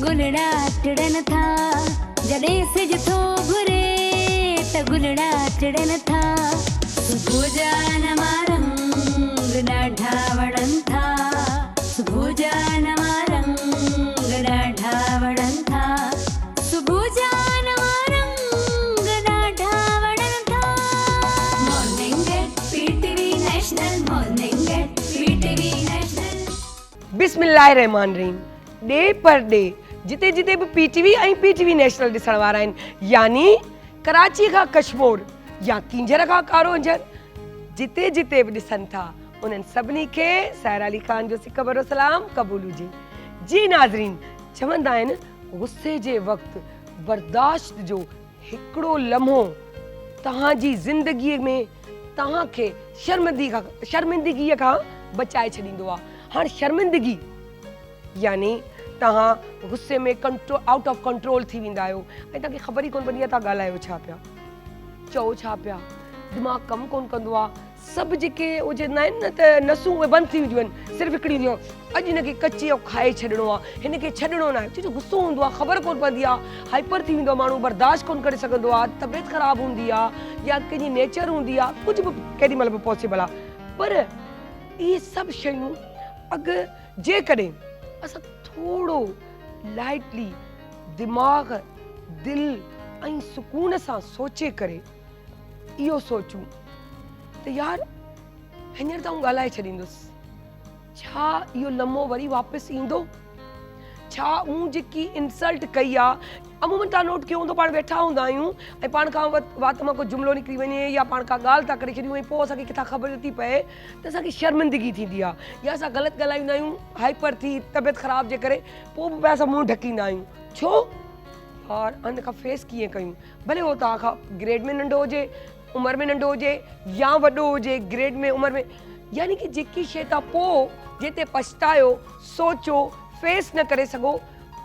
गुलड़ा टिड़न था, जॾहिं सिज थो घुरे त गुलड़ा टिड़न था। सुबुह जा नवां रंग ॾाढा वणनि था, सुबुह जा नवां रंग ॾाढा वणनि था, सुबुह जा नवां रंग ॾाढा वणनि था। Morning at PTV National, morning at PTV National. बिस्मिल्लाहिर्रहमानिर्रहीम। डे पर डे जिते जिते भी पीटीवी ऐं पीटीवी नेशनल ॾिसण वारा आहिनि, यानी कराची खां कश्मीर या किंजर खां कारो अंजर, जिते जिते भी ॾिसनि था उन्हनि सभिनी खे साहिर अली ख़ान जो सिकबर सलाम क़बूल हुजे। जी नाज़रीन, चवंदा आहिनि गुस्से जे वक़्तु बर्दाश्त जो हिकिड़ो लम्हो तव्हांजी ज़िंदगीअ में तव्हांखे शर्मिंदगीअ खां बचाए छॾींदो आहे। हाणे शर्मिंदगी यानी तव्हां गुस्से में आउट ऑफ कंट्रोल थी वेंदा आहियो ऐं तव्हांखे ख़बर ई कोन पवंदी आहे तव्हां ॻाल्हायो छा पिया, चओ छा पिया, दिमाग़ु कमु कोन कंदो आहे। सभु जेके उहे चवंदा आहिनि न त नसूं उहे बंदि थी वेंदियूं आहिनि, सिर्फ़ु हिकिड़ी हूंदियूं अॼु हिनखे कची ऐं खाए छॾिणो आहे, हिनखे छॾिणो न आहे। छो जो गुस्सो हूंदो आहे, ख़बर कोन पवंदी आहे, हाइपर थी वेंदो आहे माण्हू, बर्दाश्त कोन करे सघंदो आहे, तबियत ख़राबु हूंदी आहे या कंहिंजी नेचर हूंदी आहे, कुझु बि केॾी महिल बि पॉसिबल आहे। पर इहे सभु शयूं अगरि जेकॾहिं असां थोरो लाइटली दिमाग़ दिलि ऐं सुकून सां सोचे करे इहो सोचूं त यार हींअर त आउं ॻाल्हाए छॾींदुसि, छा इहो लम्हो वरी वापसि ईंदो? छा मूं जेकी इंसल्ट कई आहे, अमूमन तव्हां नोट कयो हूंदो, पाण वेठा हूंदा आहियूं ऐं पाण खां वात मां को जुमिलो निकिरी वञे या पाण खां ॻाल्हि था करे छॾियूं ऐं पोइ असांखे किथां ख़बर नथी पए त असांखे शर्मिंदगी थींदी आहे या असां ग़लति ॻाल्हाईंदा आहियूं हाइपर थी तबियत ख़राब जे करे, पोइ बि असां मुंहुं ढकींदा आहियूं। छो? और हिन खां फेस कीअं कयूं? भले उहो तव्हां खां ग्रेड में नंढो हुजे, उमिरि में नंढो हुजे या वॾो हुजे, ग्रेड में उमिरि में, यानी कि जेकी शइ तव्हां पोइ जिते पछतायो, सोचो, फेस न करे सघो,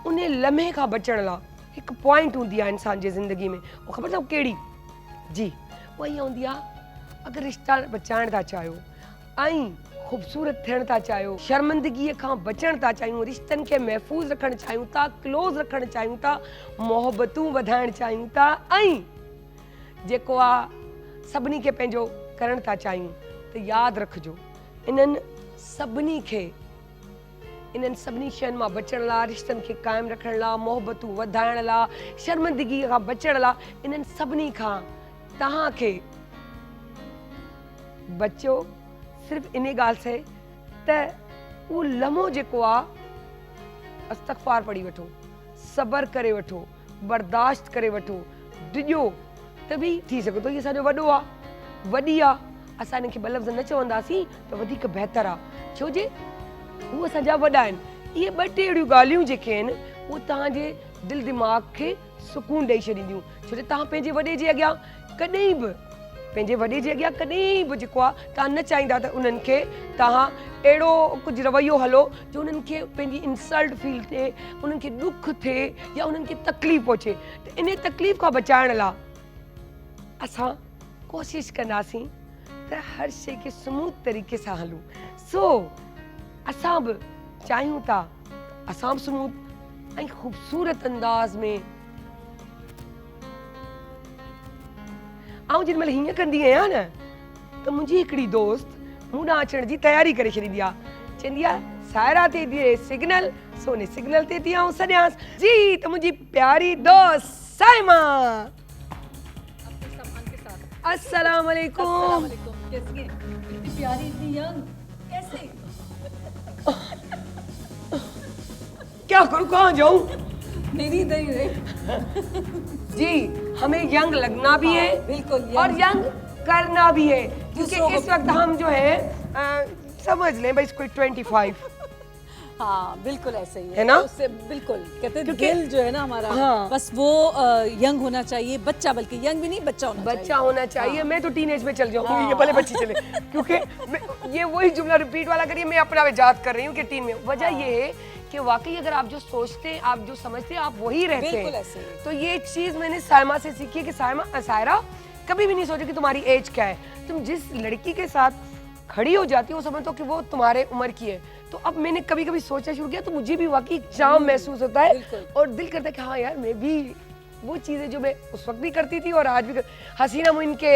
उन लम्हे खां बचण लाइ हिकु पॉइंट हूंदी आहे इंसान जी ज़िंदगी में, उहो ख़बर अथव कहिड़ी? जी, उहा इहा हूंदी आहे अगरि रिश्ता बचाइण था चाहियो ऐं ख़ूबसूरत थियण था चाहियो, शर्मिंदगीअ खां बचण था चाहियूं, रिश्तनि खे महफ़ूज़ रखणु चाहियूं था, क्लोज़ रखणु चाहियूं था, मोहबतूं वधाइणु चाहियूं था ऐं जेको आहे सभिनी खे पंहिंजो करणु था चाहियूं, त यादि रखिजो इन्हनि सभिनी शयुनि मां बचण लाइ, रिश्तनि खे क़ाइमु रखण लाइ, मोहबतूं वधाइण लाइ, शर्मिंदगीअ खां बचण लाइ, इन्हनि सभिनी खां तव्हांखे बचो सिर्फ़ु इन ॻाल्हि से त उहो लम्हो जेको आहे इस्तग़फ़ार पढ़ी वठो, सबर करे वठो, बर्दाश्त करे वठो, डिॼो त बि थी सघे थो हीअ असांजो वॾो आहे, वॾी आहे, असां हिनखे ॿ लफ़्ज़ न चवंदासीं त वधीक बहितरु आहे, छो जे उहे असांजा वॾा आहिनि। इहे ॿ टे अहिड़ियूं ॻाल्हियूं जेके आहिनि उहे तव्हांजे दिलि दिमाग़ खे सुकून ॾेई छॾींदियूं, छो जो तव्हां पंहिंजे वॾे जे अॻियां कॾहिं बि जेको आहे तव्हां न चाहींदा त उन्हनि खे तव्हां अहिड़ो कुझु रवैयो हलो जो उन्हनि खे पंहिंजी इंसल्ट फील थिए, उन्हनि खे ॾुख थिए या उन्हनि खे तकलीफ़ पहुचे। त इन तकलीफ़ खां बचाइण लाइ असां कोशिशि कंदासीं त हर शइ खे स्मूथ तरीक़े सां हलूं। सो असां बि चाहियूं था असां बि स्मूथ ऐं ख़ूबसूरत अंदाज़ में, ऐं जेॾी महिल हीअं कंदी आहियां न त मुंहिंजी हिकिड़ी दोस्त मूं ॾांहुं अचण जी तयारी करे छॾींदी आहे, चवंदी आहे सायरा ते ॾिए सिग्नल, सोने सिग्नल ते थी आऊं सॾियांसि। जी, त मुंहिंजी प्यारी दोस्त साइमा। अस्सलाम वालेकुम। कैसी है? इतनी प्यारी, इतनी यंग, कैसे? क्या करूं, कहाँ जाऊं? मेरी इधर ही रहे। जी, हमें यंग लगना भी है, बिल्कुल और यंग करना भी है, क्योंकि इस वक्त हम जो है समझ लें भाई कोई 25। हाँ बिल्कुल ऐसे ही है ना? उससे बिल्कुल कहते हैं दिल जो है ना हमारा, हाँ। बस वो यंग होना चाहिए, बच्चा, बल्कि यंग भी नहीं, बच्चा होना चाहिए। हाँ। मैं तो टीनेज में चल जाऊंगी, हाँ। ये भले बच्ची चले, क्योंकि ये वही जुमला रिपीट वाला करिए, मैं अपना वजाहत कर रही हूँ कि टीन में वजह ये है कि वाकई अगर आप जो सोचते हैं, आप जो समझते हैं, आप वही रहते हैं। तो ये चीज मैंने सायमा से सीखी है कि सायरा कभी भी नहीं सोचो कि तुम्हारी एज क्या है, तुम जिस लड़की के साथ खड़ी हो जाती है वो समझ तो कि वो तुम्हारे उम्र की है। तो अब मैंने कभी कभी सोचना शुरू किया तो मुझे भी वाकई चाम महसूस होता है और दिल करता है कि हाँ यार मैं भी वो चीज़ें जो मैं उस वक्त भी करती थी और आज भी हसीना मुइन के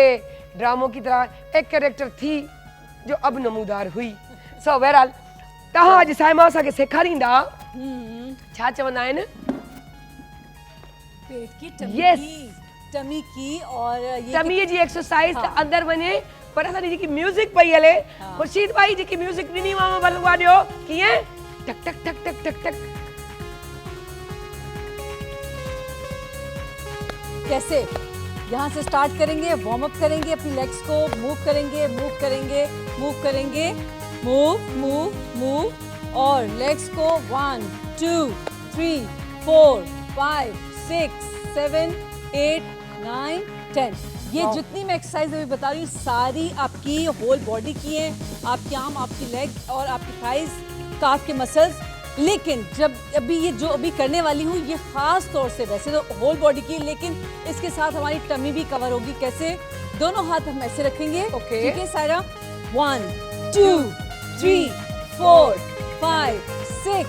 ड्रामों की तरह एक कैरेक्टर थी जो अब नमूदार हुई। सो बहरहाल तव्हां अॼु साइमा असांखे सेखारींदा छा चवंदा आहिनि पेट की Yes. टमी की और ये टमीअ जी एक्सरसाइज त अंदर वञे पर असांजी जेकी म्यूज़िक पई हले खुर्शीद भाई जेकी म्यूज़िक ॾिनी मां बलवा ॾियो कीअं टक टक टक टक टक टक कैसे यहाँ से स्टार्ट करेंगे, वार्म अप करेंगे, अपनी लेग्स को मूव करेंगे, मूव करेंगे, मूव करेंगे, मूव मूव मूव और लेग्स को 1 2 3 4 5 6 7 8 9 10। ये जितनी मैं एक्सरसाइज अभी बता रही हूँ सारी आपकी होल बॉडी की है, आपकी आर्म, आपकी लेग और आपकी थाइज, काफ के मसल्स। लेकिन जब अभी ये जो अभी करने वाली हूँ ये खास तौर से वैसे तो होल बॉडी की, लेकिन इसके साथ हमारी टमी भी कवर होगी। कैसे? दोनों हाथ हम ऐसे रखेंगे, ठीक है सायरा? 1 2 3 4 5 6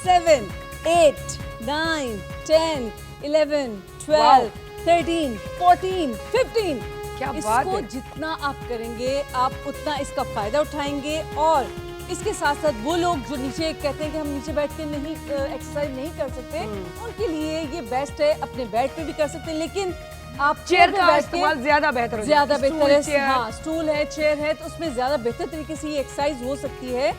7 8 9 10 11 12 13 14 15। क्या बात इसको है। जितना आप करेंगे आप उतना इसका फायदा उठाएंगे। और इसके साथ साथ वो लोग जो नीचे कहते हैं कि हम नीचे बैठ के नहीं एक्सरसाइज नहीं कर सकते, उनके लिए ये बेस्ट है। अपने बेड पे भी कर सकते हैं, लेकिन आप चेयर पे का बैठ के इस्तेमाल ज्यादा बेहतर हो ज्यादा बेहतर है। चेयर हाँ, स्टूल है, चेयर है, तो उसमें ज्यादा बेहतर तरीके से ये एक्सरसाइज हो सकती है।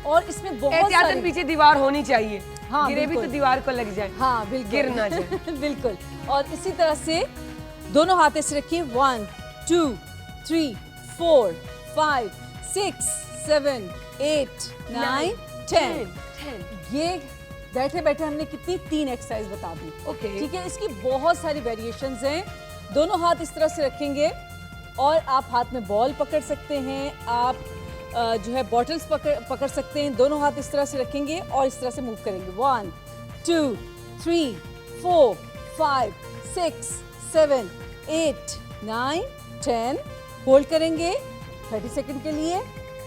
और इसमें बहुत एहतियातन सारे पीछे दीवार होनी चाहिए, हाँ, गिरे भी तो बिल्कुल। दीवार को लग जाए, हाँ बिल्कुल गिर ना जाए। बिल्कुल। और इसी तरह से दोनों हाथ ऐसे रखिए, 1 2 3 4 5 6 7 8 9 10। ये बैठे बैठे हमने कितनी 3 एक्सरसाइज बता दी। ओके। ठीक है, इसकी बहुत सारी वेरिएशंस हैं। दोनों हाथ इस तरह से रखेंगे और आप हाथ में बॉल पकड़ सकते हैं, आप जो है बॉटल्स पकड़ सकते हैं। दोनों हाथ इस तरह से रखेंगे और इस तरह से मूव करेंगे। 1 2 3 4 5 6 7 8 9 10। होल्ड करेंगे 30 सेकंड के लिए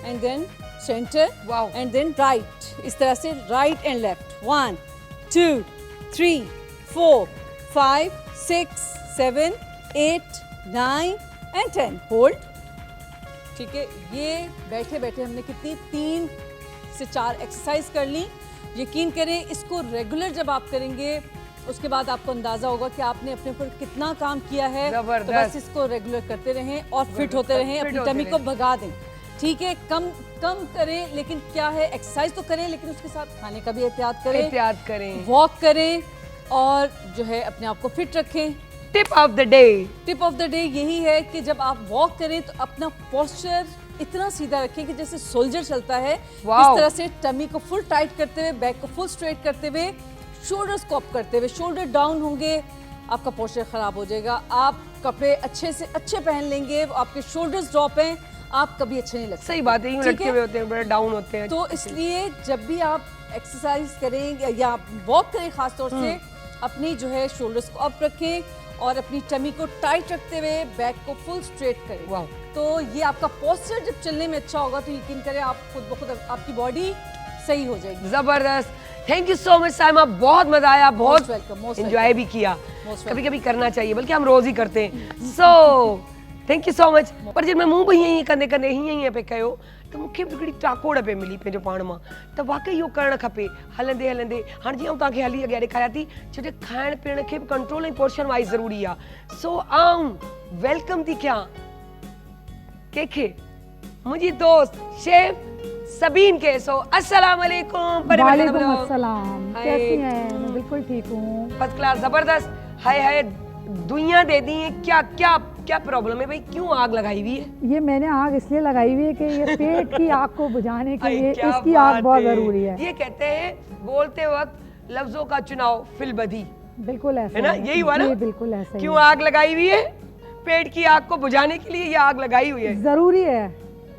and then centre Wow. And then right. इस तरह से right and left. 1 2 3 4 5 6 7 8 9 and 10। Hold. ठीक है, ये बैठे बैठे हमने कितनी 3 से 4 एक्सरसाइज कर ली। यकीन करें इसको रेगुलर जब आप करेंगे उसके बाद आपको अंदाजा होगा कि आपने अपने ऊपर कितना काम किया है। तो जबरदस्त। बस इसको रेगुलर करते रहें और फिट होते रहें, फिट अपनी होते टमी को रहें। भगा दें। ठीक है, कम करें, लेकिन क्या है एक्सरसाइज तो करें लेकिन उसके साथ खाने का भी एहतियात करें, एहतियात करें। वॉक करें और जो है अपने आप को फिट रखें। Tip of the day. Tip of the day यही है कि जब आप वॉक करें तो अपना पोस्चर इतना सीधा रखें कि जैसे सोल्जर चलता है, इस वाओ। तरह से टमी को फुल टाइट करते हुए, बैक को फुल स्ट्रेट करते हुए, शोल्डर्स को अप करते हुए। शोल्डर डाउन होंगे आपका पोस्चर खराब हो जाएगा। आप कपड़े अच्छे से अच्छे पहन लेंगे, आपके शोल्डर्स ड्रॉप हैं, आप कभी अच्छे नहीं लगते। सही बात है, यूं ठीक लटके है? हुए होते हैं, बड़े डाउन होते हैं। तो इसलिए जब भी आप एक्सरसाइज करें या वॉक करें खास तौर से अपनी जो है शोल्डर्स को अप रखें और अपनी टमी को टाइट रखते हुए बैक को फुल स्ट्रेट करें। वाह। तो ये आपका पोस्चर जब चलने में अच्छा होगा तो यकीन करें आप खुद ब खुद आपकी बॉडी सही हो जाएगी। जबरदस्त। Thank you so much Saima, बहुत मजा आया, बहुत welcome, most एंजॉय भी किया। Most कभी कभी करना चाहिए, बल्कि हम रोज ही करते हैं। सो थैंक यू सो मच। पर जब मैं मुंह पे हीअं कंदे कंदे हीअं पे कयो त मूंखे बि हिकिड़ी टाकोड़ पे मिली पंहिंजो पाण मां त वाकई इहो करणु खपे हलंदे हलंदे। हाणे जीअं तव्हांखे हली अॻियां ॾेखारियां थी, छो जो खाइण पीअण खे बि कंट्रोल ऐं पोर्शन वाइज़ ज़रूरी आहे। सो आऊं वेलकम थी कयां कंहिंखे, मुंहिंजी दोस्त शेफ सबीन के। सो अस्सलाम वालेकुम। वालेकुम अस्सलाम। हाय। कैसी हैं? मैं बिल्कुल ठीक हूँ। फर्स्ट क्लास, जबरदस्त। हाय हाय, दुनिया दे दी है। क्या क्या क्या प्रॉब्लम है भाई, क्यों आग लगाई हुई है? ये मैंने आग इसलिए लगाई हुई है कि ये पेट की आग को बुझाने के हाय, लिए क्या इसकी बात आग बहुत है। जरूरी है। ये कहते हैं बोलते वक्त लफ्जों का चुनाव फिलबदी, बिल्कुल ऐसा है ना? यही हुआ ना? जी, बिल्कुल ऐसा ही क्यों है। आग लगाई हुई है? पेट की आग को बुझाने के लिए ये आग लगाई हुई है। जरूरी है।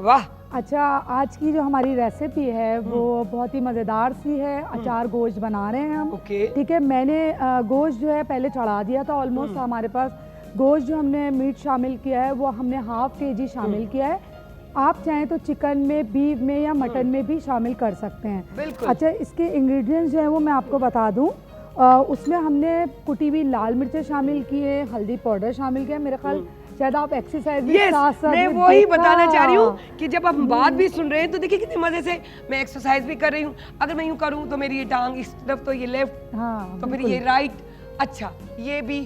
वाह। अच्छा, आज की जो हमारी रेसिपी है वो बहुत ही मज़ेदार सी है। अचार गोश्त बना रहे हैं हम। ओके। ठीक है, मैंने गोश्त जो है पहले चढ़ा दिया था। ऑलमोस्ट हमारे पास गोश्त जो हमने मीट शामिल किया है वो हमने ½ kg शामिल किया है। आप चाहें तो चिकन में, बीफ में या मटन में भी शामिल कर सकते हैं। बिल्कुल। अच्छा, इसके इंग्रेडिएंट्स जो है वो मैं आपको बता दूं। उसमें हमने कुटी हुई लाल मिर्चें शामिल की है, हल्दी पाउडर शामिल किया। मेरे ख्याल शायद आप एक्सरसाइज भी Yes, साथ साथ मैं में वही देखा। बताना चाह रही हूँ कि जब आप बात भी सुन रहे हैं तो देखिए कितने मजे से मैं एक्सरसाइज भी कर रही हूँ। अगर मैं यूँ करूँ तो मेरी ये टांग इस तरफ, तो ये लेफ्ट, हाँ तो फिर बिल्कुल। ये राइट। अच्छा, ये भी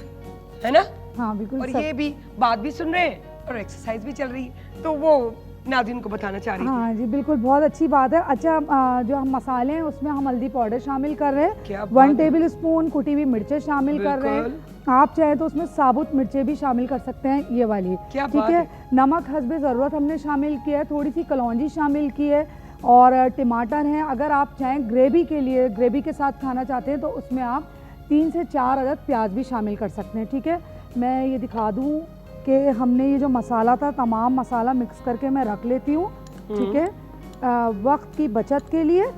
है ना, हाँ बिल्कुल और सब। ये भी बात भी सुन रहे हैं और एक्सरसाइज भी चल रही है, तो वो नाज़रीन को बताना चाह रही थी। हाँ जी बिल्कुल, बहुत अच्छी बात है। अच्छा, जो हम मसाले हैं उसमें हम हल्दी पाउडर शामिल कर रहे क्या हैं, बात 1 है। टेबल स्पून कुटी हुई मिर्चें शामिल कर रहे हैं। आप चाहे तो उसमें साबुत मिर्चें भी शामिल कर सकते हैं, ये वाली। क्या ठीक बात है। है। नमक हस्बे ज़रूरत हमने शामिल किया है, थोड़ी सी कलौंजी शामिल की है, और टमाटर हैं। अगर आप चाहें ग्रेवी के लिए, ग्रेवी के साथ खाना चाहते हैं तो उसमें आप 3 से 4 अदद प्याज भी शामिल कर सकते हैं। ठीक है, मैं ये दिखा दूँ कि हमने ये जो मसाला था, तमाम मसाला मिक्स करके मैं रख लेती हूँ। ठीक है, वक्त की बचत के लिए।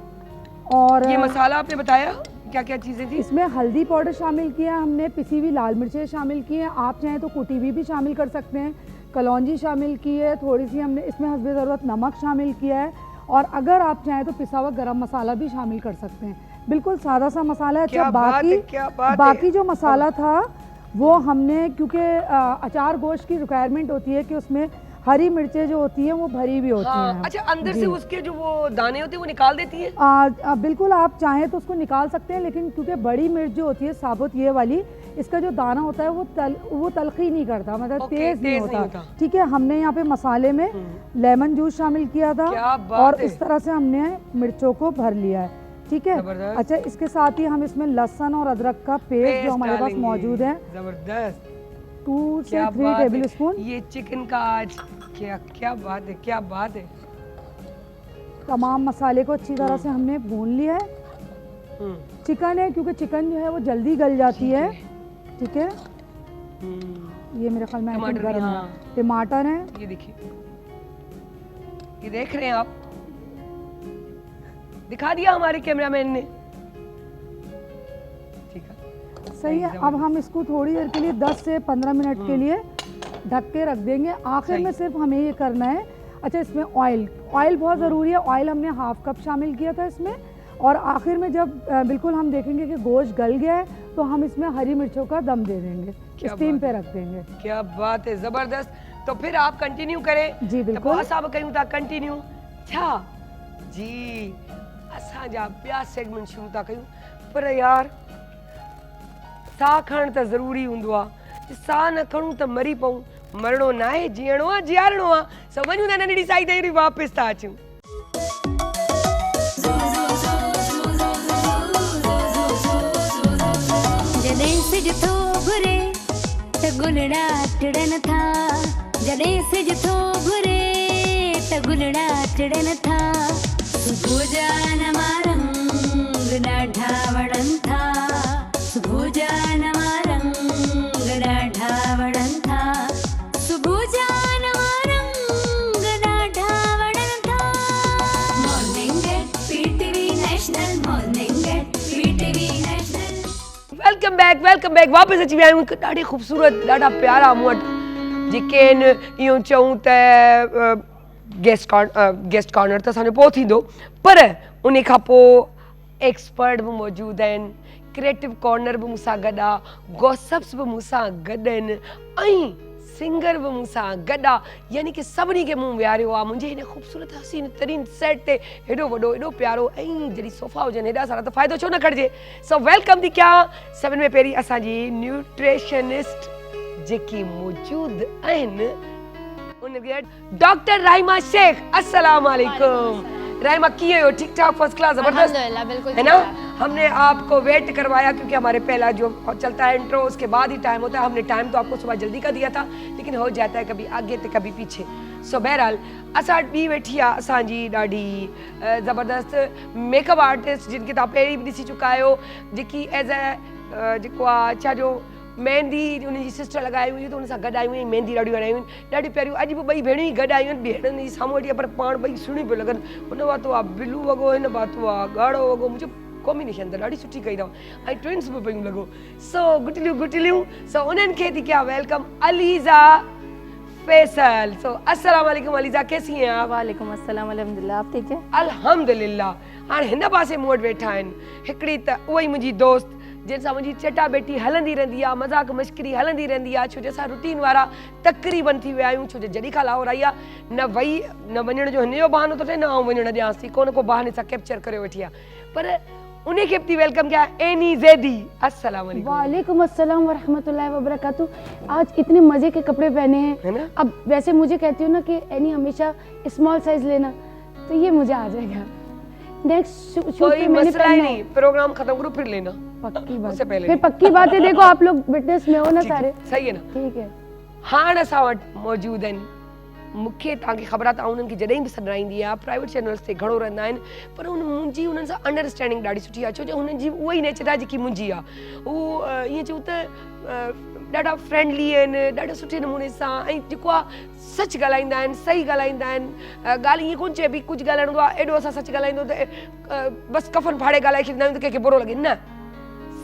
और ये मसाला आपने बताया क्या क्या चीजें थी? इसमें हल्दी पाउडर शामिल किया हमने, पिसी हुई लाल मिर्चें शामिल की हैं। आप चाहें तो कुटी हुई भी शामिल कर सकते हैं, कलौंजी शामिल की है, थोड़ी सी हमने इसमें हस्बे ज़रूरत नमक शामिल किया है, और अगर आप चाहें तो पिसा हुआ गरम मसाला भी शामिल कर सकते हैं। बिल्कुल सादा सा मसाला है। क्या अच्छा, बात है, क्या बात है। बाकी जो मसाला था वो हमने, क्योंकि अचार गोश्त की रिक्वायरमेंट होती है कि उसमें हरी मिर्चें जो होती हैं वो भरी भी होती हाँ, हैं। अच्छा, अंदर से जी। उसके जो वो दाने होते हैं वो निकाल देती है? बिल्कुल, आप चाहें तो उसको निकाल सकते हैं, लेकिन क्योंकि बड़ी मिर्च जो होती है साबुत, ये वाली, इसका जो दाना होता है वो तलखी नहीं करता, मतलब ओके, तेज नहीं तेज नहीं होता। होता। ठीक है, हमने यहाँ पे मसाले में लेमन जूस शामिल किया था, क्या बात और है। इस तरह से हमने मिर्चों को भर लिया है। ठीक है। जबरदस्त। अच्छा, इसके साथ ही हम इसमें लहसुन और अदरक का पेस्ट जो हमारे पास डालेंगे। मौजूद है, जबरदस्त। 2 से क्या 3 बात है। Table spoon. ये चिकन का आज क्या क्या बात है, क्या बात है। तमाम मसाले को अच्छी तरह से हमने भून लिया है। हम्म, चिकन है, क्योंकि चिकन जो है वो जल्दी गल जाती है। ठीक है, हम्म, ये मेरे ख्याल में टमाटर भी, गरम है। हाँ। टमाटर है। ये देखिए, ये देख रहे हैं आप, दिखा दिया हमारे कैमरामैन ने। ठीक है, सही है। अब हम इसको थोड़ी देर के लिए 10 से 15 मिनट के लिए ढक के रख देंगे। आखिर सही। में सिर्फ हमें ये करना है। अच्छा, इसमें ऑयल बहुत ज़रूरी है। ऑयल हमने हाफ कप शामिल किया था इसमें, और आखिर में जब बिल्कुल हम देखेंगे कि गोश्त गल गया है तो हम इसमें हरी मिर्चों का दम दे देंगे, क्या स्टीम बात पे है। रख देंगे। क्या बात है, जबरदस्त। तो फिर आप कंटिन्यू करें। जी, बिल्कुल। तो असां कयूं था कंटिन्यू छा जी, असां जा ॿिया सेगमेंट शुरू था कयूं, पर यार साह खणण त ज़रूरी हूंदो आहे। साह न खणूं त मरी पऊं। मरणो न आहे, जीअणो आहे, जीआरणो आहे। सो वञूं था नंढड़ी साई ताईं वापसि था अचूं। जॾहिं सिज थो घुरे त गुलड़ा टिड़न था, जॾहिं सिज थो घुरे त गुलड़ा टिड़न था। सुबुह जा नवां रंग ॾाढा वणनि था, सुबुह जा नवां रंग ॾाढा वणनि था, सुबुह जा नवां रंग ॾाढा वणनि था। Morning at PTV National, morning at PTV National. Welcome back वापस अची विया आहियूं। हिकु ॾाढी ख़ूबसूरत, ॾाढा प्यारा मूं वटि जेके आहिनि, इहो चऊं त गेस्ट कॉर्नर त असांजो पोइ थींदो, पर उन खां पोइ एक्सपर्ट बि मौजूदु आहिनि, क्रिएटिव कॉर्नर बि मूंसां गॾु आहे, गॉसिप्स बि मूंसां गॾु आहिनि, ऐं सिंगर बि मूंसां गॾु आहे। यानी कि सभिनी खे मूं विहारियो आहे मुंहिंजे हिन ख़ूबसूरत हसीन तरीन सेट ते। हेॾो वॾो, हेॾो प्यारो, ऐं जॾहिं सोफ़ा हुजनि हेॾा सारा, त फ़ाइदो छो न खणिजे। सो वेलकम थी कयां सभिनि में पहिरीं असांजी न्यूट्रिशनिस्ट जेकी मौजूदु आहिनि, उनखे डॉक्टर राइमा शेख। अस्सलाम वालेकुम। राइमा, कीअं हो? ठीक ठाक, फर्स्ट क्लास, जबरदस्त अल्हम्दुलिल्लाह, बिल्कुल है ना। हमने आपको वेट करवाया क्योंकि हमारे पहला जो चलता है इंट्रो, उसके बाद ही टाइम होता है। हमने टाइम तो आपको सुबह जल्दी का दिया था, लेकिन हो जाता है कभी आगे तो कभी पीछे। सो बहरहाल असां ॿी वेठी आहे असांजी ॾाढी ज़बरदस्त मेकअप आर्टिस्ट, जिनके तव्हां पहिरीं बि ॾिसी चुका आहियो, जेकी एज़ अ जेको आहे छा जो मेहंदी उनजी सिस्टर लॻाई हुई, त उन सां गॾु आयूं आहिनि, मेहंदी ॾाढियूं हणायूं आहिनि, ॾाढियूं प्यारियूं। अॼु बि ॿई भेणियूं ई गॾु आयूं आहिनि, भेण उनजी साम्हूं वेठी आहे, पर पाण ॿई सुहिणियूं पियूं लॻनि। हुन वरितो आहे ब्लू वॻो, हिन पातो आहे ॻाढ़ो वॻो। मुंहिंजो कॉम्बिनेशन त ॾाढी सुठी कई अथव, ऐं ट्विन्स बि पियूं लॻो। सो गुटलियूं। सो उन्हनि खे थी कयां वेलकम, अलीज़ा फैसल। सो अस्सलाम वालेकुम अलीजा, कैसी हैं आप? वालेकुम अस्सलाम, अल्हम्दुलिल्लाह, आप ठीक है? अल्हम्दुलिल्लाह। हाणे हिन पासे मूं वटि वेठा आहिनि हिकिड़ी त उहा ई मुंहिंजी दोस्त जंहिंसां मुंहिंजी चटा बेटी हलंदी रहंदी आहे, मज़ाक मश्करी हलंदी रहंदी आहे, छो जो असां रूटीन वारा तक़रीबन थी विया आहियूं, छो जो जॾहिं खां लाहौर आई आहे न वई न वञण जो हिन जो बहानो थो थिए न आउं वञणु ॾियांसि थी, को न को बहाने सां कैप्चर करे वठी आहे, पर उन्हें के अपनी वेलकम किया एनी ज़ैदी। अस्सलाम वालेकुम। वालेकुम अस्सलाम वरहमतुल्लाहि वबरकातुहू। आज इतने मजे के कपड़े पहने है हैं ना? अब वैसे मुझे कहती हूँ ना कि एनी हमेशा स्मॉल साइज लेना, तो ये मुझे आ जाएगा। नेक्स्ट शूट कोई पे मैंने मसला ही पहनना है। नहीं, प्रोग्राम खत्म करो फिर लेना, पक्की बात उससे पहले फिर पक्की बात है, देखो आप लोग विटनेस में हो ना ठीक है, सारे, सही है ना? ठीक है। हाणे असां वटि मौजूद आहिनि, मूंखे तव्हांखे ख़बर आहे, तव्हां उन्हनि खे जॾहिं बि सॾु ईंदी आहे प्राइवेट चैनल्स ते घणो रहंदा आहिनि, पर मुंहिंजी उन्हनि सां अंडरस्टैंडिंग ॾाढी सुठी आहे, छो जो हुननि जी उहा ई नेचर आहे जेकी मुंहिंजी आहे। उहो ईअं चऊं त ॾाढा फ्रेंडली आहिनि, ॾाढे सुठे नमूने सां, ऐं जेको आहे सच ॻाल्हाईंदा आहिनि, सही ॻाल्हाईंदा आहिनि। ॻाल्हि ईअं कोन चइबी कुझु ॻाल्हाइणो आहे एॾो असां सच ॻाल्हाईंदो त बसि कफ़न फाड़े ॻाल्हाए छॾींदा आहियूं त कंहिंखे बुरो लॻे, न,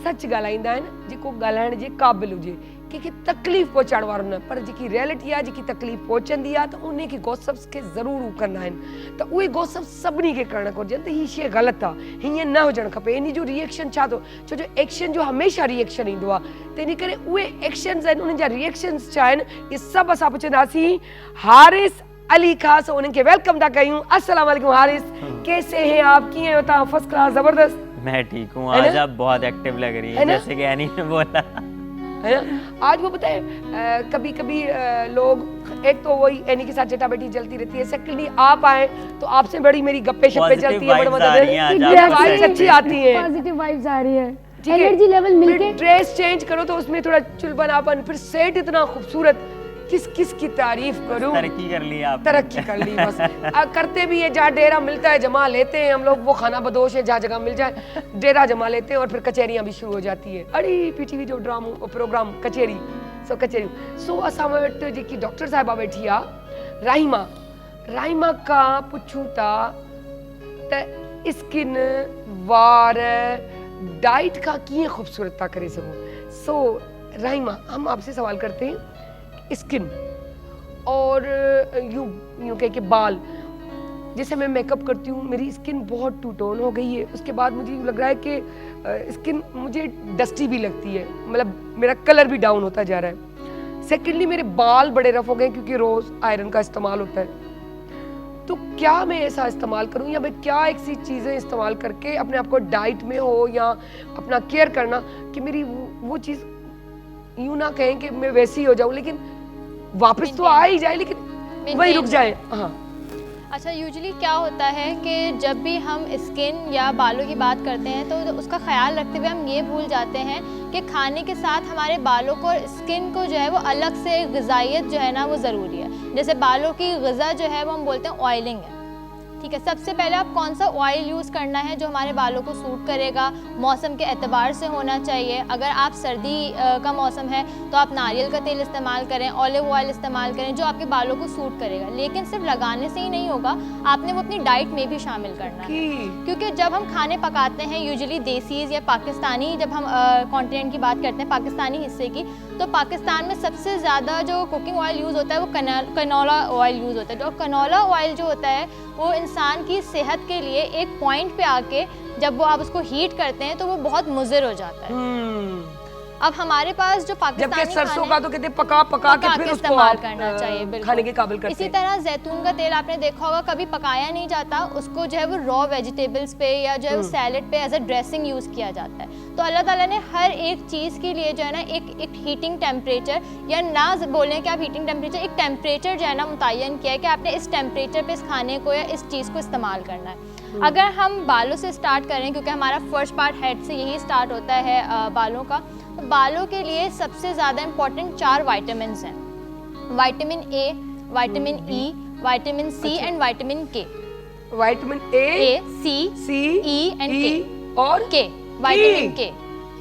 सच ॻाल्हाईंदा आहिनि जेको ॻाल्हाइण जे क़ाबिल हुजे, कंहिंखे तकलीफ़ पहुचाइण वारो न, पर जेकी रियलिटी आहे, जेकी तकलीफ़ पहुचंदी आहे त उन खे गॉसिप्स खे ज़रूरु कंदा आहिनि, त उहे गॉसिप्स सभिनी खे करणु घुरिजनि त हीअ शइ ग़लति आहे, हीअं न हुजणु खपे। इन जो रिएक्शन छा थो, छो जो एक्शन जो हमेशह रिएक्शन ईंदो आहे, त इन करे उहे एक्शन्स आहिनि, उन्हनि जा रिएक्शन्स छा आहिनि, इहे सभु असां पुछंदासीं हारिस अली खां। सो उन्हनि खे वेलकम था कयूं। अस्सलाम वालेकुम हारिस, कैसे हैं आप, कीअं हो तव्हां? फर्स्ट क्लास, ज़बरदस्त। मैं ठीक हूँ। है आज ना? आप बहुत एक्टिव लग रही है है, ना? जैसे कि एनी ने बोला। है ना? आज वो पता है कभी कभी लोग, एक तो वही एनी के साथ चटा बैठी चलती रहती है, सेकंडली आप आए तो आपसे बड़ी मेरी गप्पे शप्पे Positive चलती है, बड़ा vibes मजा आ रही हैं आज है, आपको वाइब्स सही। अच्छी आती है, पॉजिटिव वाइब्स आ रही है, ठीक है? एनर्जी लेवल मिलके ड्रेस चेंज करो तो उसमें थोड़ा चुलबनापन, फिर सेट इतना खूबसूरत, किस किस की तारीफ करूं। तरक्की कर ली आप। तरक्की कर ली बस। करते भी है, जहाँ डेरा मिलता है जमा लेते हैं हम लोग, वो खाना बदोश है, जहाँ जगह मिल जाए डेरा जमा लेते हैं, और फिर कचहरियाँ भी शुरू हो जाती है। अरे पीटीवी जो ड्रामो प्रोग्राम कचहरी, सो कचहरी। सो असां वटि जेकी डॉक्टर साहिबा वेठी आहे राहिमा, राहिमा खां पुछूं था त स्किन, वार, डाइट का कीअं खूबसूरत था करे सघूं। सो राहिमा, हम आपसे सवाल करते हैं स्किन और यूं कह के बाल। जैसे मैं मेकअप करती हूँ, मेरी स्किन बहुत टू टोन हो गई है, उसके बाद मुझे लग रहा है कि स्किन मुझे डस्टी भी लगती है, मतलब मेरा कलर भी डाउन होता जा रहा है। सेकेंडली मेरे बाल बड़े रफ हो गए क्योंकि रोज़ आयरन का इस्तेमाल होता है। तो क्या मैं ऐसा इस्तेमाल करूँ, या मैं क्या एक सी चीज़ें इस्तेमाल करके अपने आप को डाइट में हो या अपना केयर करना कि मेरी वो चीज़ यूँ ना कहें कि मैं वैसी हो जाऊँ, लेकिन वापस तो आ ही जाए, लेकिन वही रुक जाए। हाँ, अच्छा, यूजुअली क्या होता है कि जब भी हम स्किन या बालों की बात करते हैं तो उसका ख्याल रखते हुए हम ये भूल जाते हैं कि खाने के साथ हमारे बालों को और स्किन को जो है वो अलग से ग़िज़ाइयत जो है ना वो ज़रूरी है। जैसे बालों की ग़िज़ा जो है वो हम बोलते हैं ऑयलिंग है, ठीक है। सबसे पहले आप कौन सा ऑयल यूज़ करना है जो हमारे बालों को सूट करेगा, मौसम के एतबार से होना चाहिए। अगर आप सर्दी का मौसम है तो आप नारियल का तेल इस्तेमाल करें, ऑलिव ऑयल इस्तेमाल करें, जो आपके बालों को सूट करेगा। लेकिन सिर्फ लगाने से ही नहीं होगा, आपने वो अपनी डाइट में भी शामिल करना है, क्योंकि जब हम खाने पकाते हैं यूजुअली देसीज़ या पाकिस्तानी, जब हम कॉन्टिनेंट की बात करते हैं पाकिस्तानी हिस्से की, तो पाकिस्तान में सबसे ज़्यादा जो कुकिंग ऑयल यूज़ होता है वो कनोला ऑयल यूज़ होता है। जो कनोला ऑयल जो होता है वो इंसान की सेहत के लिए एक पॉइंट पे आके जब वो आप उसको हीट करते हैं तो वो बहुत मुज़िर हो जाता है। अब हमारे पास जो पाकिस्तानी जबकि सरसों का तो कहते पका के फिर उसको इस्तेमाल करना चाहिए, बिल्कुल खाने के काबिल करते इसी हैं। तरह जैतून का तेल आपने देखा होगा, कभी पकाया नहीं जाता, उसको जो है वो रॉ वेजिटेबल्स पे या जो है वो सैलेड पे एज अ ड्रेसिंग यूज़ किया जाता है। तो अल्लाह ताला ने हर एक चीज़ के लिए जो है ना एक हीटिंग टेम्परेचर, या ना बोलें कि आप हीटिंग टेम्परेचर, एक टेम्परेचर जो है ना मुतय्यन किया है कि आपने इस टेम्परेचर पे इस खाने को या इस चीज़ को इस्तेमाल करना है। अगर हम बालों से स्टार्ट करें, क्योंकि हमारा फर्स्ट पार्ट हेड से यही स्टार्ट होता है बालों का, तो बालों के लिए सबसे ज़्यादा इम्पॉर्टेंट 4 वाइटामिन्स हैं। Vitamin A, vitamin E, vitamin C and vitamin K. Vitamin A, C, C, E and K और के, विटामिन के।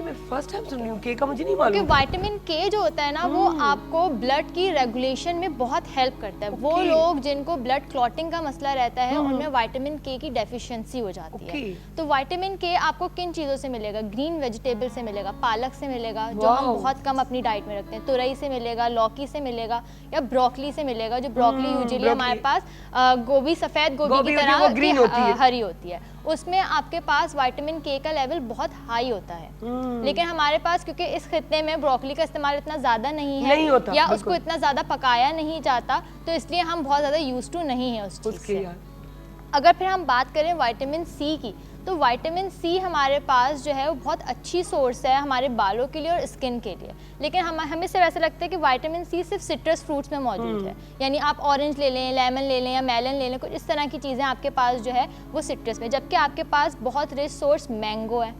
मैं फर्स्ट टाइम सुन रही हूँ, के का मुझे नहीं क्योंकि मालूम। विटामिन के जो होता है ना वो आपको ब्लड की रेगुलेशन में बहुत हेल्प करता है। वो Okay. लोग जिनको ब्लड क्लॉटिंग का मसला रहता है उनमें विटामिन के की डेफिशिएंसी हो जाती है। Okay. तो विटामिन के आपको किन चीज़ों से मिलेगा? ग्रीन वेजिटेबल से मिलेगा, पालक से मिलेगा जो हम Wow. बहुत कम अपनी डाइट में रखते हैं, तुरई से मिलेगा, लौकी से मिलेगा या ब्रोकली से मिलेगा। जो ब्रोकली यूजुअली हमारे पास गोभी, सफ़ेद गोभी गोभी की होती है, तरह वो green होती है। हरी होती है, उसमें आपके पास विटामिन के का लेवल बहुत हाई होता है। लेकिन हमारे पास क्योंकि इस खित्ते में ब्रोकली का इस्तेमाल इतना ज़्यादा नहीं है नहीं होता, या बिल्कुल। उसको इतना ज़्यादा पकाया नहीं जाता, तो इसलिए हम बहुत ज़्यादा यूज टू नहीं है उस चीज़ उसके से। यार अगर फिर हम बात करें विटामिन सी की, तो विटामिन सी हमारे पास जो है वो बहुत अच्छी सोर्स है हमारे बालों के लिए और स्किन के लिए। लेकिन हमें सिर्फ ऐसा लगता है कि विटामिन सी सिर्फ सिट्रस फ्रूट्स में मौजूद है, यानी आप ऑरेंज ले लें, लेमन ले लें या मेलन ले लें, कुछ इस तरह की चीज़ें आपके पास जो है वो सिट्रस में, जबकि आपके पास बहुत रिच सोर्स मैंगो है,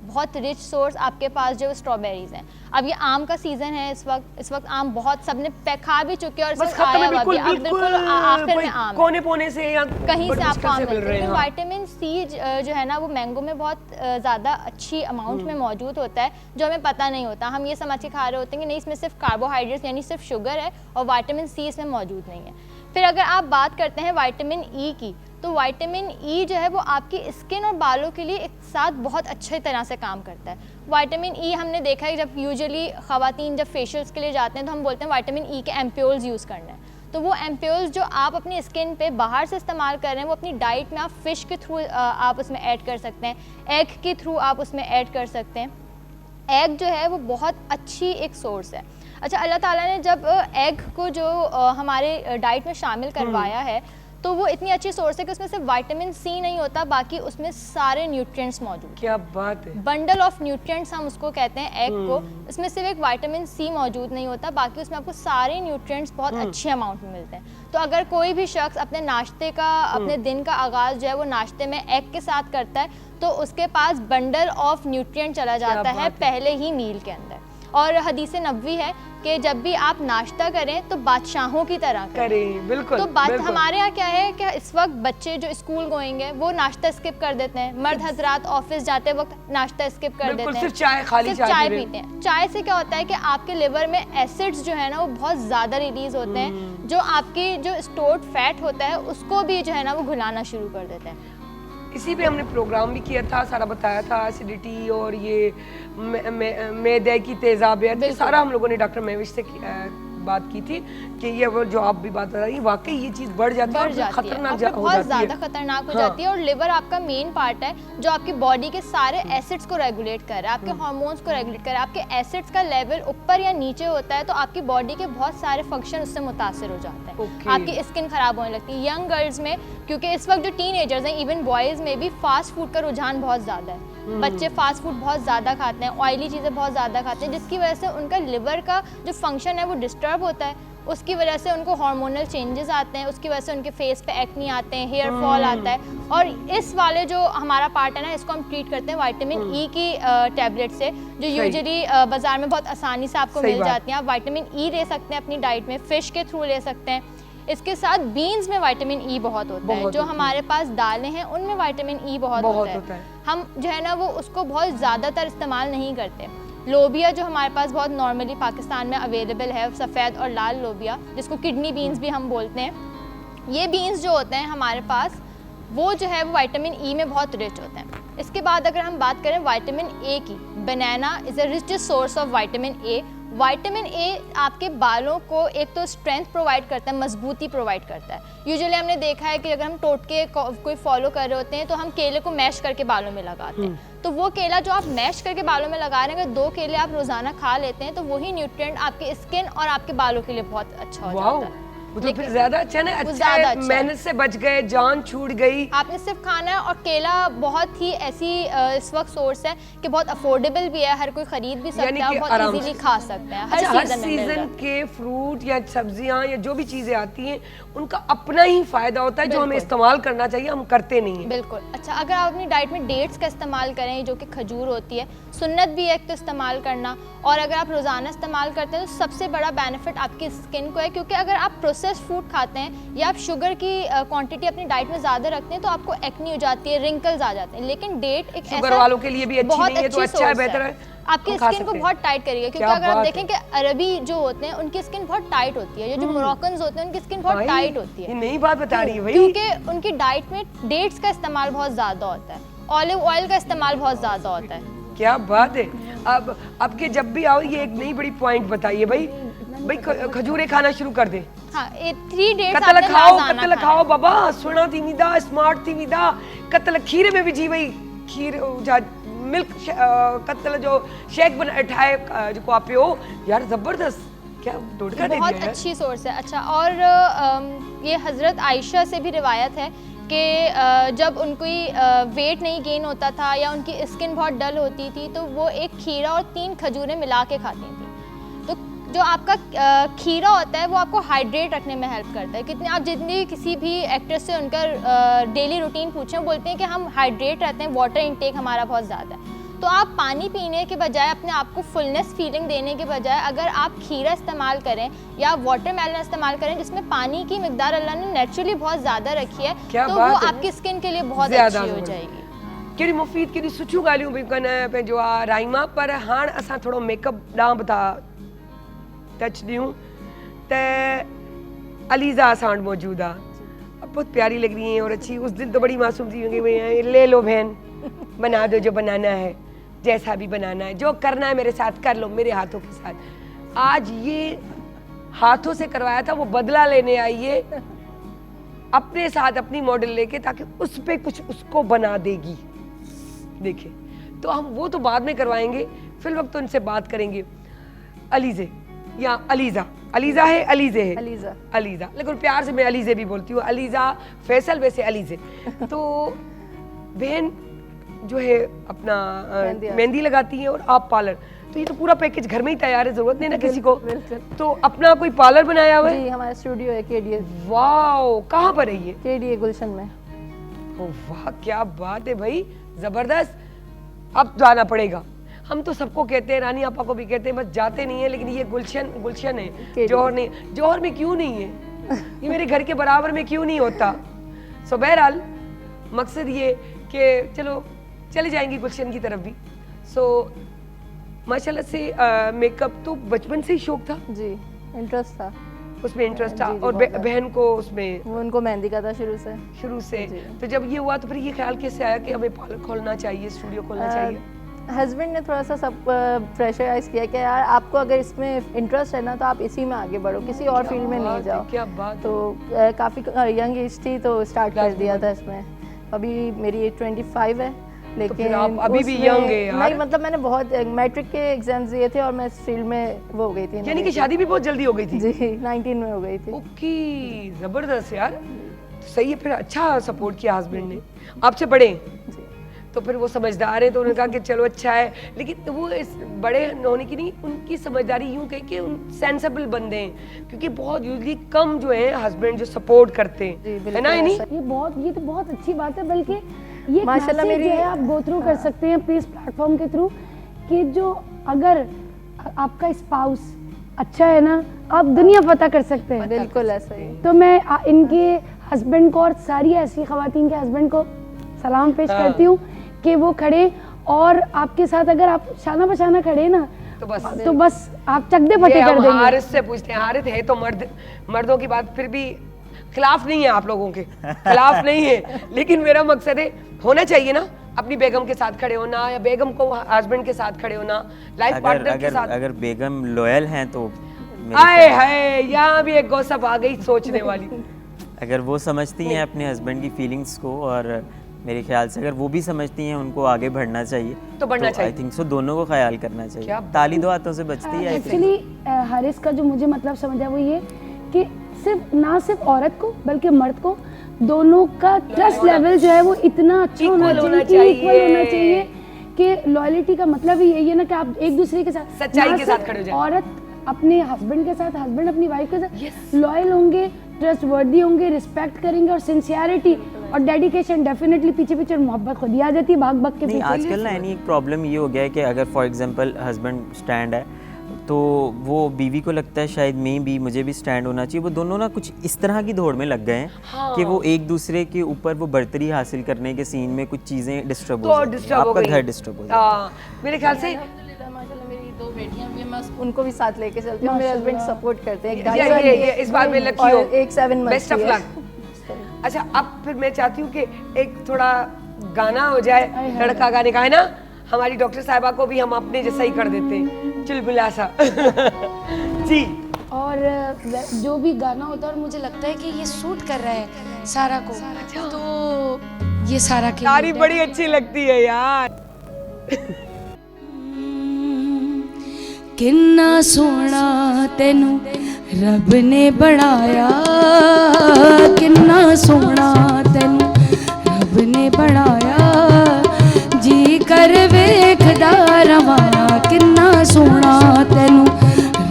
बहुत रिच सोर्स आपके पास जो स्ट्रॉबेरीज हैं। अब ये आम का सीज़न है, इस वक्त आम बहुत सबने खा भी चुके हैं और बस सब खत्म आया है, हुआ भी। अब बिल्कुल आखिर में कोई आम है। कोने पोने से या कहीं बड़ी से आपको मुश्किल आम से मिल रहे हैं। हाँ। विटामिन सी जो है ना वो मैंगो में बहुत ज़्यादा अच्छी अमाउंट में मौजूद होता है, जो हमें पता नहीं होता। हम ये समझ के खा रहे होते हैं कि नहीं इसमें सिर्फ कार्बोहाइड्रेट्स यानी सिर्फ शुगर है और विटामिन सी इसमें मौजूद नहीं है। फिर अगर आप बात करते हैं विटामिन ई की, तो विटामिन ई जो है वो आपकी स्किन और बालों के लिए एक साथ बहुत अच्छे तरह से काम करता है। विटामिन ई हमने देखा है जब यूजुअली ख़वातीन जब फेशियल्स के लिए जाते हैं तो हम बोलते हैं विटामिन ई के एम्प्यूल्स यूज़ करना है। तो वो एम्प्यूल्स जो आप अपनी स्किन पे बाहर से इस्तेमाल कर रहे हैं वो अपनी डाइट में आप फ़िश के थ्रू आप उसमें ऐड कर सकते हैं, एग के थ्रू आप उसमें ऐड कर सकते हैं। एग जो है वो बहुत अच्छी एक सोर्स है। अच्छा, अल्लाह ताला ने जब एग को जो हमारे डाइट में शामिल करवाया है तो वो इतनी अच्छी सोर्स है कि उसमें सिर्फ विटामिन सी नहीं होता, बाकी उसमें सारे न्यूट्रिएंट्स मौजूद हैं। क्या बात है। बंडल ऑफ न्यूट्रिएंट्स हम उसको कहते हैं एग को। इसमें सिर्फ एक विटामिन सी मौजूद नहीं होता, बाकी उसमें आपको सारे न्यूट्रिएंट्स बहुत अच्छे अमाउंट में मिलते हैं। तो अगर कोई भी शख्स अपने नाश्ते का अपने दिन का आगाज़ जो है वो नाश्ते में एग के साथ करता है तो उसके पास बंडल ऑफ न्यूट्रिएंट चला जाता है पहले ही मील के अंदर। और हदीस नबवी है कि जब भी आप नाश्ता करें तो बादशाहों की तरह करें। बिल्कुल। तो बात बिल्कुल। हमारे यहाँ क्या है कि इस वक्त बच्चे जो स्कूल गोइंग है वो नाश्ता स्किप कर देते हैं, मर्द हजरात ऑफिस जाते वक्त नाश्ता स्किप कर देते हैं, सिर्फ चाय, खाली सिर्फ चाय पी रहे पीते हैं। चाय से क्या होता है कि आपके लिवर में एसिड्स जो है ना वो बहुत ज़्यादा रिलीज होते हैं, जो आपकी जो स्टोर्ड फैट होता है उसको भी जो है ना वो घुलाना शुरू कर देते हैं। इसी पे हमने प्रोग्राम भी किया था, सारा बताया था एसिडिटी और ये मैदे की तेजाबियत, ये सारा हम लोगों ने डॉक्टर महविश से बात की थी कि ये वो जो आप भी बात बता रही वाकई ये चीज़ बढ़ जाती है और खतरनाक हो बहुत जाती ज़्यादा है। खतरनाक हो जाती है। और लिवर आपका मेन पार्ट है जो आपकी बॉडी के सारे एसिड्स को रेगुलेट कर रहा है, आपके हार्मोन्स को रेगुलेट कर रहा है। आपके एसिड्स का लेवल ऊपर या नीचे होता है तो आपकी बॉडी के बहुत सारे फंक्शन उससे मुतासर हो जाते हैं। आपकी स्किन खराब होने लगती है। यंग गर्ल्स में, क्योंकि इस वक्त जो टीनेजर्स हैं, इवन बॉयज़ में भी फास्ट फूड का रुझान बहुत ज़्यादा है। बच्चे फास्ट फूड बहुत ज़्यादा खाते हैं, ऑयली चीज़ें बहुत ज़्यादा खाते हैं, जिसकी वजह से उनका लिवर का जो फंक्शन है वो डिस्टर्ब होता है। उसकी वजह से उनको हार्मोनल चेंजेस आते हैं, उसकी वजह से उनके फेस पे एक्ने आते हैं, हेयर फॉल आता है। और इस वाले जो हमारा पार्ट है ना, इसको हम ट्रीट करते हैं विटामिन ई की टैबलेट से, जो यूजुअली बाजार में बहुत आसानी से आपको मिल जाती हैं। आप विटामिन ई ले सकते हैं अपनी डाइट में, फिश के थ्रू ले सकते हैं। इसके साथ बीन्स में विटामिन ई बहुत होता है। जो हमारे पास दालें हैं उनमें विटामिन ई बहुत होता है। हम जो है ना वो उसको बहुत ज़्यादातर इस्तेमाल नहीं करते। लोबिया जो हमारे पास बहुत नॉर्मली पाकिस्तान में अवेलेबल है, सफ़ेद और लाल लोबिया, जिसको किडनी बीन्स भी हम बोलते हैं, ये बीन्स जो होते हैं हमारे पास वो जो है वो विटामिन ई में बहुत रिच होते हैं। इसके बाद अगर हम बात करें विटामिन ए की, banana is a richest source of vitamin A. Vitamin A आपके बालों को एक तो स्ट्रेंथ प्रोवाइड करता है, मजबूती प्रोवाइड करता है। यूजुअली हमने देखा है कि अगर हम टोटके कोई फॉलो कर रहे होते हैं तो हम केले को मैश करके बालों में लगाते हैं। तो वो केला जो आप मैश करके बालों में लगा रहे हैं, अगर 2 केले आप रोज़ाना खा लेते हैं तो वही न्यूट्रिएंट आपके स्किन और आपके बालों के लिए बहुत अच्छा हो जाता है। मतलब फिर ज्यादा अच्छा ना, अच्छा है, मेहनत से बच गए, जान छूट गई। आपने सिर्फ खाना है। और केला बहुत ही ऐसी इस वक्त सोर्स है कि बहुत अफोर्डेबल भी है, हर कोई खरीद भी सकता है, बहुत इजीली खा सकते हैं। हर सीजन के फ्रूट या सब्जियां या जो भी चीजें आती हैं उनका अपना ही फायदा होता है जो हमें इस्तेमाल करना चाहिए, हम करते नहीं हैं। बिल्कुल। अच्छा, अगर आप अपनी डाइट में डेट्स का इस्तेमाल करें जो कि खजूर होती है, सुन्नत भी है एक तो इस्तेमाल करना, और अगर आप रोज़ाना इस्तेमाल करते हैं तो सबसे बड़ा बेनिफिट आपकी स्किन को है, क्योंकि अगर आप प्रोसेस्ड फूड खाते हैं या आप शुगर की क्वांटिटी अपनी डाइट में ज़्यादा रखते हैं तो आपको एक्नी हो जाती है, रिंकल्स आ जाते हैं। लेकिन डेट एक शुगर वालों के लिए भी अच्छी बहुत नहीं है, तो अच्छी अच्छा है, source बेहतर है, आपकी हम खा स्किन को सकते हैं। बहुत टाइट करेगा, क्योंकि क्या अगर आप बात देखें कि अरबी जो होते हैं उनकी स्किन बहुत टाइट होती है, ये जो मोरक्कन्स होते हैं उनकी स्किन बहुत भाई, टाइट होती ये है। नई बात बता रही है भाई। क्योंकि उनकी डाइट में डेट्स का इस्तेमाल बहुत ज़्यादा होता है, ऑलिव ऑयल का इस्तेमाल बहुत ज़्यादा होता है। क्या बात है। अब के जब भी आओ ये एक नई बड़ी पॉइंट बताइए भाई। भाई खजूरें खाना शुरू कर दे। हाँ, 3 डेट्स कतल आपने खाओ, रोज़ाना कतल खाना खाओ बाबा, सुना थी विदा, स्मार्ट थी विदा, कतल खीर में भी जी भाई, खीर मिल्क कतल जो शेक बना ठाए जो को आप पियो यार, जबरदस्त। क्या टोटका दे बहुत दिया यार। अच्छी सोर्स है। अच्छा, और ये हज़रत आयशा से भी रिवायत है कि जब उनकी वेट नहीं गेन होता था या उनकी स्किन बहुत डल होती थी तो वो एक खीरा और 3 खजूरें मिला के खाती थी। तो जो आपका खीरा होता है वो आपको हाइड्रेट रखने में हेल्प करता है। कितने आप जितनी किसी भी एक्ट्रेस से उनका डेली रूटीन पूछें, वो बोलते हैं कि हम हाइड्रेट रहते हैं, वाटर इंटेक हमारा बहुत ज़्यादा है। तो आप पानी पीने के बजाय, अपने आप को फुलनेस फीलिंग देने के बजाय अगर आप खीरा इस्तेमाल करें या वाटरमेलन इस्तेमाल करें जिसमें पानी की मिकदार अल्लाह ने नेचुरली बहुत ज़्यादा रखी है, क्या तो बात वो है। आपकी स्किन के लिए बहुत ज़्यादा अच्छी हो ज़रूर। जाएगी। कहिड़ी मुफ़ीद कहिड़ी सुठियूं ॻाल्हियूं बि कनि पंहिंजो आहे राइमा। पर हाणे असां थोरो मेकअप ॾांहुं बि था टच ॾियूं त अलीज़ा असां वटि मौजूदु आहे। बहुत प्यारी लग रही है और अच्छी। उस दिन तो बड़ी मासूम सी हो गई, ले लो बहन, बना दो जो बनाना है, जैसा भी बनाना है, जो करना है मेरे साथ कर लो, मेरे हाथों के साथ। आज ये हाथों से करवाया था, वो बदला लेने आई है अपने साथ, अपनी मॉडल लेके, ताकि उस पे कुछ उसको बना देगी। देखिए, तो हम वो तो बाद में करवाएंगे, फिल वक्त उनसे बात करेंगे। अलीज़े या अलीज़ा, अलीज़ा है, अलीज़े है, अलीज़ा। अलीज़ा, लेकिन प्यार से मैं अलीज़े भी बोलती हूँ। अलीज़ा फैसल, वैसे अलीज़े। तो बहन जो है अपना मेहंदी लगाती है और आप पार्लर, तो ये तो पूरा पैकेज घर में ही तैयार है, जरूरत नहीं ना किसी को। तो अपना कोई पार्लर बनाया हुआ है? जी, हमारा स्टूडियो है केडीए। वाओ, कहाँ पर है ये? केडीए गुलशन में। ओ वाह, क्या बात है भाई, जबरदस्त। अब जाना पड़ेगा। हम तो सबको कहते हैं, रानी आपा को भी कहते हैं, बस जाते नहीं है। लेकिन ये गुलशन है, जौहर नहीं। जौहर में क्यों नहीं है? ये मेरे घर के बराबर में क्यों नहीं होता? सो बहरहाल मकसद ये कि चलो चले जाएंगी गुलशन की तरफ भी। सो माशाल्लाह से मेकअप तो बचपन से ही शौक था? जी, इंटरेस्ट था उसमें, इंटरेस्ट था। जी, और बहुत बहन को उसमें वो उनको मेहंदी का था शुरू से। तो जब ये हुआ तो फिर ये ख्याल कैसे आया कि हमें पार्लर खोलना चाहिए, स्टूडियो खोलना चाहिए? हस्बैंड ने थोड़ा सा सब प्रेशराइज किया कि यार आपको अगर इसमें इंटरेस्ट है ना तो आप इसी में आगे बढ़ो, किसी और फील्ड में नहीं जाओ। क्या बात। तो काफ़ी यंग एज थी तो स्टार्ट कर दिया था इसमें। अभी मेरी एज 25 है, लेकिन फिर आप अभी भी यंग है यार। नहीं, मतलब मैंने बहुत मैट्रिक के एग्जाम्स दिए थे और मैं इस फील्ड में वो हो गई थी। यानी कि शादी भी बहुत जल्दी हो गई थी? जी, 19 में हो गई थी। ओके, जबरदस्त यार, सही है। फिर अच्छा सपोर्ट किया हस्बैंड ने। आपसे बड़े तो फिर वो समझदार है, तो उन्होंने कहा कि चलो अच्छा है। लेकिन वो इस बड़े होने की नहीं, उनकी समझदारी यूँ कहे कि उन सेंसेबल बंदे हैं, क्योंकि बहुत यूजली कम जो है हस्बैंड जो सपोर्ट करते हैं, है ना? नहीं, ये तो बहुत अच्छी बात है। बल्कि ये माशाल्लाह मेरी जो है आप गो थ्रू कर सकते हैं अपने इस प्लेटफॉर्म के थ्रू, कि जो अगर आपका स्पाउस अच्छा है ना, आप दुनिया पता कर सकते हैं। बिल्कुल ऐसा ही। तो मैं इनके हस्बैंड को और सारी ऐसी खवातीन के हस्बैंड को सलाम पेश करती हूँ कि वो खड़े और आपके साथ अगर आप शाना बशाना खड़े ना तो बस आप चकदे फटे कर देंगे। हारिस से पूछते हैं, हारिस है तो मर्दों की बात फिर भी खिलाफ नहीं है, आप लोगों के खिलाफ नहीं है, लेकिन मेरा मकसद है होना चाहिए ना, अपनी बेगम के साथ खड़े होना या बेगम को हस्बैंड के साथ खड़े होना, लाइफ पार्टनर के साथ। अगर बेगम लॉयल हैं तो आए हाय, यहाँ भी एक गौसप आ गई सोचने वाली। अगर वो समझती हैं अपने हस्बैंड की फीलिंग्स को, और मेरे ख्याल से अगर वो भी समझती हैं उनको आगे बढ़ना चाहिए तो बढ़ना चाहिए। आई थिंक सो दोनों को ख्याल करना चाहिए। ताली दो हाथों से बचती है। एक्चुअली हारिस का जो मुझे मतलब समझ आया वो ये कि ना सिर्फ औरत को बल्कि मर्द को, दोनों का ट्रस्ट लेवल जो है वो इतना अच्छा होना चाहिए, इक्वल होना चाहिए कि लॉयल्टी का मतलब ही यही है ना कि आप एक दूसरे के साथ सच्चाई के साथ खड़े हो जाए। औरत अपने हस्बैंड के साथ, हस्बैंड अपनी वाइफ के साथ लॉयल होंगे, ट्रस्ट वर्दी होंगे, रिस्पेक्ट करेंगे, और सिंसियरिटी और डेडिकेशन डेफिनेटली पीछे पीछे मोहब्बत खुद ही आ जाती है भाग भाग के नहीं, पीछे। आजकल ना एक प्रॉब्लम ये हो गया है कि अगर फॉर एग्जांपल हस्बैंड स्टैंड है तो वो बीवी को लगता है शायद मैं भी, मुझे भी स्टैंड होना चाहिए। वो दोनों ना कुछ इस तरह की दौड़ में लग गए हैं कि वो एक दूसरे के ऊपर वो बढ़तरी हासिल करने के सीन में कुछ चीज़ें डिस्टर्ब हो जाती हैं, आपका घर डिस्टर्ब हो जाता है। मेरे ख्याल से माशाल्लाह मेरी 2 बेटियां भी हैं, मैं उनको भी साथ लेके चलती हूँ। मेरे हस्बैंड सपोर्ट करते हैं। ये इस बार में लकी हो, एक 7 मंथ बेस्ट ऑफ लक। अच्छा, अब फिर मैं चाहती हूँ कि एक थोड़ा गाना हो जाए, लड़का गाने का, है ना? हमारी डॉक्टर साहिबा को भी हम अपने जैसा ही कर देते हैं, चुलबुला सा। जी। और जो भी गाना होता है और मुझे लगता है कि ये सूट कर रहा है सारा को, तो ये सारा के तारीफ बड़ी अच्छी लगती है यार। किन्ना सोना तेनू रब ने बनाया, किन्ना सोना तेनू रब ने बनाया, जी कर वेखदा रवाना, किन्ना सोना तेनू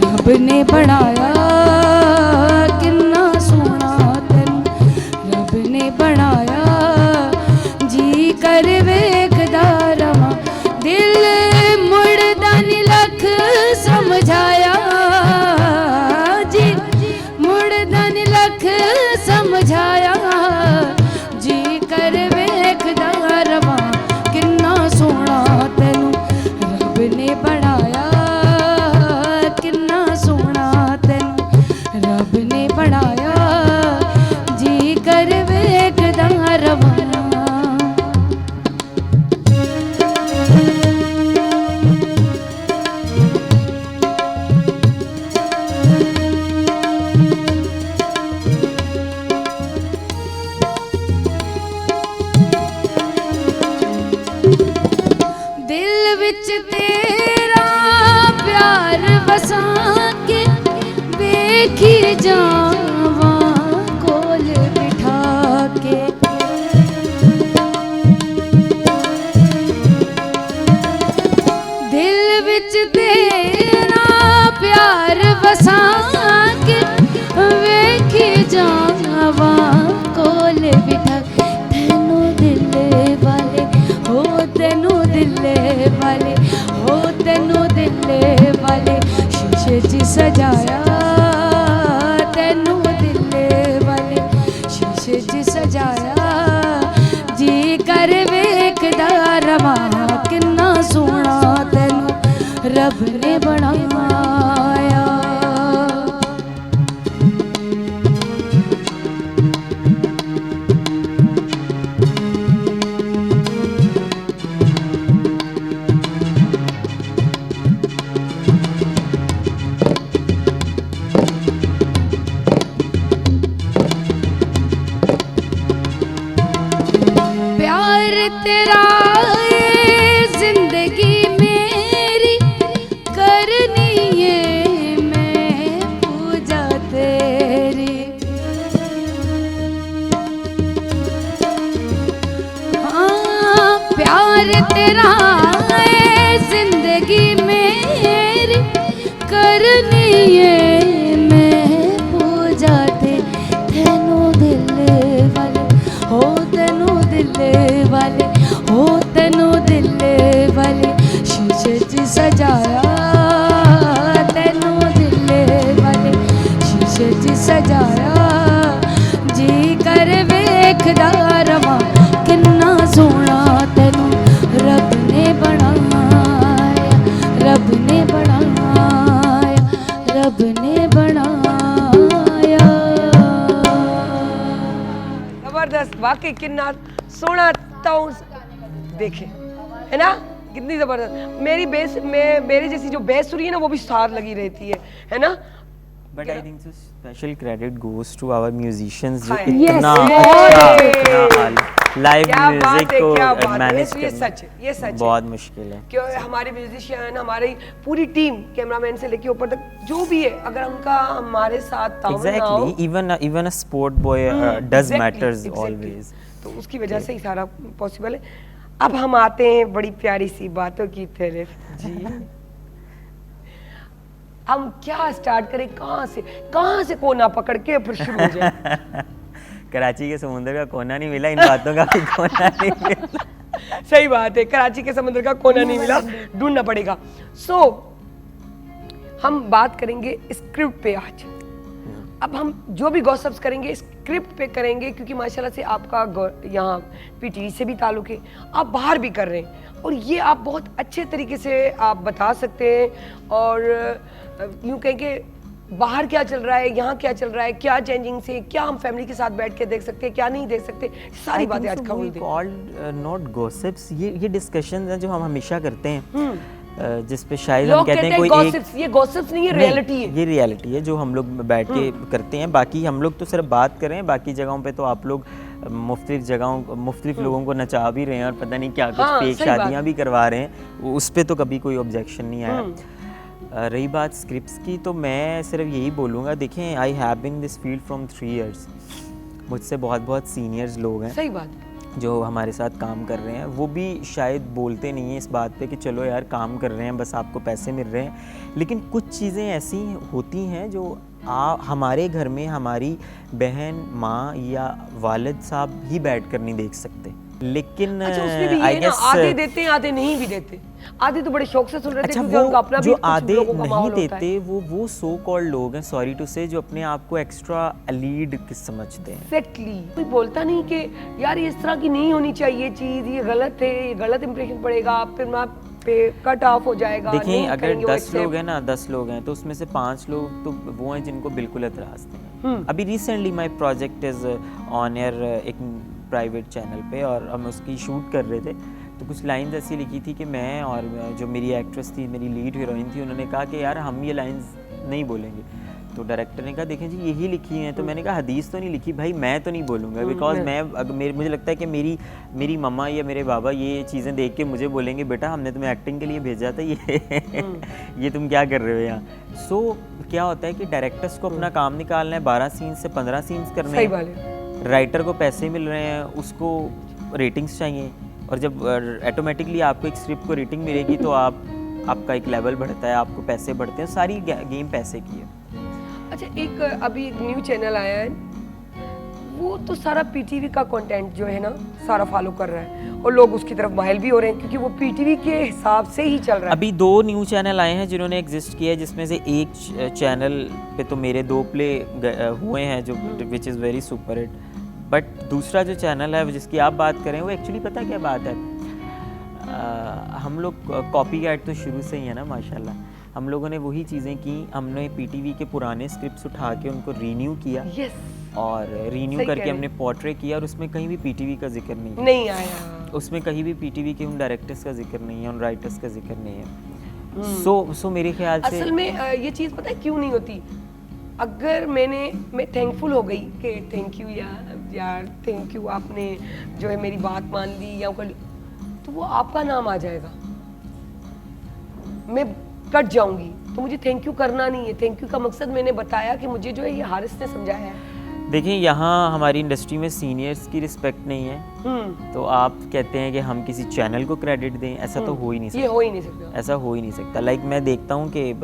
रब ने बनाया, किन्ना सोना तेनू रब ने बनाया, जी कर वेखदा रवा, दिल मुड़दा नी लख समझाया, जी मुड़दा नी लख समझाया, जी कर वेखदा रवा, किन्ना सोना तेनू रब ने बनाया, किन्ना सोना तेनू रब ने बनाया, जी कर वेखदा रवा। दिल विच तेरा प्यार वसा के वेखी जावा कोल बिठा के, दिल विच तेरा प्यार वसा के वेखी जावा कोल बिठा, तेनू दिल वाले हो, तेनू दिले वाले हो, तेनू दिले वाले शीशे च सजाया, तेनू दिले वाले शीशे च सजाया, जी कर वेखदा रवा, किन्ना सोना तेनू रब ने बनाया। प्यार तेरा ये जिंदगी मेरी करनी है मैं पूजा तेरी, हाँ प्यार तेरा ये जिंदगी मेरी करनी है मैं पूजा तेनू दिल वाले हो, तेनू दिले वाले हो, तेनू दिले वाले शीशे च सजाया, तेनू दिले वाले शीशे च सजाया, जी कर वेखदा रवा, किन्ना सोना तेनू रब ने बनाया, रब ने बनाया, रब ने बनाया। जबरदस्त, वाकई किन्ना सोना ताऊ देखे, है ना? कितनी जबरदस्त। मेरी बेस में मेरी जैसी जो बेस सुरी है ना, वो भी साथ लगी रहती है ना? But I think so special credit goes to our musicians जो हाँ, इतना लाइव म्यूजिक को मैनेज ये सच है, ये सच है। बहुत मुश्किल है। क्यों हमारे म्यूजिशियन, हमारी पूरी टीम, कैमरामैन से लेके ऊपर तक जो भी है, अगर उनका हमारे साथ ताउन ना हो, Exactly, even a sport boy does exactly, matters exactly. always. तो उसकी वजह से ही सारा पॉसिबल है। अब हम आते हैं बड़ी प्यारी सी बातों की तरफ जी। हम क्या स्टार्ट करें, कहाँ से कोना पकड़ के फिर शुरू हो जाए। कराची के समुंदर का कोना नहीं मिला, इन बातों का भी कोना नहीं मिला। सही बात है, कराची के समुद्र का कोना नहीं मिला, ढूंढना पड़ेगा। हम बात करेंगे स्क्रिप्ट पे आज। अब हम जो भी गॉसिप्स करेंगे स्क्रिप्ट पे करेंगे, क्योंकि माशाल्लाह से आपका यहाँ पीटीवी से भी ताल्लुक है, आप बाहर भी कर रहे हैं और ये आप बहुत अच्छे तरीके से आप बता सकते हैं। और यूँ कहें कि बाहर क्या चल रहा है, यहाँ क्या चल रहा है, क्या चेंजिंग से, क्या हम फैमिली के साथ बैठ के देख सकते हैं, क्या नहीं देख सकते, सारी बातें आज खोल दें। कॉल्ड नॉट गॉसिप्स, ये डिस्कशंस हैं जो हम हमेशा करते हैं, जिस पे शायद हम कहते हैं कोई गॉसिप्स, ये गॉसिप्स नहीं है, रियलिटी है। ये रियलिटी है जो हम लोग बैठ के करते हैं। बाकी हम लोग तो सिर्फ बात कर रहे हैं, बाकी जगहों पे तो आप लोग मुख्तलिफ लोगों को नचा भी रहे हैं और पता नहीं क्या कुछ फेक शादियां भी करवा रहे हैं, उस पे तो कभी कोई ऑब्जेक्शन नहीं आया। रही बात स्क्रिप्ट्स की, तो मैं सिर्फ यही बोलूँगा, देखें I have been this field from 3 years। मुझसे बहुत सीनियर्स लोग हैं, सही बात, जो हमारे साथ काम कर रहे हैं, वो भी शायद बोलते नहीं हैं इस बात पे कि चलो यार काम कर रहे हैं, बस आपको पैसे मिल रहे हैं, लेकिन कुछ चीज़ें ऐसी होती हैं जो हमारे घर में हमारी बहन, माँ या वालिद साहब ही बैठ कर नहीं देख सकते। लेकिन अच्छा, उसमें भी ये ना, आधे देते हैं आधे नहीं भी देते, आधे तो बड़े शौक से सुन रहे थे, अच्छा, क्योंकि उनका अपना भी जो कुछ आधे लोगों का नहीं माहौल होता देते है। वो सो कॉल्ड लोग हैं, सॉरी टू से, जो अपने आप को एक्स्ट्रा लीड समझते हैं। एग्जैक्टली, कोई बोलता नहीं कि यार ये इस तरह की नहीं होनी चाहिए चीज, ये गलत है, ये गलत इंप्रेशन पड़ेगा, फिर मैं पे कट ऑफ हो जाएगा। देखिए अगर 10 लोग हैं ना, 10 लोग हैं तो उसमें से 5 लोग तो वो हैं जिनको बिल्कुल एतराज़ नहीं है। अभी recently my project is on air एक प्राइवेट चैनल पे, और हम उसकी शूट कर रहे थे, तो कुछ लाइंस ऐसी लिखी थी कि मैं और जो मेरी एक्ट्रेस थी, मेरी लीड हीरोइन थी, उन्होंने कहा कि यार हम ये लाइंस नहीं बोलेंगे। तो डायरेक्टर ने कहा देखें जी यही लिखी हैं, तो मैंने कहा हदीस तो नहीं लिखी भाई, मैं तो नहीं बोलूँगा, बिकॉज मुझे लगता है कि मेरी मम्मा या मेरे बाबा ये चीज़ें देख के मुझे बोलेंगे बेटा हमने तुम्हें एक्टिंग के लिए भेजा था, ये तुम क्या कर रहे हो यहाँ। सो क्या होता है कि डायरेक्टर्स को अपना काम निकालना है, 12 सीन्स से 15 सीन्स करने सही बात है। राइटर को पैसे मिल रहे हैं, उसको रेटिंग्स चाहिए, और जब ऑटोमेटिकली आपको एक स्क्रिप्ट को रेटिंग मिलेगी तो आपका एक लेवल बढ़ता है, आपको पैसे बढ़ते हैं, सारी गेम पैसे की है। अच्छा, एक अभी एक न्यू चैनल आया है, वो तो सारा पीटीवी का कंटेंट जो है ना सारा फॉलो कर रहा है, और लोग उसकी तरफ माइल भी हो रहे हैं, क्योंकि वो पीटीवी के हिसाब से ही चल रहा है। अभी 2 न्यू चैनल आए हैं जिन्होंने एग्जिस्ट किया है, जिसमें से एक चैनल पे तो मेरे 2 प्ले हुए हैं, जो which is very super hit, but दूसरा जो चैनल है जिसकी आप बात करें, वो एक्चुअली पता क्या बात है, हम लोग कॉपीकैट तो शुरू से ही है ना माशाल्लाह, हम लोगों ने वही चीज़ें की, हमने पीटीवी के पुराने स्क्रिप्ट्स उठा के उनको रीन्यू किया, और रीन्यू करके हमने पोर्ट्रे किया, और उसमें कहीं भी पीटीवी का जिक्र नहीं आया, उसमें कहीं भी पीटीवी के उन डायरेक्टर्स का जिक्र नहीं है, उन राइटर्स का जिक्र नहीं है। सो मेरे ख्याल से असल में ये चीज़ पता है क्यों नहीं होती, अगर मैं थैंकफुल हो गई कि थैंक यू यार थैंक यू, आपने जो है मेरी बात मान ली या कर ली, तो वो आपका नाम आ जाएगा, मैं कट जाऊंगी, तो मुझे थैंक यू करना नहीं है। थैंक यू का मकसद मैंने बताया कि मुझे जो है ये हारिस ने समझाया है। देखिए यहाँ हमारी इंडस्ट्री में सीनियर्स की रिस्पेक्ट नहीं है, तो आप कहते हैं कि हम किसी चैनल को क्रेडिट दें, ऐसा तो हो ही नहीं सकता, ये हो ही नहीं सकता, ऐसा हो ही नहीं सकता। लाइक मैं देखता हूँ कि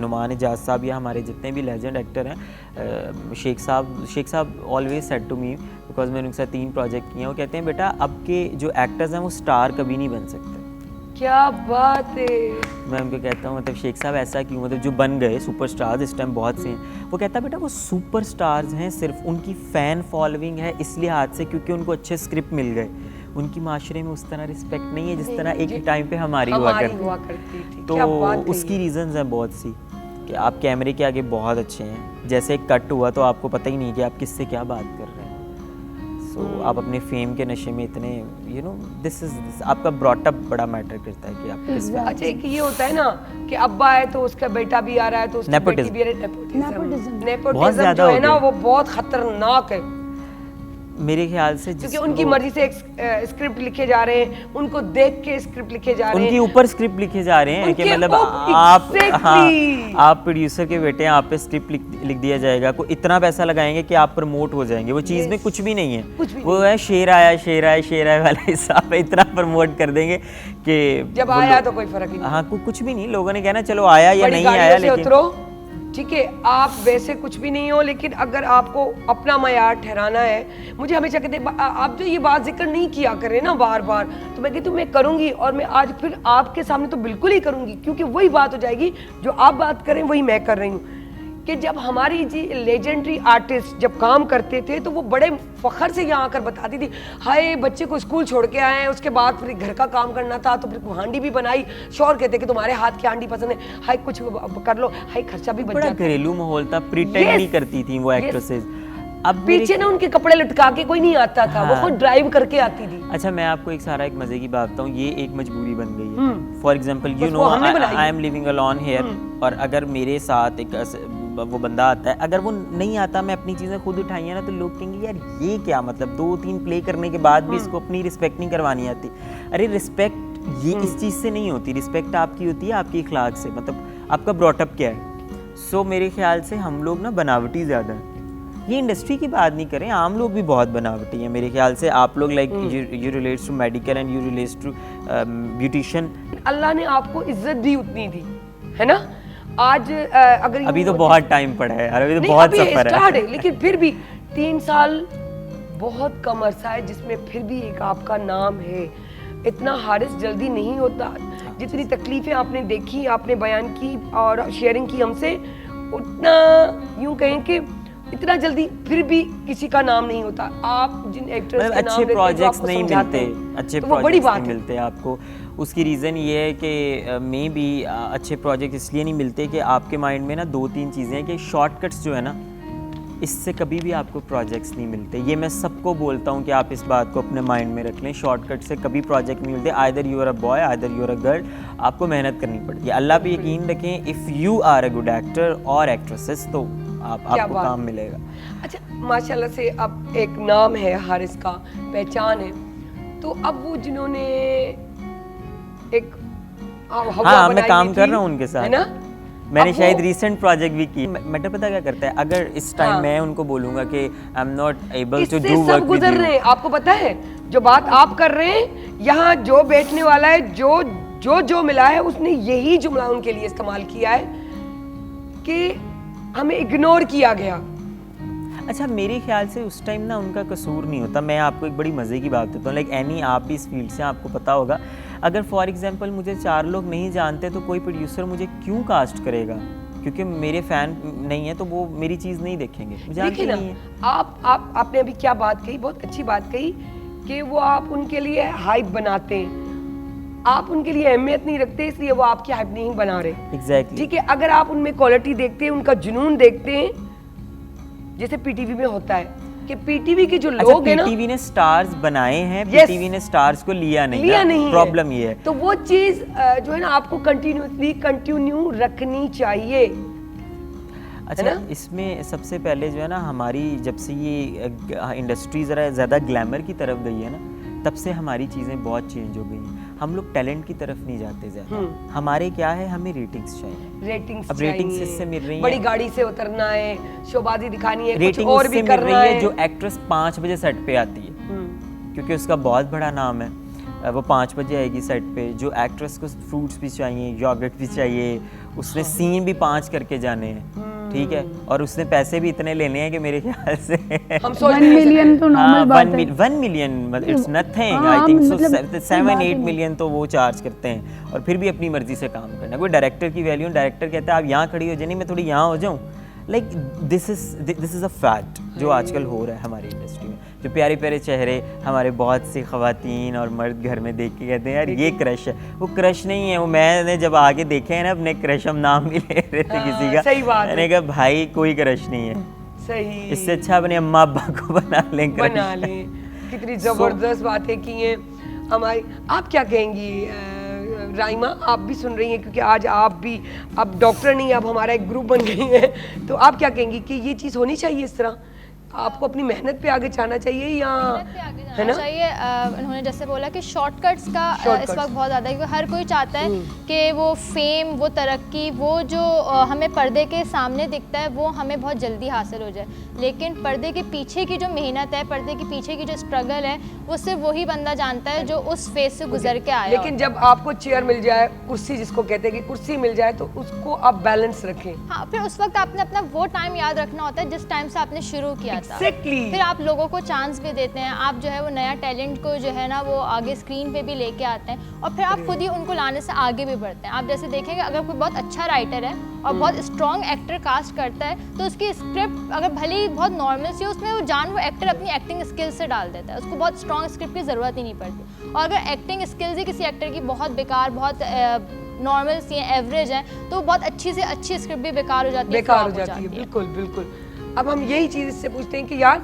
नुमान एजाज साहब या हमारे जितने भी लेजेंड एक्टर हैं, शेख साहब always said to me, because मैंने उनके साथ 3 प्रोजेक्ट किए हैं, वो कहते हैं बेटा अब के जो एक्टर्स हैं वो स्टार कभी नहीं बन सकते। क्या बात है। मैं उनको कहता हूँ मतलब शेख साहब ऐसा क्यों, मतलब जो बन गए सुपरस्टार्स इस टाइम बहुत से हैं, वो कहता है बेटा वो सुपरस्टार्स हैं, सिर्फ उनकी फ़ैन फॉलोइंग है इस लिहाज से क्योंकि उनको अच्छे स्क्रिप्ट मिल गए, उनकी माशरे में उस तरह रिस्पेक्ट नहीं है जिस तरह एक टाइम पे हमारी हुआ करती थी। तो उसकी रीजंस हैं बहुत सी, कि आप कैमरे के आगे बहुत अच्छे हैं, जैसे एक कट हुआ तो आपको पता ही नहीं कि आप किससे क्या बात कर रहे हैं। सो आप अपने फेम के नशे में इतने दिस आपका ब्रॉटअप बड़ा मैटर करता है कि आप किस। अच्छा, एक ये होता है ना कि अब्बा है तो उसका बेटा भी आ रहा है, तो उसकी बेटी भी आ रही है। नेपोटिज्म जो है ना वो बहुत खतरनाक है मेरे ख्याल से, क्योंकि उनकी मर्जी से स्क्रिप्ट लिखे जा रहे हैं, उनको देख के स्क्रिप्ट लिखे जा रहे हैं, उनके ऊपर स्क्रिप्ट लिखे जा रहे हैं कि मतलब आप प्रोड्यूसर के बेटे हैं, आप पे स्क्रिप्ट लिख दिया जाएगा, कोई इतना पैसा लगाएंगे कि आप प्रमोट हो जाएंगे, वो चीज़ में कुछ भी नहीं है, वो है शेर आया वाला हिसाब है, इतना प्रमोट कर देंगे कि जब आया तो कोई फर्क ही नहीं। हाँ कुछ भी नहीं, लोगों ने कहना चलो आया या नहीं आया, लेकिन ठीक है, आप वैसे कुछ भी नहीं हो, लेकिन अगर आपको अपना मयार ठहराना है, मुझे हमेशा कहते आप जो ये बात जिक्र नहीं किया करें ना बार बार, तो मैं कहती हूँ मैं करूँगी, और मैं आज फिर आपके सामने तो बिल्कुल ही करूँगी, क्योंकि वही बात हो जाएगी जो आप बात करें वही मैं कर रही हूँ। कि जब हमारी जी लेजेंडरी आर्टिस्ट जब काम करते थे तो वो बड़े फखर से यहाँ आकर बताती थी, हाय बच्चे को स्कूल छोड़ के आए हैं, उसके बाद फिर घर का काम करना था तो फिर हांडी भी बनाई, शौहर कहते कि तुम्हारे हाथ की हांडी पसंद है, हाय कुछ कर लो, हाय खर्चा भी बच बड़ा जाता है। घरेलू माहौल था, प्रिटेंड नहीं करती थी वो एक्ट्रेसेस। अब पीछे ना उनके कपड़े लटका के कोई नहीं आता था, वो खुद ड्राइव करके आती थी। अच्छा, मैं आपको एक मजे की बात बताऊं, ये एक मजबूरी बन गई है। For example you know I am living alone here, और अगर मेरे साथ एक वो बंदा आता है, अगर वो नहीं आता, मैं अपनी चीजें खुद उठाई है ना, तो लोग कहेंगे यार ये क्या, मतलब 2-3 प्ले करने के बाद भी इसको अपनी रिस्पेक्ट नहीं करवानी आती। अरे रिस्पेक्ट ये इस चीज से नहीं होती, रिस्पेक्ट आपकी होती है आपकी इखलाक से, मतलब आपका ब्रॉटअप क्या है। सो मेरे ख्याल से हम लोग ना बनावटी ज्यादा है। ये इंडस्ट्री की बात नहीं करें, आम लोग भी बहुत बनावटी हैं मेरे ख्याल से। आप लोग like you relates to medical and you relates to beautician. अल्लाह ने आपको इज्जत दी उतनी दी है ना। आज अगर अभी तो बहुत टाइम पड़ा है, अभी तो बहुत सफर है, लेकिन फिर भी 3 साल बहुत कम अरसा है जिसमें फिर भी एक आपका नाम है। इतना हारिस जल्दी नहीं होता, जितनी तकलीफें आपने देखी, आपने बयान की और शेयरिंग की हमसे, उतना यूं कहें कि इतना जल्दी फिर भी किसी का नाम नहीं होता। आप जिन एक्टर्स के अच्छे प्रोजेक्ट्स नहीं मिलते, अच्छे तो प्रोजेक्ट्स नहीं मिलते आपको। उसकी रीज़न ये है कि मे बी अच्छे प्रोजेक्ट इसलिए नहीं मिलते कि आपके माइंड में ना 2-3 चीज़ें हैं कि शॉर्टकट्स जो है ना, इससे कभी भी आपको प्रोजेक्ट्स नहीं मिलते। ये मैं सबको बोलता हूँ कि आप इस बात को अपने माइंड में रख लें, शॉर्टकट से कभी प्रोजेक्ट नहीं मिलते। Either you are a boy, either you are a girl, आपको मेहनत करनी पड़ती है। अल्लाह पे यकीन रखें, if you are a good actor और एक्ट्रेसेस तो आपको काम मिलेगा। अच्छा, माशाल्लाह से अब एक नाम है हारिस का, पहचान है, तो अब वो जिन्होंने एक हाँ मैं काम कर रहा हूँ उनके साथ, है ना। मैंने शायद रीसेंट प्रोजेक्ट भी की। मैटर पता क्या करता है, अगर इस टाइम मैं उनको बोलूंगा कि I am not able to do work गुजर रहे हैं, आपको पता है जो बात आप कर रहे हैं, यहाँ जो बैठने वाला है, जो मिला है, उसने यही जुमला उनके लिए इस्तेमाल किया है कि हमें इग्नोर किया गया। अच्छा, मेरे ख्याल से उस टाइम ना उनका कसूर नहीं होता। मैं आपको एक बड़ी मज़े की बात देता हूँ, लाइक एनी, आप भी इस फील्ड से, आपको पता होगा, अगर फॉर एग्जांपल मुझे 4 लोग नहीं जानते तो कोई प्रोड्यूसर मुझे क्यों कास्ट करेगा? क्योंकि मेरे फैन नहीं है तो वो मेरी चीज़ नहीं देखेंगे, जानते नहीं है। आपने अभी क्या बात कही, बहुत अच्छी बात कही कि वो आप उनके लिए हाइप बनाते हैं, आप उनके लिए अहमियत नहीं रखते, इसलिए वो आपकी हाइप नहीं बना रहे। एग्जैक्टली ठीक है, अगर आप उनमें क्वालिटी देखते हैं, उनका जुनून देखते हैं, जैसे पीटीवी में होता है कि पीटीवी के जो लोग हैं ना, पीटीवी ने स्टार्स बनाए हैं, पीटीवी ने स्टार्स को लिया नहीं, प्रॉब्लम ये है। तो वो चीज जो है ना, आपको कंटिन्यू रखनी चाहिए। अच्छा, इसमें सबसे पहले जो है ना, हमारी जब से ये इंडस्ट्री ज़रा ज़्यादा ग्लैमर की तरफ गई है ना, तब से हमारी चीज़ें बहुत चेंज हो गई हैं। हम लोग टैलेंट की तरफ नहीं जाते ज़्यादा। हमारे क्या है, हमें रेटिंग्स चाहिए, अब रेटिंग्स इससे मिल रही है, बड़ी गाड़ी से उतरना है, शोबाजी दिखानी है, रेटिंग कुछ और भी करना है। जो एक्ट्रेस 5 बजे सेट पे आती है, क्योंकि उसका बहुत बड़ा नाम है, वो 5 बजे आएगी सेट पे। जो एक्ट्रेस को फ्रूट्स भी चाहिए, योगर्ट भी चाहिए, उसने सीन भी 5 करके जाने हैं, ठीक है, और उसने पैसे भी इतने लेने हैं कि मेरे ख्याल से हम 1 मिलियन तो नॉर्मल बात है। 1 million it's nothing, I think so 7-8 million तो वो चार्ज करते हैं, और फिर भी अपनी मर्जी से काम करना। कोई डायरेक्टर की वैल्यू, डायरेक्टर कहता है आप यहाँ खड़ी हो जाए, नहीं मैं थोड़ी यहाँ हो जाऊँ। Like this is a fact जो आजकल हो रहा है हमारी इंडस्ट्री में। जो प्यारे प्यारे चेहरे हमारे बहुत सी ख़वातीन और मर्द घर में देख के कहते हैं यार ये क्रश है, वो क्रश नहीं है। वो मैंने जब आगे देखे हैं ना अपने क्रश, हम नाम भी ले रहे थे किसी का, सही बात, मैंने कहा भाई कोई क्रश नहीं है, सही, इससे अच्छा अपने अम्मा अब्बा को बना लें। कितनी ज़बरदस्त बातें की हैं हमारी। आप क्या कहेंगी राइमा, आप भी सुन रही हैं, क्योंकि आज आप भी अब डॉक्टर नहीं, अब हमारा एक ग्रुप बन गई है, तो आप क्या कहेंगी कि ये चीज़ होनी चाहिए इस तरह? आपको अपनी मेहनत पे आगे जाना चाहिए या है ना? चाहिए उन्होंने जैसे बोला कि शॉर्टकट्स का इस Shortcuts। वक्त बहुत ज़्यादा है, क्योंकि हर कोई चाहता है कि वो फेम, वो तरक्की, वो जो हमें पर्दे के सामने दिखता है वो हमें बहुत जल्दी हासिल हो जाए, लेकिन पर्दे के पीछे की जो मेहनत है, पर्दे के पीछे की जो स्ट्रगल है, वो सिर्फ वही बंदा जानता है जो उस फेज से गुजर के आया लेकिन जब आपको चेयर मिल जाए, कुर्सी जिसको कहते हैं कि कुर्सी मिल जाए, तो उसको आप बैलेंस रखें। हाँ, फिर उस वक्त आपने अपना वो टाइम याद रखना होता है जिस टाइम से आपने शुरू किया था। Exactly। फिर आप लोगों को चांस भी देते हैं, आप जो है वो नया टैलेंट को जो है ना वो आगे स्क्रीन पे भी लेके आते हैं, और फिर आप खुद ही उनको लाने से आगे भी बढ़ते हैं। आप जैसे देखेंगे अगर कोई बहुत अच्छा राइटर है और बहुत स्ट्रॉन्ग एक्टर कास्ट करता है, तो उसकी स्क्रिप्ट अगर भले ही बहुत नॉर्मल सी हो, उसमें वो एक्टर अपनी एक्टिंग स्किल्स से डाल देता है, उसको बहुत स्ट्रॉन्ग स्क्रिप्ट की ज़रूरत ही नहीं पड़ती। और अगर एक्टिंग स्किल्स ही किसी एक्टर की बहुत बेकार, बहुत नॉर्मल सी है, एवरेज है, तो बहुत अच्छी से अच्छी स्क्रिप्ट भी बेकार हो जाती है, बेकार हो flop जाती है। बिल्कुल बिल्कुल। अब हम यही चीज़ इससे पूछते हैं कि यार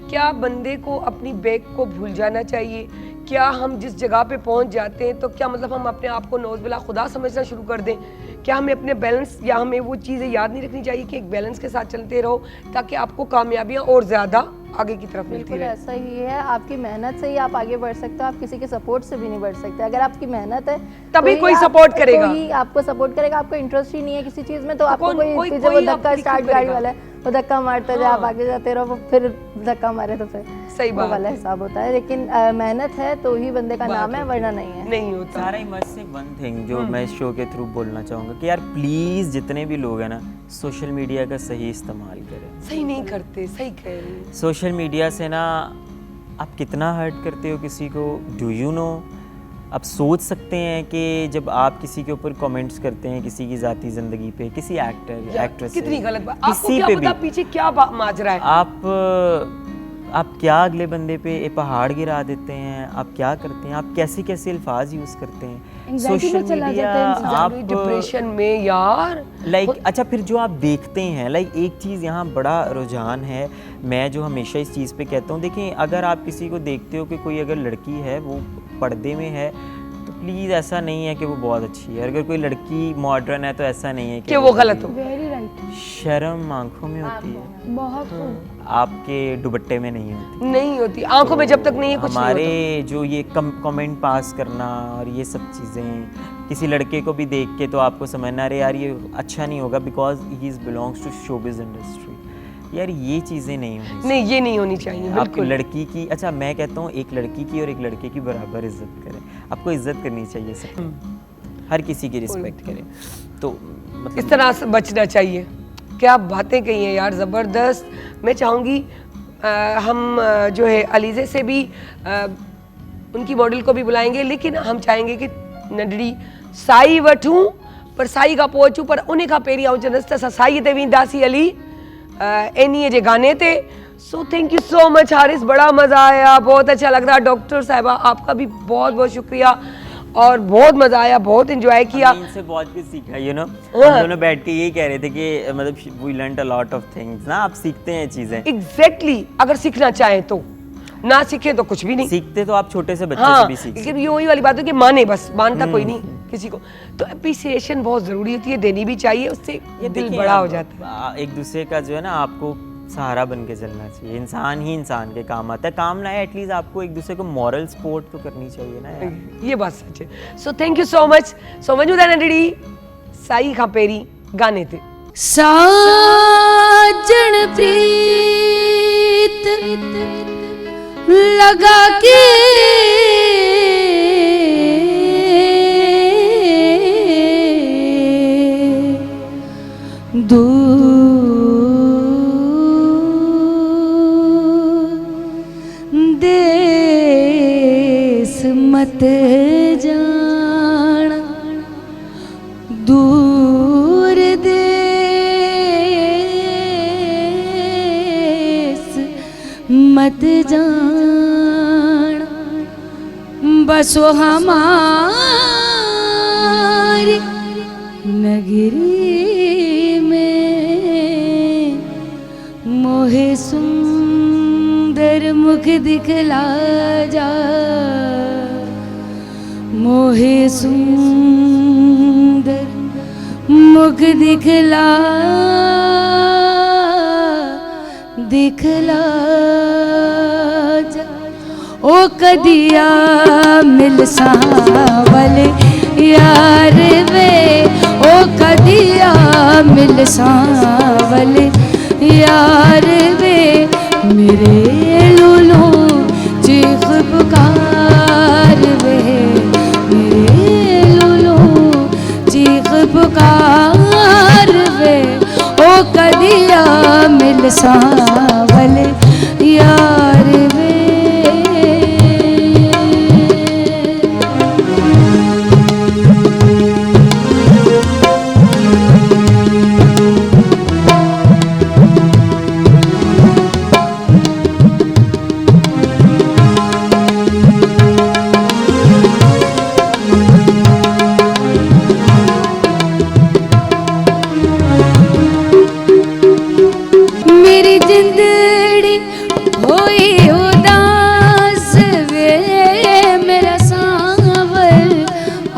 क्या बंदे को अपनी बैग को भूल जाना चाहिए? क्या हम जिस जगह पे पहुंच जाते हैं तो क्या मतलब हम अपने आप को नौज़ बिल्ला खुदा समझना शुरू कर दें? क्या हमें अपने बैलेंस या हमें वो चीज़ें याद नहीं रखनी चाहिए कि एक बैलेंस के साथ चलते रहो ताकि आपको कामयाबियाँ और ज़्यादा आगे की तरफ मिलती बिल्कुल रहे? ऐसा ही है, आपकी मेहनत से ही आप आगे बढ़ सकते हो, आप किसी के सपोर्ट से भी नहीं बढ़ सकते। अगर आपकी मेहनत है तभी तो कोई ही सपोर्ट करेगा। कोई आपको सपोर्ट करेगा, आपको इंटरेस्ट ही नहीं है किसी चीज़ में, तो आपको कोई कोई जो वो धक्का आपकी स्टार्ट क्यों गाड़ी करेगा? वाला है, वो धक्का मारता जाए, आप आगे जाते रहो, वो फिर धक्का मारे तो फिर सही वो बात वाला है। हिसाब होता है। लेकिन मेहनत है तो ही बंदे का नाम है, वरना नहीं है। नहीं होता। सारा ही मस्त से वन थिंग जो मैं इस शो के थ्रू बोलना चाहूँगा कि यार प्लीज़ जितने भी लोग हैं ना, सोशल मीडिया का सही इस्तेमाल करें। सही नहीं करते, सही कह रही हैं। सोशल मीडिया से ना आप कितना हर्ट करते हो किसी को, डू यू नो? आप सोच सकते हैं कि जब आप किसी के ऊपर कमेंट्स करते हैं किसी की ज़ाती ज़िंदगी पे, किसी एक्टर एक्ट्रेस कितनी गलत बात। आपको क्या पता पीछे क्या माजरा है? आप क्या अगले बंदे पे एक पहाड़ गिरा देते हैं, आप क्या करते हैं, आप कैसे कैसे अल्फाज यूज़ करते हैं Anxiety में चला जाता है इंसान। आप डिप्रेशन में यार अच्छा फिर जो आप देखते हैं एक चीज़ यहाँ बड़ा रुझान है, मैं जो हमेशा इस चीज़ पे कहता हूँ, देखें अगर आप किसी को देखते हो कि कोई अगर लड़की है वो पर्दे में है, तो प्लीज़ ऐसा नहीं है कि वो बहुत अच्छी है। अगर कोई लड़की मॉडर्न है तो ऐसा नहीं है कि वो गलत हो। वेरी राइट, शर्म आंखों में होती है, बहुत आपके दुपट्टे में नहीं होती। नहीं होती आंखों में, जब तक नहीं है कुछ नहीं हमारे जो ये कमेंट पास करना और ये सब चीज़ें, किसी लड़के को भी देख के तो आपको समझना अरे यार ये अच्छा नहीं होगा because he is belongs to showbiz industry. यार ये चीज़ें नहीं होनी चाहिए। नहीं, ये नहीं होनी चाहिए आप बिल्कुल। लड़की की, अच्छा मैं कहता हूँ एक लड़की की और एक लड़के की बराबर इज्जत करें। आपको इज्जत करनी चाहिए सब, हर किसी की रिस्पेक्ट करें। तो मतलब इस तरह से बचना चाहिए। क्या बातें कही हैं यार, ज़बरदस्त। मैं चाहूँगी हम जो है अलीज़े से भी उनकी मॉडल को भी बुलाएंगे, लेकिन हम चाहेंगे कि नडड़ी साई वठूं पर साई का पहुंचूं पर उन्हें का पेरी आऊं जनस्त साई ते वेंदासीं अली एनीअ जे गाने ते। सो thank you so much Haris, बड़ा मज़ा आया, बहुत अच्छा लग रहा। डॉक्टर साहिबा आपका भी बहुत बहुत शुक्रिया और बहुत मज़ा आया, बहुत इंजॉय किया। हमने इनसे बहुत कुछ सीखा, यू नो। हम दोनों बैठ के यही कह रहे थे कि मतलब we learned a lot of things ना, आप सीखते हैं चीज़ें। एग्जैक्टली अगर सीखना चाहें तो, ना सीखे तो कुछ भी नहीं। सीखते तो आप छोटे से बच्चे हाँ, से भी सीख लेकिन ये वही वाली बात है कि माने, बस मानता कोई नहीं किसी को। तो अप्रिसिएशन बहुत ज़रूरी होती है, देनी भी चाहिए, उससे ये दिल देखिए, बड़ा हो आप- जाता है। एक दूसरे का जो है ना आपको सहारा बन के चलना चाहिए। इंसान ही इंसान के काम आता है, काम ना है एटलीस्ट आपको एक दूसरे को मॉरल सपोर्ट तो करनी चाहिए ना यार। ये बात सच है। So thank you so much. So वंजूदा नंढड़ी साई खां पेरी गाने ते साजन प्रीत लगा के दूर देश मत जाना, दूर देश मत जाना, बसो हमारी नगरी में, मोहे सुंदर मुख दिखला जा, मोहे सुंदर मुख दिखला दिखला जा ओ कदिया मिल सावले यार वे ओ कदिया मिल सावले यार वे मेरे लूलू चीख पुकार वे मेरे लूलू चीख पुकार वे ओ कदिया मिल सावले यार वे। मेरी जिंदड़ी होई उदास वे मेरा सांवल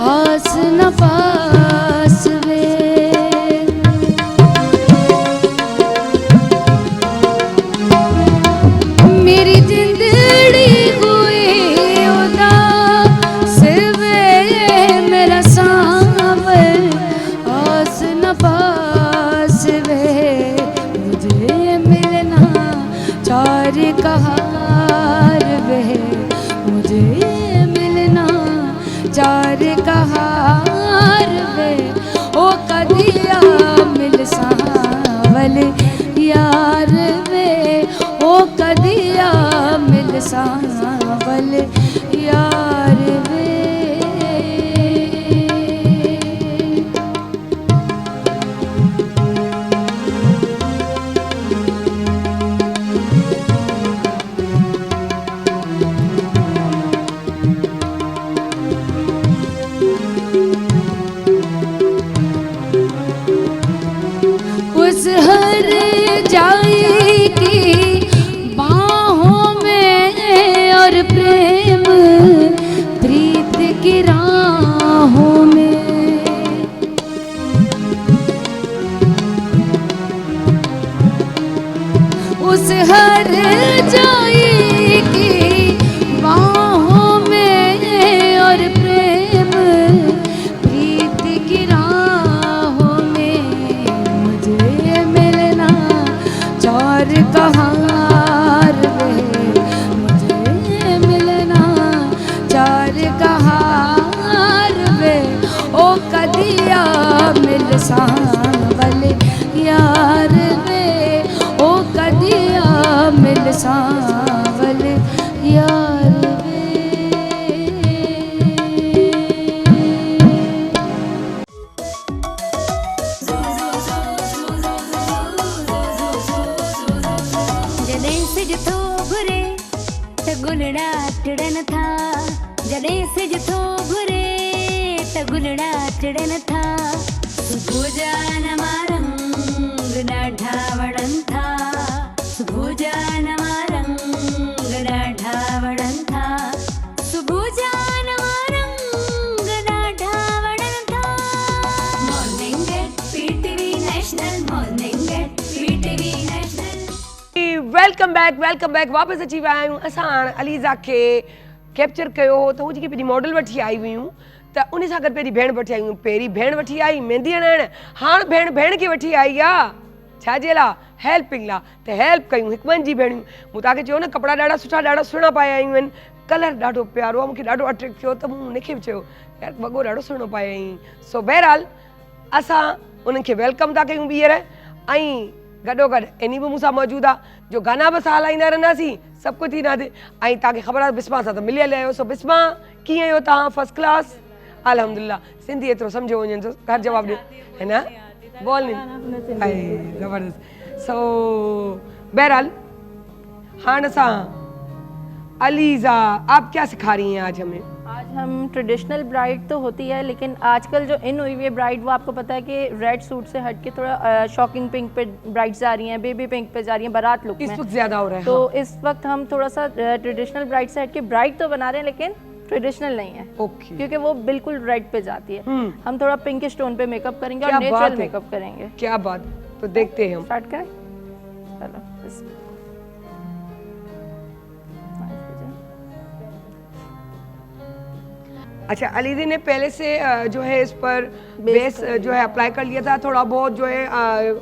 आस न पास वे मेरी जिंदड़ी हुई उदास वे मेरा सांवल आस न पास वे मुझे मिलना चार कहार वे मुझे मिलना चार कहार वे ओ कदिया मिल सावले यार वे ओ कदिया मिल सावले यार वे। उस हर जाई की बाहों में और प्रेम प्रीत की राहों में उस हर जाई की बाहों में और प्रेम प्रीत की राहों में मुझे मिलना चार कहार वे मुझे मिलना चार कहार वे ओ कदिया मिल सावले यार वे ओ कदिया मिल सावले यार वे। जॾे सिज थो घुरे त गुलड़ा टिड़न था जॾे सिज थो घुरे त गुलड़ा टिड़न था सुबुह जा नवा रंग ॾाढा वणन था सुबुह जा नवा रंग ॾाढा वणन था सुबुह जा नवा रंग ॾाढा वणन था morning at PTV National morning at PTV National. Welcome back वापसि अची विया आहियूं असां हाणे अलीज़ा खे कैप्चर कयो हो त हू जेकी पंहिंजी मॉडल वठी आई हुयूं त उन सां गॾु पहिरीं भेण वठी आई हुयूं पहिरीं भेण वठी आई मेहंदी हणाइण हाणे भेण खे वठी आई आहे छाजे लाइ हेल्पिंग लाइ त हेल्प कयूं हिकु ॿिनि जी भेणियूं मूं तव्हांखे चयो न कपिड़ा ॾाढा सुठा ॾाढा सुहिणा पाया आयूं आहिनि कलर ॾाढो प्यारो आहे मूंखे ॾाढो अट्रैक्ट थियो त मूं हुनखे बि चयो यार वॻो ॾाढो सुहिणो पाया आहीं सो बहरहाल असां उन्हनि खे वेलकम था कयूं ॿीहर ऐं गॾोगॾु इनी बि मूंसां मौजूदु आहे जो गाना बि असां हलाईंदा रहंदासीं सभु कुझु थींदासीं ऐं तव्हांखे ख़बर आहे बिस्मा सां त मिलियल आहियो सो बिस्मा कीअं आहियो तव्हां फर्स्ट क्लास अल्हम्दुलिल्लाह सिंधी एतिरो सम्झो वञनि जो हर जवाबु ॾियो है न बोल नहीं ज़बरदस्त सो बहरहाल हाणे असां अलीज़ा आप क्या सिखा रही हैं आज हमें? आज हम ट्रेडिशनल ब्राइड तो होती है लेकिन आजकल जो इन हुई है ब्राइड वो आपको पता है कि रेड सूट से हट के थोड़ा शॉकिंग पिंक पे ब्राइड्स आ रही हैं, बेबी पिंक पे जा रही हैं, बारात लुक में इस वक्त ज्यादा हो रहा है। तो इस वक्त हम थोड़ा सा ट्रेडिशनल ब्राइड से हट के ब्राइड तो बना रहे हैं लेकिन ट्रेडिशनल नहीं है क्योंकि वो बिल्कुल रेड पे जाती है। हम थोड़ा पिंकिश टोन पे मेकअप करेंगे और नेचुरल मेकअप करेंगे। क्या बात, तो देखते हैं हम। स्टार्ट करें, चलो। अच्छा, अलीदी ने पहले से जो है इस पर बेस जो है अप्लाई कर लिया था, थोड़ा बहुत जो है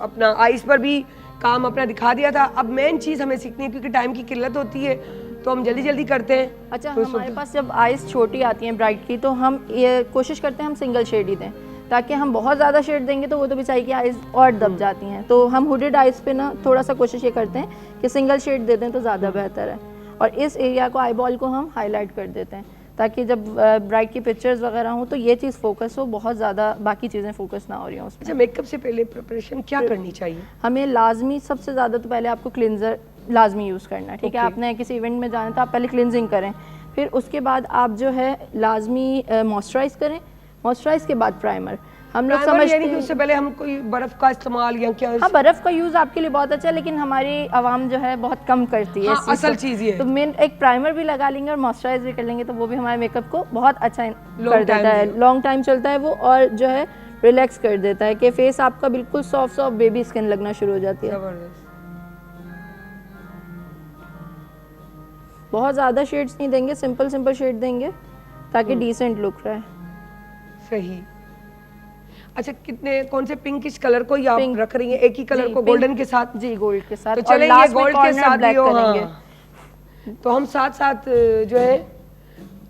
अपना आइस पर भी काम अपना दिखा दिया था। अब मेन चीज़ हमें सीखनी है क्योंकि टाइम की किल्लत होती है तो हम जल्दी जल्दी करते हैं। अच्छा, तो हमारे पास जब आइस छोटी आती हैं ब्राइट की, तो हम ये कोशिश करते हैं हम सिंगल शेड ही दें, ताकि हम बहुत ज़्यादा शेड देंगे तो वो तो बेचारी की आइस और दब जाती हैं। तो हम हुडेड आइस पे ना थोड़ा सा कोशिश ये करते हैं कि सिंगल शेड दे दें तो ज़्यादा बेहतर है। और इस एरिया को, आई बॉल को हम हाईलाइट कर देते हैं ताकि जब ब्राइट की पिक्चर्स वगैरह हों तो ये चीज़ फोकस हो, बहुत ज़्यादा बाकी चीज़ें फोकस ना हो रही हों उसमें। अच्छा, मेकअप से पहले प्रिपरेशन क्या करनी चाहिए? हमें लाजमी सबसे ज़्यादा तो पहले आपको क्लिनजर लाजमी यूज़ करना है, ठीक है। आपने किसी इवेंट में जाना तो आप पहले क्लिनजिंग करें, फिर उसके बाद आप जो है लाजमी मॉइस्चराइज़ करें, मॉइस्चराइज़ के बाद प्राइमर। हम लोग समझते यानी कि उससे पहले हम कोई बर्फ का इस्तेमाल या क्या? हाँ, बर्फ का यूज़ आपके लिए बहुत अच्छा है, लेकिन हमारी आवाम जो है बहुत कम करती है। हाँ, असल चीज़ ये है। तो मेन एक प्राइमर भी लगा लेंगे और मॉइस्चराइज भी कर लेंगे तो वो भी हमारे मेकअप को बहुत अच्छा कर देता है, लॉन्ग टाइम चलता है वो, और जो है रिलैक्स कर देता है कि फेस आपका बिल्कुल सॉफ्ट सॉफ्ट बेबी स्किन लगना शुरू हो जाती है। बहुत ज़्यादा शेड्स नहीं देंगे, सिंपल सिंपल शेड देंगे ताकि डिसेंट लुक रहे। सही। अच्छा, कितने कौन से पिंकिश कलर को ही आप रख रही हैं? एक ही कलर को गोल्डन के साथ? जी, गोल्ड के साथ। तो चले ये गोल्ड के साथ भी हो। हाँ। तो हम साथ साथ जो है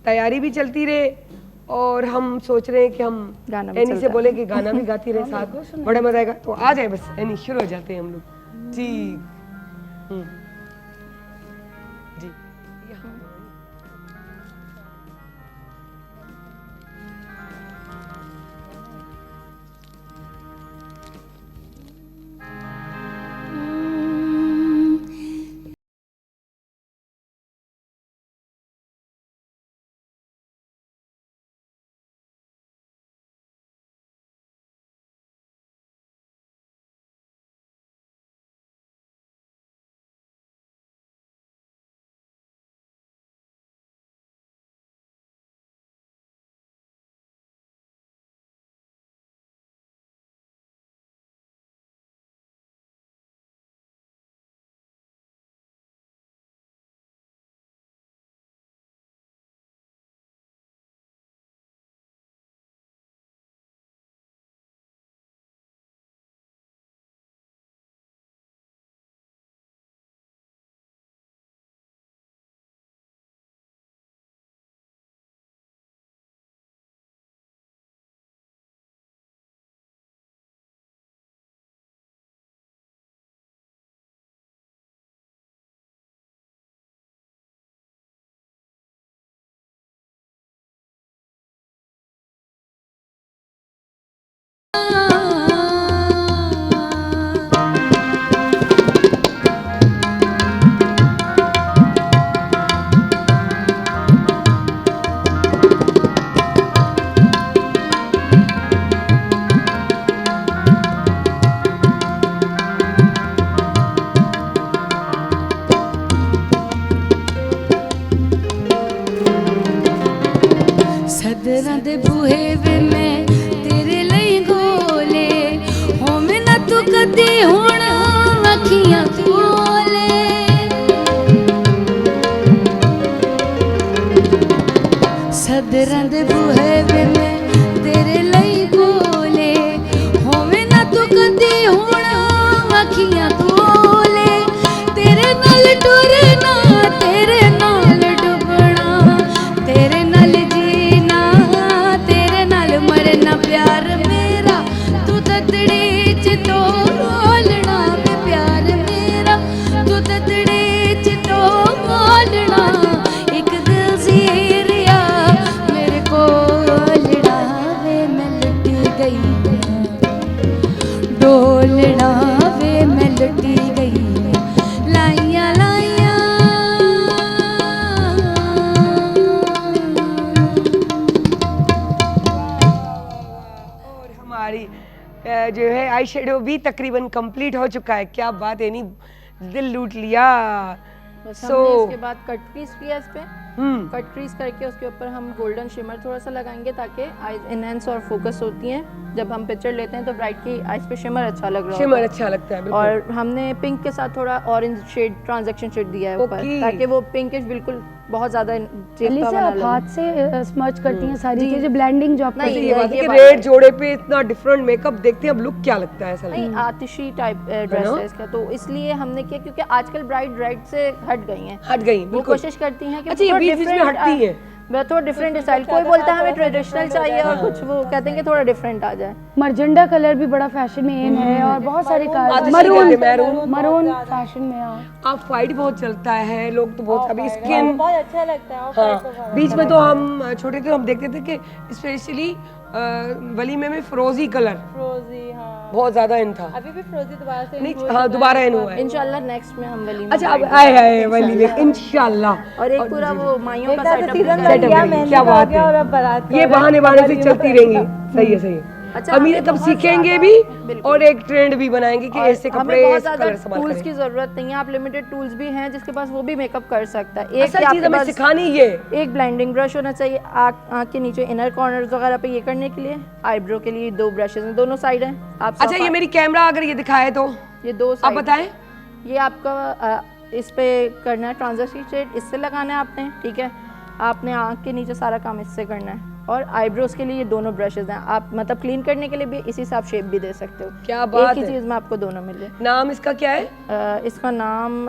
तैयारी भी चलती रहे और हम सोच रहे हैं कि हम एनी से बोले कि गाना भी गाती रहे साथ, बड़ा मजा आएगा। तो आ जाए बस, एनी शुरू हो जाते हैं हम लोग जी। जी, सदरां दे बूहे वे मैं तेरे लई गोले, होवे ना तू कदी हुण अखियां खोले। सदरां दे बूहे वे मैं तेरे लई गोले, होवे ना तू कदी हुण अखियां खोले। तेरे नाल टुरना, तेरे नाल डुबना, तेरे नाल जीना, तेरे नाल मरना प्यार मेरा, तू ददड़ी च तोलना वे प्यार मेरा, तू ददड़ी च तोलना। एक दिल ज़ीरिया मेरे कोलना वे मैं लुटी गई, डोलना वे मैं लुटी गई, लाइया लाइया। और हमारी जो है आई शेडो भी तकरीबन कंप्लीट हो चुका है। क्या बात है, नहीं दिल लूट लिया। हमने इसके बाद कट क्रीज किया इस पे, कट क्रीज करके उसके ऊपर हम गोल्डन शिमर थोड़ा सा लगाएंगे ताकि आईज इनहेंस और फोकस होती हैं। जब हम पिक्चर लेते हैं तो ब्राइट की आईज पे शिमर अच्छा लग रहा है, शिमर अच्छा लगता है बिल्कुल। और हमने पिंक के साथ थोड़ा ऑरेंज शेड, ट्रांजैक्शन शेड दिया है ऊपर, ताकि वो पिंकिश बिल्कुल बहुत ज़्यादा अली चिपका से बना आप लगे। हाथ से स्मर्च करती हैं सारी चीजें, ब्लेंडिंग जो आप नहीं, करती ये हैं। बात है ये कि बात रेड जोड़े पे इतना डिफरेंट मेकअप देखते हैं, अब लुक क्या लगता है ऐसा लगता है। नहीं, आतिशी टाइप ड्रेस है इसका, तो इसलिए हमने किया क्योंकि आजकल ब्राइड रेड से हट गई हैं, हट गई वो बिल्कुल। कोशिश करती हैं कि अच्छा, ये थोड़ा बीच-बीच में different, हटती हैं। थोड़ा डिफरेंट स्टाइल, कोई बोलता है हमें ट्रेडिशनल चाहिए और कुछ वो कहते हैं कि थोड़ा डिफरेंट आ जाए। मर्जेंडा कलर भी बड़ा फैशन में इन है और बहुत सारे आतिशी मरून कहते हैं, मैरून। मरून फैशन में। हाँ, आप फाइट बहुत चलता है, लोग तो बहुत अभी स्किन बहुत अच्छा लगता है। हाँ, बीच में तो हम छोटे थे, हम देखते थे कि स्पेशली वलीमे में फिरोजी कलर फ्रोजी, हाँ बहुत ज्यादा इन था। अभी भी फ्रोजी दोबारा से नहीं, हाँ दोबारा इन हुआ है। इंशाल्लाह नेक्स्ट में हम वली में अच्छा, अब bride आए आए वलीमे इंशाल्लाह। और एक पूरा वो माइयों का सेटअप क्या बात है, और अब बारात ये बहाने से चलती रहेंगी। सही है, सही है। अच्छा, अब ये हमें तब बहुत सीखेंगे ज़्यादा- भी और एक ट्रेंड भी बनाएंगे कि ऐसे हमें कपड़े बहुत ऐसे ज़्यादा कलर संभाल टूल्स करें। की जरूरत नहीं है, आप लिमिटेड टूल्स भी हैं जिसके पास वो भी मेकअप कर सकता है। एक असल कि चीज आपके हमें पास सिखानी ये एक ब्लेंडिंग ब्रश होना चाहिए आँख के नीचे इनर कॉर्नर्स वगैरह पे ये करने के लिए, आईब्रो के लिए 2 ब्रशेज हैं, दोनों साइड हैं। आप अच्छा, ये मेरी कैमरा अगर ये दिखाए तो ये 2 आप साइड बताएं। ये आपका इस पे करना है ट्रांजैक्शन शेड, इससे लगाना है आपने, ठीक है। आपने आँख के नीचे सारा काम इससे करना है और आईब्रोज के लिए ये दोनों ब्रशेज हैं। आप मतलब क्लीन करने के लिए भी इसी से आप शेप भी दे सकते हो। क्या बात एक ही है। चीज़ में आपको दोनों मिले। नाम इसका क्या है? इसका नाम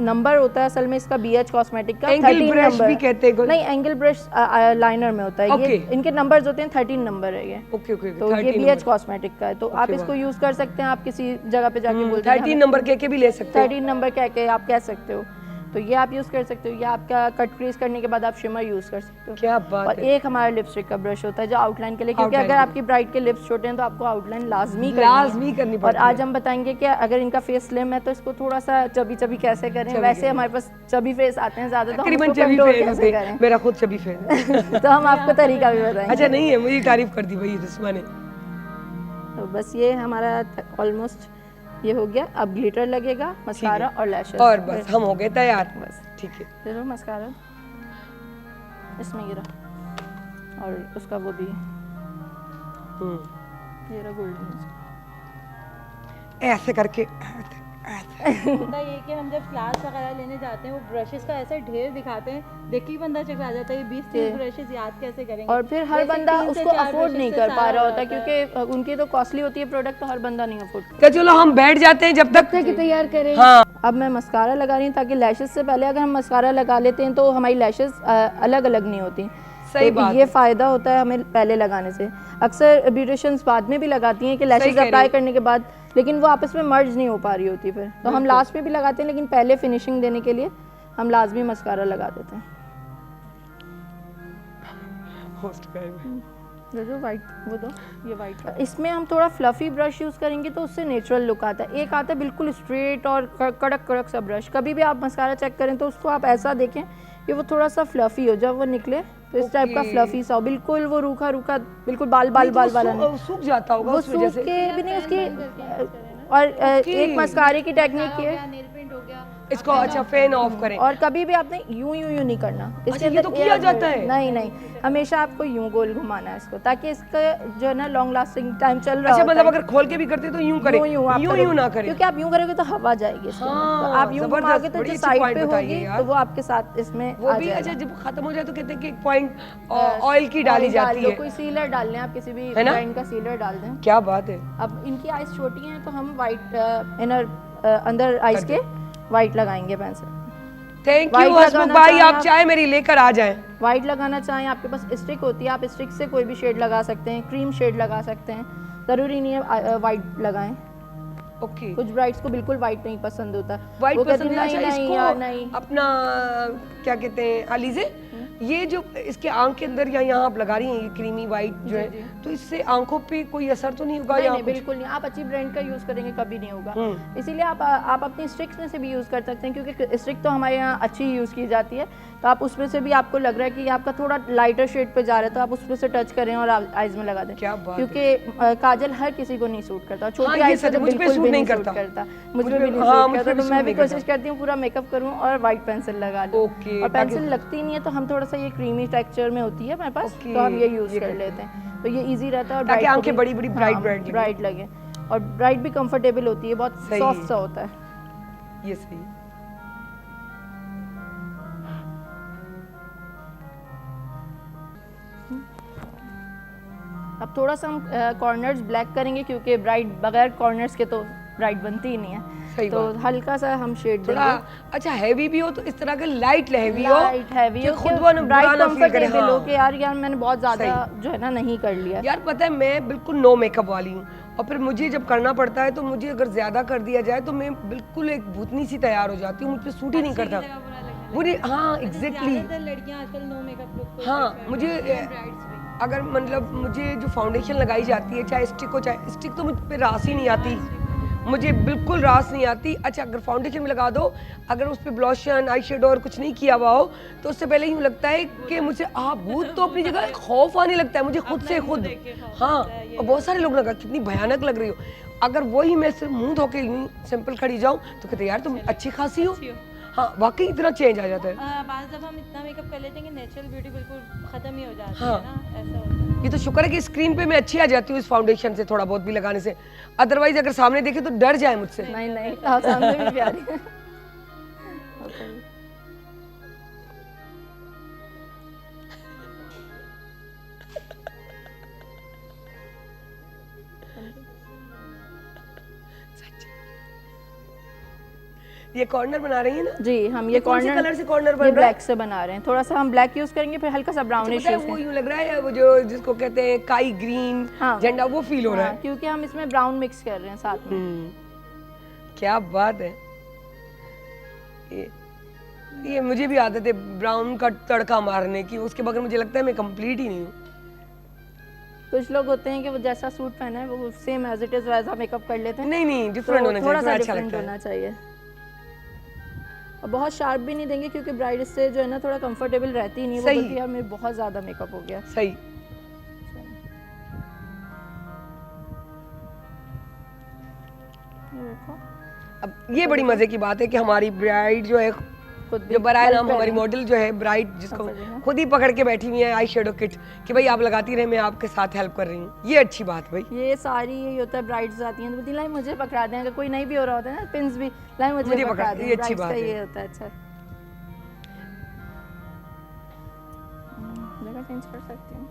नंबर होता है असल में इसका BH कॉस्मेटिक का एंगल 13 ब्रश नंबर भी कहते हैं कुछ? नहीं, एंगल ब्रश लाइनर में होता है। ये Okay. इनके नंबर्स होते हैं 13 नंबर है ये। ओके ओके, तो ये BH कॉस्मेटिक का है, तो आप इसको यूज कर सकते हैं। आप किसी जगह पे जाके बोलते हैं 13 नंबर कह के भी ले सकते हैं। 13 नंबर कह के आप कह सकते हो, तो ये आप यूज कर सकते हो। ये आपका कट क्रीज करने के बाद आप शिमर यूज कर सकते हो। क्या बात और है। एक हमारा लिपस्टिक का ब्रश होता है जो आउटलाइन के लिए, क्योंकि Outline अगर के आपकी ब्राइड के लिप्स छोटे हैं तो आपको आउटलाइन लाजमी करनी और पड़ती आज हम बताएंगे कि अगर इनका फेस स्लिम है तो इसको थोड़ा सा चबी चबी कैसे करें। वैसे हमारे पास चबी फेस आते हैं ज्यादा, तो हम तकरीबन उसको चबी control फेस कैसे होते, करें। मेरा खुद चबी फेस है। तो हम आपको तरीका भी बताएंगे। अच्छा, नहीं है, मुझे तारीफ कर दी भाई रिस्मा ने। तो बस ये हमारा ऑलमोस्ट ये हो गया। अब ग्लिटर लगेगा, मस्कारा और लैशेस, और बस हम हो गए तैयार। बस ठीक है। ले लो मस्कारा, इसमें ये रहा, और उसका वो भी ये रहा गोल्डन। ऐसे करके होता ये कि हम जब क्लास वगैरह लेने जाते हैं वो ब्रशेस का ऐसा ढेर दिखाते हैं, देख के ही बंदा चकरा जाता है ये 20-30 ब्रशेस याद कैसे करेंगे। और फिर हर जैसे बंदा 3 से उसको 4 अफोर्ड brushes नहीं से कर पा सारा रहा होता, हो जाता क्योंकि उनकी तो कॉस्टली होती है प्रोडक्ट, तो हर बंदा नहीं अफोर्ड कर। क्या, चलो हम बैठ जाते हैं जब तक कि तैयार करें। हाँ, अब मैं मस्कारा लगा रही हूँ ताकि लैशेस से पहले अगर हम मस्कारा लगा लेते हैं तो हमारी लैशेस अलग अलग नहीं होती। सही तो बात ये फ़ायदा होता है हमें पहले लगाने से। अक्सर ब्यूटिशियंस बाद में भी लगाती हैं कि लैशेस कह रही अप्लाई करने के बाद, लेकिन वो आपस में मर्ज नहीं हो पा रही होती फिर, तो हम लास्ट में भी लगाते हैं, लेकिन पहले फिनिशिंग देने के लिए हम लाजमी मस्कारा लगा देते हैं। जो वाइट वो दो, ये वाइट। इसमें हम थोड़ा फ्लफी ब्रश यूज़ करेंगे तो उससे नेचुरल लुक आता है। एक आता है बिल्कुल स्ट्रेट और कड़क कड़क सा ब्रश। कभी भी आप मस्कारा चेक करें तो उसको आप ऐसा देखें कि वो थोड़ा सा फ्लफी हो, जब वो निकले तो इस टाइप का फ्लफी सा हो, बिल्कुल वो रूखा रूखा, बिल्कुल बाल वाला नहीं। सूख जाता होगा वो उस वजह सूख से। के भी नहीं उसकी। और एक मस्कारे की टेक्निक ये है, नेल पेंट हो गया, इसको अच्छा फैन ऑफ करें। और कभी भी आपने यूं नहीं करना। अच्छा, ये तो किया जाता है? नहीं, हमेशा आपको यूं गोल घुमाना है इसको, ताकि इसका जो है ना लॉन्ग लास्टिंग टाइम चल रहा अच्छा, होता मतलब है। अगर खोल के भी करते तो यूं करें, आप यूं करोगे, ना करें, क्योंकि आप यूं करोगे तो हवा जाएगी इसके अंदर। हाँ, तो आप यूं जबरदस्त, घुमाओगे तो बड़ी जो अच्छी साइड point पे बताई है होगी यार। तो वो आपके साथ इसमें वो आ भी। जाएगा। अच्छा, जब खत्म हो जाए तो कहते हैं कि एक पॉइंट ऑयल की डाली ऑयल डाल जाती लो, है। कोई सीलर डाल लें आप, किसी भी है ना? ब्रांड का सीलर डाल दें। क्या बात है। अब इनकी आइज छोटी हैं तो हम वाइट इनर अंदर आइज के वाइट लगाएंगे पेंसिल। थैंक White यू हसमुख लगाना भाई, चाहें आप आप? चाय मेरी लेकर आ जाएं। वाइट लगाना चाहें, आपके पास स्टिक होती है, आप स्टिक से कोई भी शेड लगा सकते हैं, क्रीम शेड लगा सकते हैं, ज़रूरी नहीं है वाइट लगाएं। ओके, कुछ ब्राइड्स को बिल्कुल वाइट नहीं पसंद होता, वाइट वो कहती पसंद नहीं है। अच्छा, नहीं यार इसको नहीं। अपना क्या कहते हैं अलीज़े, ये जो इसके आंख के अंदर या यहाँ आप लगा रही हैं ये क्रीमी वाइट जो है, तो इससे आंखों पे कोई असर तो नहीं होगा? नहीं, या नहीं कुछ? बिल्कुल नहीं। आप अच्छी ब्रांड का यूज़ करेंगे कभी नहीं होगा। इसीलिए आप अपनी स्टिक्स में से भी यूज़ कर सकते हैं, क्योंकि स्टिक तो हमारे यहाँ अच्छी यूज़ की जाती है, तो आप उसमें से भी आपको लग रहा है कि आपका थोड़ा लाइटर शेड पे जा रहा है तो आप उसमें से टच करें और आइज में लगा दें। क्या बात क्योंकि काजल हर किसी को नहीं सूट करता, छोटी ये आइज सच पे है, तो मुझ पे बिल्कुल सूट भी नहीं नहीं सूट करता। करता, मुझ मुझ पे पे भी भी- नहीं हाँ, सूट मुझ पे करता, भी तो सूट मैं भी नहीं करता। कोशिश करती हूँ पूरा मेकअप करूँ और वाइट पेंसिल लगा लूँ। ओके, और ताकि- पेंसिल लगती नहीं है तो हम थोड़ा सा ये क्रीमी टेक्सचर में होती है हमारे पास, ओके, तो हम ये यूज़ ये कर करते लेते हैं, तो ये ईजी रहता है। और ताकि bride को आंखें भी- बड़ी-बड़ी bright हाँ, bright लगे। bright लगे, और ब्राइट भी कंफर्टेबल होती है, बहुत सही। सॉफ्ट सा होता है। ये सही। अब थोड़ा सा हम कॉर्नर्स ब्लैक करेंगे क्योंकि ब्राइट बगैर कॉर्नर्स के तो ब्राइट बनती ही नहीं है। सही तो बात है। हल्का सा हम शेड थोड़ा देंगे, अच्छा हैवी भी हो तो इस तरह का लाइट हैवी हो, लाइट हैवी कि हो, खुद वो ना ब्राइट बुरा ना फील करे। कंफर्टेबल हो हाँ। कि यार मैंने बहुत ज़्यादा जो है ना नहीं कर लिया। यार पता है मैं बिल्कुल नो मेकअप वाली हूँ, और फिर मुझे जब करना पड़ता है तो मुझे अगर ज्यादा कर दिया जाए तो मैं बिल्कुल एक भूतनी सी तैयार हो जाती हूँ, मुझ पे सूट ही नहीं करता मुझे। हाँ एग्जैक्टली, लड़कियां आजकल नो मेकअप लुक हाँ मुझे अगर मतलब मुझे जो फाउंडेशन लगाई जाती है, चाहे स्टिक हो चाहे स्टिक, तो मुझ पे रास ही नहीं आती, मुझे बिल्कुल रास नहीं आती। अच्छा अगर फाउंडेशन भी लगा दो, अगर उस पर ब्लॉशन आई शेडो और कुछ नहीं किया हुआ हो तो उससे पहले यूँ लगता है कि मुझे भूत तो अपनी जगह खौफ आने लगता है मुझे खुद से खुद। हाँ और बहुत सारे लोग लगा कितनी भयानक लग रही हो, अगर वही मैं सिर्फ मुंह धो के यूँ सिंपल खड़ी जाऊँ तो कहते यार तुम अच्छी खासी हो। हाँ वाकई इतना चेंज आ जाता है। बाज़ दफ़ा हम इतना मेकअप कर लेते हैं कि नेचुरल ब्यूटी बिल्कुल खत्म ही हो जाती हाँ। है ना, ऐसा होता है। ये तो शुक्र है कि स्क्रीन पे मैं अच्छी आ जाती हूँ इस फाउंडेशन से, थोड़ा बहुत भी लगाने से, अदरवाइज अगर सामने देखे तो डर जाए मुझसे। नहीं नहीं, आप सामने भी प्यारी है। ये कॉर्नर बना रही है ना जी, हम ये कौन से कॉर्नर कलर से कॉर्नर बन ये रहा है? ब्लैक से बना रहे हैं। थोड़ा सा हम ब्लैक यूज करेंगे, फिर हल्का सा ब्राउनिश पता है यूज वो करेंगे। यूँ लग रहा है वो जो जिसको कहते हैं काई ग्रीन हाँ। झंडा, वो फील हो रहा है। क्योंकि हम इसमें ब्राउन मिक्स कर रहे हैं साथ में। क्या बात है। ये मुझे भी आदत है ब्राउन का तड़का मारने की, उसके बगैर मुझे लगता है मैं कंप्लीट ही नहीं हूँ। कुछ लोग होते हैं कि वो जैसा सूट पहना है वो सेम एज इट इज वैसा मेकअप कर लेते हैं। नहीं डिफरेंट होना चाहिए, थोड़ा सा अच्छा डिफरेंट लगता है। होना चाहिए। और बहुत शार्प भी नहीं देंगे क्योंकि ब्राइड इससे जो है ना थोड़ा कंफर्टेबल रहती ही नहीं। वो सही। बोलती है यार मेरे बहुत ज़्यादा मेकअप हो गया। सही। ये देखो, अब ये बड़ी मजे की बात है कि हमारी ब्राइड जो है, खुद भी जो बराए नाम help हमारी कर रही मॉडल जो है ब्राइड, जिसको कर रही है। खुद ही पकड़ के बैठी हुई है आई शेडो किट कि भाई आप लगाती रहे, मैं आपके साथ हेल्प कर रही हूँ। ये अच्छी बात है भाई। ये सारी यही होता है, ब्राइड्स आती हैं तो बोलती लाई मुझे पकड़ा दें, अगर कोई नहीं भी हो रहा होता है ना पिंस भी लाई मुझे मुझे पकड़ा पकड़ा दें। ये अच्छी brides बात का है। ये होता है। अच्छा जगह चेंज कर सकती हूँ,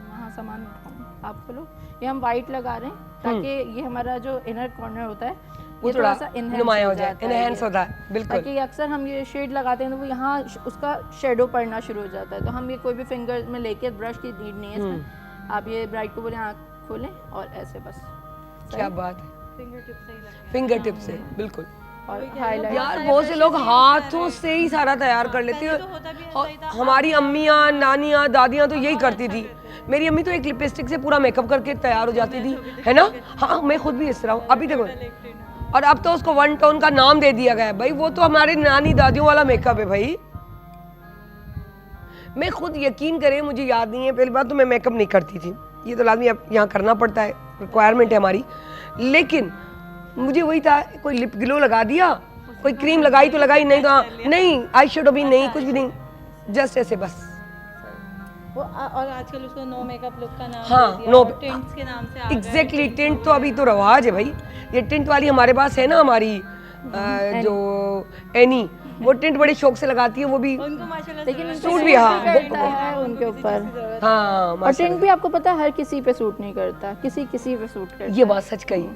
वहाँ सामान उठाऊँ, आप खोलो। ये हम वाइट लगा रहे हैं ताकि ये हमारा जो इनर कॉर्नर होता है वो ये थोड़ा सा enhance नुमाया हो जाए, जाता है एनहेंस ये। होता है बिल्कुल। ताकि अक्सर हम ये शेड लगाते हैं तो वो यहाँ उसका शेडो पड़ना शुरू हो जाता है। तो हम ये कोई भी फिंगर में लेके, ब्रश की नीड नहीं है इसमें। आप ये ब्राइड को बोले आँख खोलें और ऐसे बस। क्या बात है, फिंगर टिप से बिल्कुल। और हाईलाइट यार बहुत से लोग हाथों से ही सारा तैयार कर लेते हैं, और हमारी अम्मियाँ नानियाँ दादियाँ तो यही करती थी। मेरी अम्मी तो एक लिपस्टिक से पूरा मेकअप करके तैयार हो जाती थी, है ना। हाँ मैं खुद भी इस तरह हूँ। अभी देखो, और अब तो उसको वन टोन का नाम दे दिया गया है भाई, वो तो हमारे नानी दादियों वाला मेकअप है भाई। मैं खुद यकीन करें, मुझे याद नहीं है, पहली बात तो मैं मेकअप नहीं करती थी, ये तो लाजमी अब यहाँ करना पड़ता है, रिक्वायरमेंट है हमारी। लेकिन मुझे वही था, कोई लिप ग्लो लगा दिया, कोई क्रीम लगाई तो लगाई, नहीं तो हाँ, नहीं आई शेडो भी नहीं, कुछ भी नहीं, जस्ट ऐसे बस। वो और आजकल उसको नो मेकअप लुक का नाम हाँ, दे दिया, no- और टिंट्स के नाम से आ गए। एग्जैक्टली, टिंट तो अभी तो रवाज है भाई। ये टिंट वाली हमारे पास है ना, हमारी जो एनी, वो टिंट बड़े शौक से लगाती है, वो भी उनको माशाल्लाह लेकिन सूट भी, हाँ करता है उनके ऊपर। हाँ और माशाल्लाह। टिंट भी आपको पता है हर किसी पे सूट नहीं करता, किसी किसी पे सूट करता ये बात सच कही,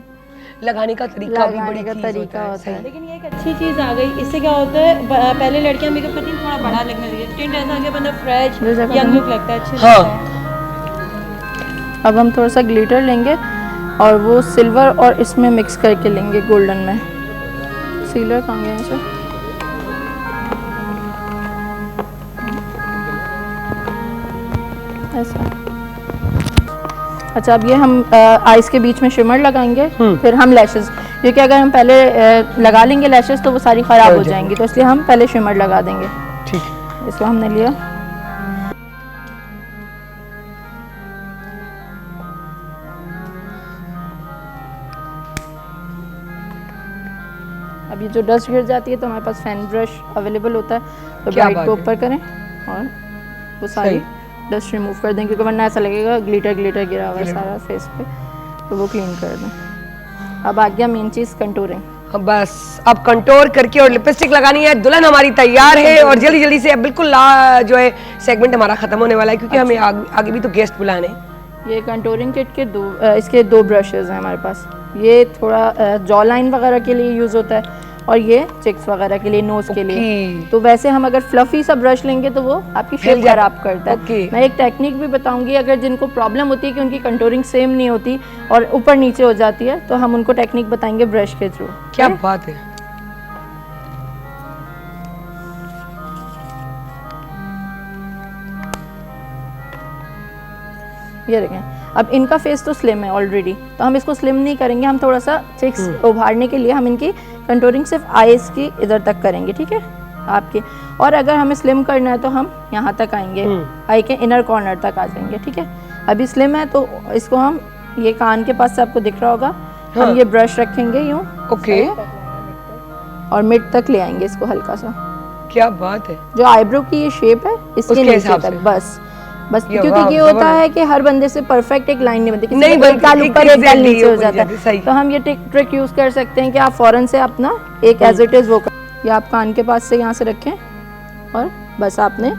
लगाने का तरीका भी बड़ी लगाने का चीज तरीका होता सही। है। लेकिन ये एक अच्छी चीज़ आ गई, इससे क्या होता है पहले लड़कियां मेकअप करती थी थोड़ा बड़ा लगने लगी, टिंट ऐसा कि बंदा फ्रेश यंग लुक लगता है, अच्छा हाँ। लगता है। अब हम थोड़ा सा ग्लिटर लेंगे और वो सिल्वर और इसमें मिक्स करके लेंगे गोल्डन में। सिल्वर कहाँ गया इसे? ऐसा। अच्छा अब ये हम आइज के बीच में शिमर लगाएंगे, फिर हम लैशेस, क्योंकि अगर हम पहले लगा लेंगे लैशेस तो वो सारी ख़राब हो जाएंगी, तो इसलिए हम पहले शिमर लगा देंगे। ठीक है। इसको हमने लिया। अब ये जो डस्ट गिर जाती है तो हमारे पास फैन ब्रश अवेलेबल होता है, तो क्या ब्राइट बात को है। ऊपर करें और वो सारी डस्ट रिमूव कर दें, क्योंकि वरना ऐसा लगेगा ग्लिटर ग्लिटर गिरा हुआ है सारा फेस पे, तो वो क्लीन कर दें। अब आ गया मेन चीज़, कंटूरिंग। बस अब कंटोर करके और लिपस्टिक लगानी है, दुल्हन हमारी तैयार है और जल्दी जल्दी से अब बिल्कुल जो है सेगमेंट हमारा खत्म होने वाला है क्योंकि हमें आगे भी तो गेस्ट बुलाने हैं। ये कंटोरिंग किट के इसके 2 ब्रशेस हैं हमारे पास। ये थोड़ा जॉ लाइन वगैरह के लिए यूज़ होता है और ये चिक्स वगैरह के लिए, नोज के लिए। तो वैसे हम अगर फ्लफी सा ब्रश लेंगे तो वो आपकी शेप खराब करता है। मैं एक टेक्निक भी बताऊंगी, अगर जिनको प्रॉब्लम होती है कि उनकी कंटूरिंग सेम नहीं होती और ऊपर नीचे हो जाती है, तो हम उनको टेक्निक बताएंगे ब्रश के थ्रू। क्या बात है। ये देखें, अब इनका फेस तो स्लिम है ऑलरेडी, तो हम इसको स्लिम नहीं करेंगे, हम थोड़ा सा चिक्स उभारने के लिए हम इनकी कंटूरिंग सिर्फ आईज की इधर तक करेंगे, ठीक है आपके। और अगर हमें स्लिम करना है तो हम यहाँ तक आएंगे, आई के इनर कॉर्नर तक आ जाएंगे, ठीक है। अभी स्लिम है तो इसको हम ये कान के पास से आपको दिख रहा होगा, हम ये ब्रश रखेंगे यूँ, ओके, और मिड तक ले आएंगे इसको हल्का सा। क्या बात है। जो आईब्रो की ये शेप है इसके नीचे तक, बस क्योंकि ये होता है कि हर बंदे से परफेक्ट एक लाइन नहीं बनती, किसी का एक गाल ऊपर एक गाल नीचे हो जाता है। तो हम ये ट्रिक यूज कर सकते हैं कि आप फौरन से अपना एक एज इट इज वो कर, या आप कान के पास से यहाँ से रखें और बस आपने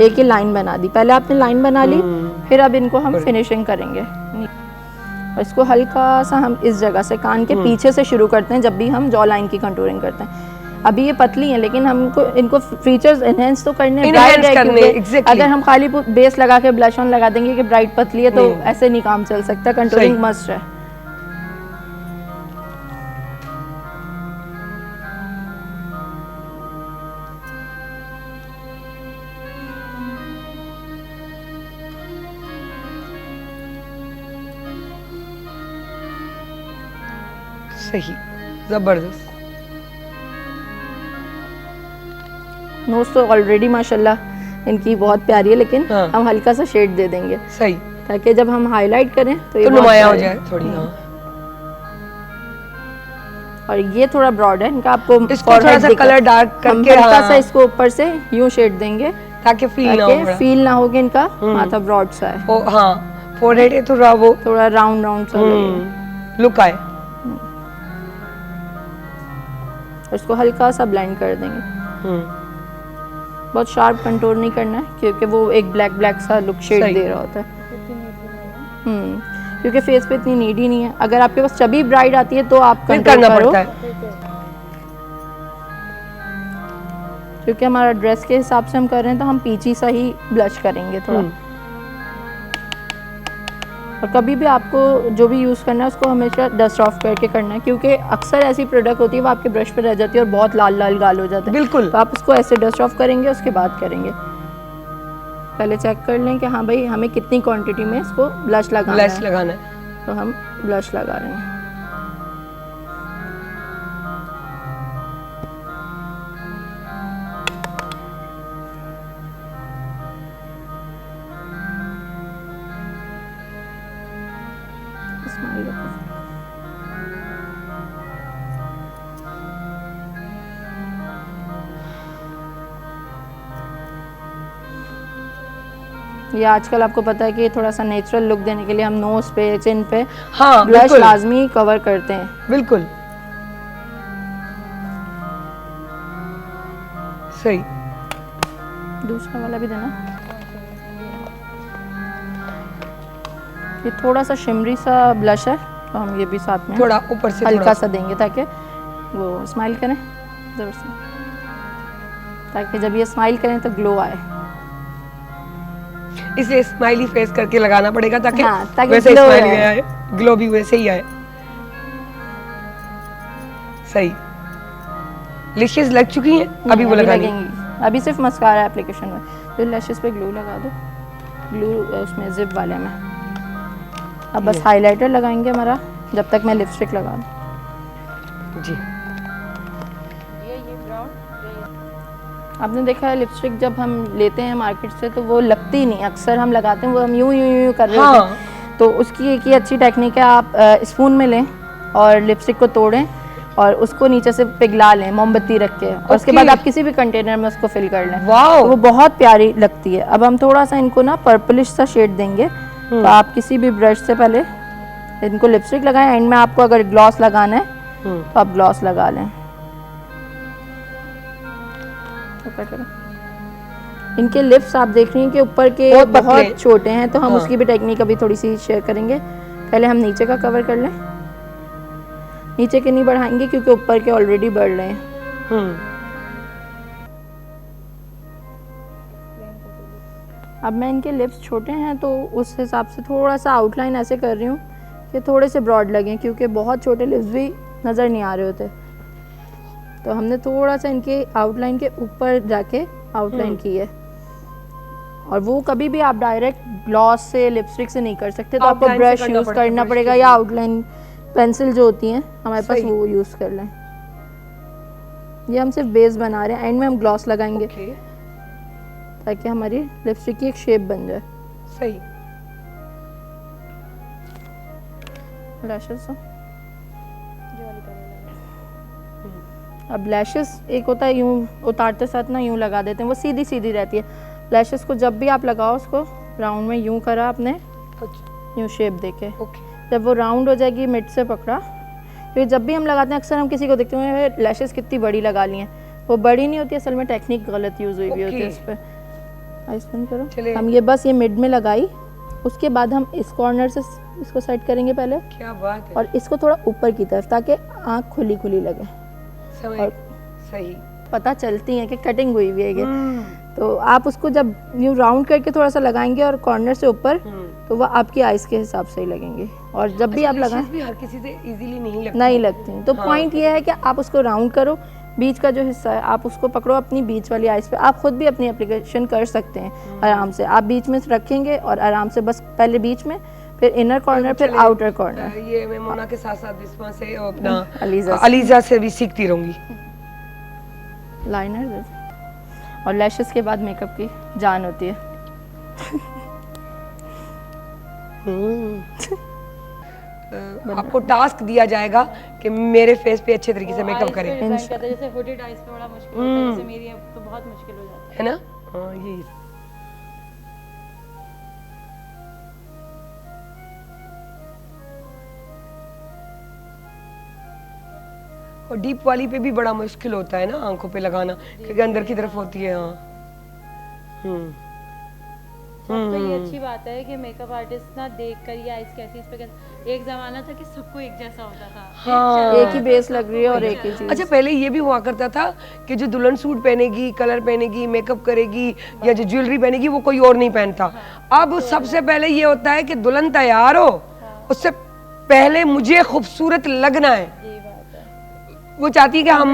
एक ही लाइन बना दी। पहले आपने लाइन बना ली, फिर अब इनको हम फिनिशिंग करेंगे। और इसको हल्का सा हम इस जगह से कान के पीछे से शुरू करते हैं जब भी हम जॉ लाइन की कंटूरिंग करते हैं। अभी ये पतली हैं लेकिन हमको इनको फीचर्स एनहेंस तो करने exactly. अगर हम खाली बेस लगा के ब्लश ऑन लगा देंगे कि ब्राइट पतली है तो ऐसे नहीं काम चल सकता, कंटूरिंग मस्ट है। सही, जबरदस्त। नोज तो ऑलरेडी माशाल्लाह इनकी बहुत प्यारी है, लेकिन हम हल्का सा शेड दे देंगे, सही, ताकि जब हम हाईलाइट करें तो ये नुमाया हो जाए थोड़ी। और ये थोड़ा ब्रॉड है, इनका आपको इसको थोड़ा सा कलर डार्क करके हल्का सा इसको ऊपर से यूं शेड देंगे ताकि फील ना हो कि इनका माथा ब्रॉड सा है। हाँ, फोरहेड है थोड़ा राउंड सा लुक आए। उसको हल्का सा ब्लेंड कर देंगे। बहुत शार्प कंटूर नहीं करना है क्योंकि वो एक ब्लैक सा लुक शेड दे रहा होता है। क्योंकि फेस पे इतनी नीड ही नहीं है। अगर आपके पास चबी ब्राइड आती है तो आप कंटूर करो, क्योंकि हमारा ड्रेस के हिसाब से हम कर रहे हैं तो हम पीची सा ही ब्लश करेंगे थोड़ा। और कभी भी आपको जो भी यूज़ करना है उसको हमेशा डस्ट ऑफ करके करना है, क्योंकि अक्सर ऐसी प्रोडक्ट होती है वो आपके ब्रश पे रह जाती है और बहुत लाल लाल गाल हो जाता है। बिल्कुल, तो आप उसको ऐसे डस्ट ऑफ करेंगे, उसके बाद करेंगे। पहले चेक कर लें कि हाँ भाई हमें कितनी क्वांटिटी में इसको ब्लश लगाना है। तो हम ब्लश लगा रहे हैं। ये आजकल आपको पता है कि थोड़ा सा नेचुरल लुक देने के लिए हम नोज पे, चिन पे ब्लश लाजमी कवर करते हैं। बिल्कुल सही। दूसरा वाला भी देना। ये थोड़ा सा शिमरी सा ब्लश है तो हम ये भी साथ में थोड़ा ऊपर से हल्का सा देंगे ताकि वो स्माइल करें ज़रूर से, ताकि जब ये स्माइल करें तो ग्लो आए। इसे स्माइली फेस करके लगाना पड़ेगा ताकि वैसे स्माइल आए, ग्लो भी वैसे ही आए। सही। लैशेस लग चुकी हैं, अभी वो लगाएंगे। अभी सिर्फ मस्कारा एप्लीकेशन में तो लैशेस पे ग्लू लगा दो, ग्लू उसमें जिप वाले में। अब बस हाइलाइटर लगाएंगे हमारा, जब तक मैं लिपस्टिक लगा दूं। जी, आपने देखा है लिपस्टिक जब हम लेते हैं मार्केट से तो वो लगती नहीं, अक्सर हम लगाते हैं वो हम यूं कर रहे होते हैं। तो उसकी एक ही अच्छी टेक्निक है, आप स्पून में लें और लिपस्टिक को तोड़ें और उसको नीचे से पिघला लें मोमबत्ती रख के, और उसके बाद आप किसी भी कंटेनर में उसको फिल कर लें। तो वो बहुत प्यारी लगती है। अब हम थोड़ा सा इनको ना पर्पलिश सा शेड देंगे। तो आप किसी भी ब्रश से पहले इनको लिपस्टिक लगाएं, एंड में आपको अगर ग्लॉस लगाना है तो आप ग्लॉस लगा लें। ऊपर करो। इनके लिप्स आप देख रही हैं कि ऊपर के बहुत पतले। बहुत छोटे हैं, तो हम हाँ। उसकी भी टेक्निक अभी थोड़ी सी शेयर करेंगे। पहले हम नीचे का कवर कर लें। नीचे के नहीं बढ़ाएंगे क्योंकि ऊपर के ऑलरेडी बढ़ रहे हैं। अब मैं इनके लिप्स छोटे हैं तो उस हिसाब से थोड़ा सा आउटलाइन ऐसे कर रही हूँ कि थोड़े से ब्रॉड लगें, क्योंकि बहुत छोटे लिप्स भी नज़र नहीं आ रहे होते। तो हमने थोड़ा सा इनके आउटलाइन के ऊपर जाके आउटलाइन की है। और वो कभी भी आप डायरेक्ट ग्लॉस से लिपस्टिक से नहीं कर सकते, तो आपको Outline से ब्रश करना यूज़ पड़ता है, करना brush पड़ेगा, के या आउटलाइन पेंसिल जो होती हैं हमारे पास सही। वो यूज़ कर लें। ये हम सिर्फ बेस बना रहे हैं, एंड में हम ग्लॉस लगाएंगे ताकि हमारी लिपस्टिक की एक शेप बन जाए। सही। लैशेस अब लैशेस एक होता है यूं उतारते साथ ना यूं लगा देते हैं, वो सीधी सीधी रहती है। लैशेस को जब भी आप लगाओ उसको राउंड में यूं करा आपने, यूं शेप देके, जब वो राउंड हो जाएगी मिड से पकड़ा। क्योंकि जब भी हम लगाते हैं अक्सर हम किसी को देखते हैं लैशेस कितनी बड़ी लगा ली हैं, वो बड़ी नहीं होती, असल में टेक्निक गलत यूज़ हुई हुई होती है। इस पर आइस बंद करो। हम ये बस ये मिड में लगाई, उसके बाद हम इस कॉर्नर से इसको सेट करेंगे पहले। क्या बात है। और इसको थोड़ा ऊपर की तरफ ताकि आँख खुली खुली लगे और सही पता चलती है कि कटिंग हुई हुई है ये। तो आप उसको जब यूँ राउंड करके थोड़ा सा लगाएंगे और कॉर्नर से ऊपर, तो वह आपकी आइस के हिसाब से ही लगेंगे। और जब भी आप लगाएं भी हर किसी से इजीली नहीं लगती। तो पॉइंट ये है कि आप उसको राउंड करो, बीच का जो हिस्सा है आप उसको पकड़ो अपनी बीच वाली आइस पे। आप खुद भी अपनी एप्लीकेशन कर सकते हैं आराम से। आप बीच में रखेंगे और आराम से बस पहले बीच में, फिर इनर कॉर्नर, फिर आउटर कॉर्नर। ये मैं मोना के साथ साथ बिस्मा से और अपना अलीजा से भी सीखती रहूंगी। लाइनर और लैशेस के बाद मेकअप की जान होती है। आपको टास्क दिया जाएगा कि मेरे फेस पे अच्छे तरीके से मेकअप करें, जैसे हुडेड आइज पे बड़ा मुश्किल होता है, जैसे मेरी तो बहुत मुश्किल हो जाता है ना। हाँ यही। और डीप वाली पे भी बड़ा मुश्किल होता है ना आंखों पे लगाना, क्योंकि अंदर की तरफ होती है। हाँ सबको ये अच्छी बात है कि मेकअप आर्टिस्ट ना देख कर ये आइस कैसी, इस पे कैसी। एक जमाना था कि सबको एक जैसा होता था। हाँ। एक ही बेस लग रही है और एक ही चीज। अच्छा पहले ये भी हुआ करता था कि जो दुल्हन सूट पहनेगी, कलर पहनेगी, मेकअप करेगी या जो ज्वेलरी पहनेगी वो कोई और नहीं पहनता। अब सबसे पहले ये होता है कि दुल्हन तैयार हो, उससे पहले मुझे खूबसूरत लगना है। वो चाहती है कि हम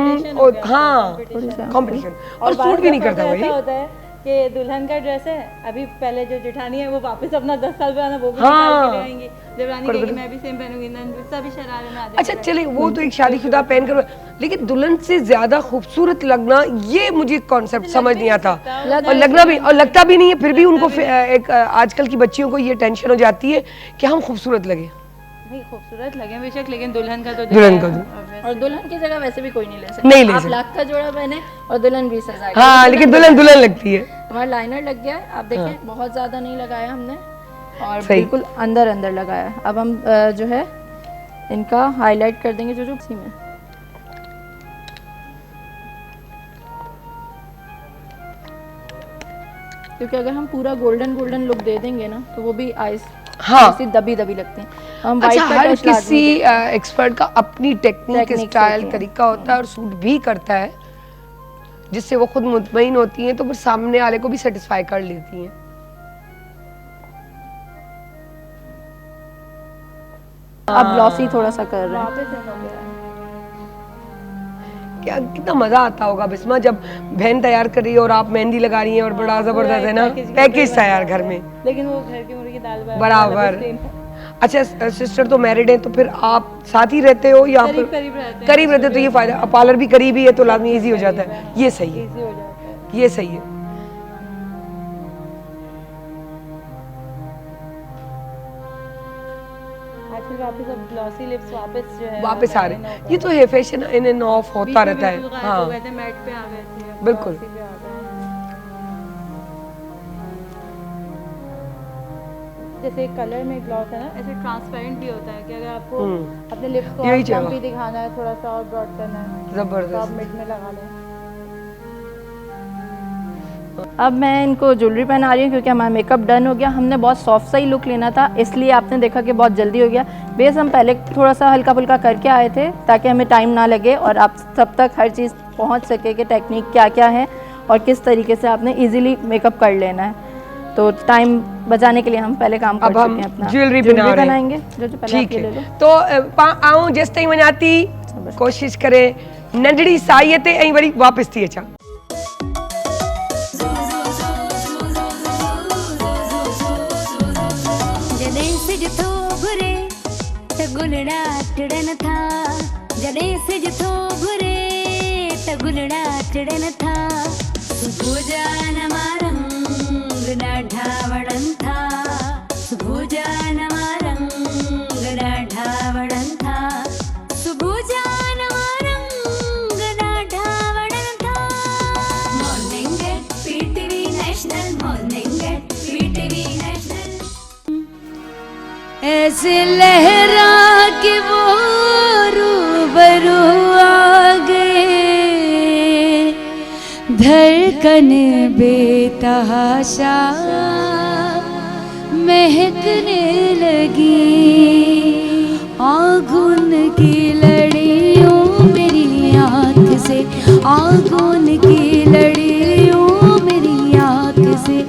हाँ कंपटीशन, और सूट भी नहीं करता वही होता है कि दुल्हन का ड्रेस है, अभी पहले जो जेठानी है वो वापस अपना 10 साल पुराना वो भी निकाल के ले आएंगी। देवरानी कहेगी मैं भी सेम पहनूंगी, सभी शरारे में आ जाएंगे। अच्छा चले वो तो एक शादीशुदा पहन कर, लेकिन दुल्हन से ज्यादा खूबसूरत लगना ये मुझे कॉन्सेप्ट समझ नहीं आता। और लगना भी और लगता भी नहीं है, फिर भी उनको एक आजकल की बच्चियों को ये टेंशन हो जाती है कि हम खूबसूरत लगे। नहीं खूबसूरत लगे बेशक, लेकिन दुल्हन का तो दुल्हन का और दुल्हन की जगह वैसे भी कोई नहीं ले सकता। नहीं ले आप सकता। लाख का जोड़ा पहने और दुल्हन 20,000। हाँ लेकिन दुल्हन दुल्हन लगती है। हमारा लाइनर लग गया है, आप देखें बहुत ज्यादा नहीं लगाया हमने और बिल्कुल अंदर अंदर लगाया है। अब हम जो है इनका हाईलाइट कर देंगे जो इसी में। क्योंकि अगर हम पूरा गोल्डन गोल्डन लुक दे देंगे ना तो वो भी आइस दबी दबी लगती हैं। हम अच्छा हर किसी एक्सपर्ट का अपनी टेक्निक, स्टाइल, तरीका होता है और सूट भी करता है, जिससे वो खुद मुतमईन होती हैं तो फिर सामने वाले को भी सेटिस्फाई कर लेती हैं। अब ग्लॉसी थोड़ा सा कर रहे हैं। क्या कितना मजा आता होगा बिस्मा जब बहन तैयार कर रही है और आप मेहंदी लगा रही हैं और बड़ा जबरदस्त है ना पैकेज था यार घर में, लेकिन वो घर की मुर्गी दाल बराबर। अच्छा सिस्टर तो मैरिड हैं तो फिर आप साथ ही रहते हो या करीब रहते तो ये फायदा, पार्लर भी करीब ही है तो लाजमी इजी हो जाता है। ये सही है, ये सही है। वापस अब ग्लॉसी लिप्स वापस जो है वापस आ रहे हैं। ये तो है फैशन इन एंड ऑफ होता रहता है। हाँ मैट पे आ गए थे, बिल्कुल। जैसे कलर में ग्लॉस है ना, ऐसे ट्रांसपेरेंट भी होता है कि अगर आपको अपने लिप्स को यही और चाहिए। प्लम्पी दिखाना है, थोड़ा सा और ब्रॉड करना है, तो आप जबरदस्त। मिड में लगा लें। अब मैं इनको ज्वेलरी पहना रही हूँ क्योंकि हमारा मेकअप डन हो गया। हमने बहुत सॉफ्ट सा ही लुक लेना था, इसलिए आपने देखा कि बहुत जल्दी हो गया। बेस हम पहले थोड़ा सा हल्का फुल्का करके आए थे ताकि हमें टाइम ना लगे और आप सब तक हर चीज़ पहुँच सके कि टेक्निक क्या क्या है और किस तरीके से आपने इजीली मेकअप कर लेना है। तो टाइम बचाने के लिए हम पहले काम कर अब हम चुके हैं अपना। ज्वेलरी बना रहे हैं। बनाएंगे जो पहले ठीक आप ये ले लो। है, तो आऊं जेसि ताईं वञा थी कोशिश करे नंढड़ी साईअ ते ऐं वरी वापसि थी अचां। जॾहिं सिज थो घुरे त गुलड़ा टिड़न था, जॾहिं सिज थो घुरे त गुलड़ा टिड़न था। सुबुह जा नवा रंग ॾाढा वणनि था, सुबुह जा नवा रंग ॾाढा वणनि था, सुबुह जा नवा रंग ॾाढा वणनि था। Morning at PTV National, morning at PTV National. ऐसे लहरा के वो रूबरू आ गए, धड़कन बेतहाशा महकने लगी। आगुन की लड़ियों मेरी आँख से, आगुन की लड़ियों मेरी आँख से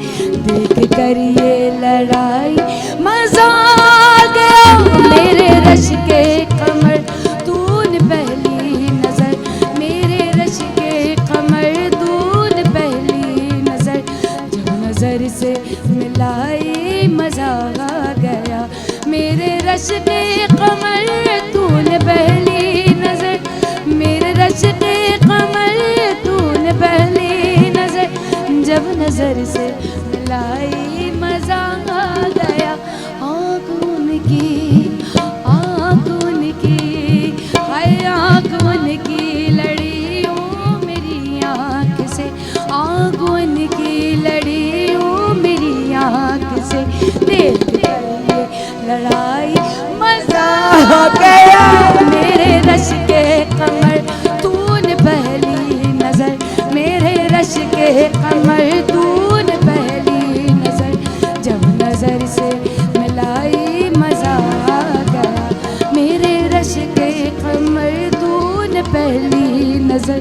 देख कर ये लड़ाई मजा आ गया। मेरे रश के कमर तूने पहली नजर, मेरे रश के कमर तूने पहली नजर, जब नजर से मिलाई मजा आ गया। मेरे रश के कमर तूने पहली नजर, मेरे रश के कमर तूने पहली नजर, जब नजर से मिलाई मजा आ गया। आँखों की, आँखों की, हाय आँखों की लड़ियों मेरी आँख से, आँखों की लड़ियों मेरी आँख से देख कर ये लड़ाई मजा आ गया। मेरे रश के कमर तूने पहली नजर, मेरे रश के कमर तूने पहली नजर, जब नजर से मिलाई मजा आ गया। मेरे रश के कमर तूने पहली नजर,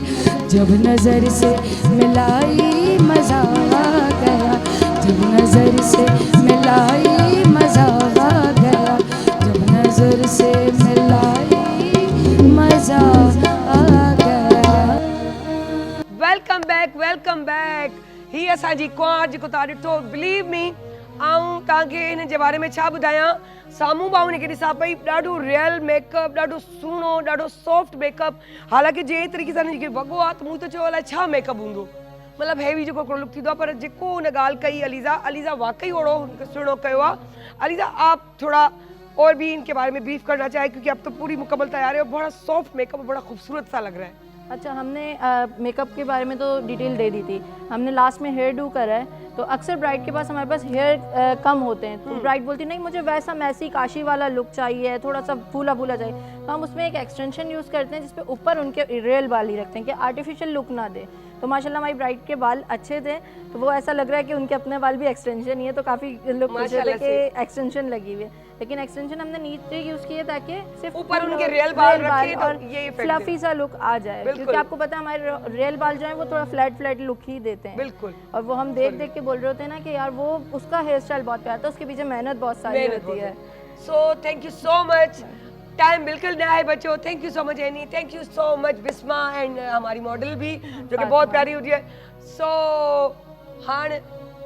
जब नजर से मिलाई मजा आ गया, जब नजर से मिलाई मजा आ गया, जब नजर से मिलाई मजा आ गया। Welcome back, welcome back. ही असांजी क्वार जेको तव्हां ॾिठो, बिलीव मी आऊं तव्हांखे हिन जे बारे में छा ॿुधायां। साम्हूं भाऊ हिनखे ॾिसां पई, ॾाढो रियल मेकअप, ॾाढो सुहिणो, ॾाढो सॉफ्ट मेकअप। हालांकि जे तरीक़े सां हिनखे वॻो आहे त मूं त चयो अलाए छा मेकअप हूंदो, मतलब हैवी जो हिकिड़ो लुक थींदो आहे। पर जेको हुन ॻाल्हि कई अलीज़ा, अलीज़ा वाकई ओड़ो सुहिणो कयो आहे। अलीज़ा आप थोड़ा और भी इनके बारे में ब्रीफ करना चाहे क्योंकि अब तो पूरी मुकम्मल तैयार है और बड़ा सॉफ्ट मेकअप, बड़ा खूबसूरत सा लग रहा है। अच्छा, हमने मेकअप के बारे में तो डिटेल दे दी थी। हमने लास्ट में हेयर डू करा है, तो अक्सर ब्राइड के पास हमारे पास हेयर कम होते हैं, तो ब्राइड बोलती नहीं मुझे वैसा मैसी काशी वाला लुक चाहिए, थोड़ा सा फूला फूला चाहिए, तो हम उसमें एक एक्सटेंशन यूज़ करते हैं जिसपे ऊपर उनके रियल बाल ही रखते हैं कि आर्टिफिशियल लुक ना दे। तो माशाल्लाह हमारी ब्राइड के बाल अच्छे थे, तो वो ऐसा लग रहा है कि उनके अपने बाल भी एक्सटेंशन ही है, तो काफ़ी लोग पूछ रहे थे कि एक्सटेंशन लगी हुई है। लेकिन एक्सटेंशन हमने नीचे यूज़ किए ताकि सिर्फ ऊपर उनके रियल बाल रखे तो और ये फ्लफी सा लुक आ जाए, क्योंकि आपको पता है हमारे रियल बाल जो है वो थोड़ा फ्लैट फ्लैट लुक ही देते हैं। बिल्कुल। और वो हम देख देख के बोल रहे होते हैं ना कि यार वो उसका हेयर स्टाइल बहुत प्यारा था, उसके पीछे मेहनत बहुत सारी होती है। So thank you so much. Time बिल्कुल ना है बच्चों। Thank you so much Annie, thank you so much Bisma एंड हमारी मॉडल भी जो कि बहुत प्यारी हुई है। सो हाणे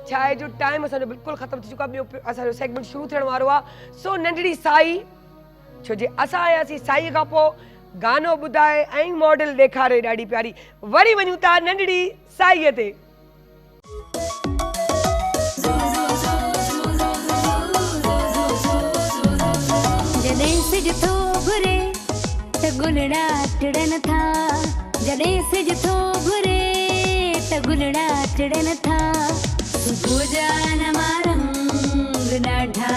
छा आहे जो टाइम असांजो बिल्कुलु ख़तमु थी चुको आहे, ॿियो असांजो सेगमेंट शुरू थियण वारो आहे। सो नंढड़ी साई, छो जे असां आयासीं साईअ खां पोइ गानो ॿुधाए ऐं मॉडल ॾेखारे ॾाढी प्यारी, वरी वञूं था नंढड़ी साईअ ते। जॾहिं सिज थो घुरे त गुलड़ा टिड़न था, जॾहिं सिज थो घुरे त गुलड़ा टिड़न था, सुबुह जा नवा रंग ॾाढा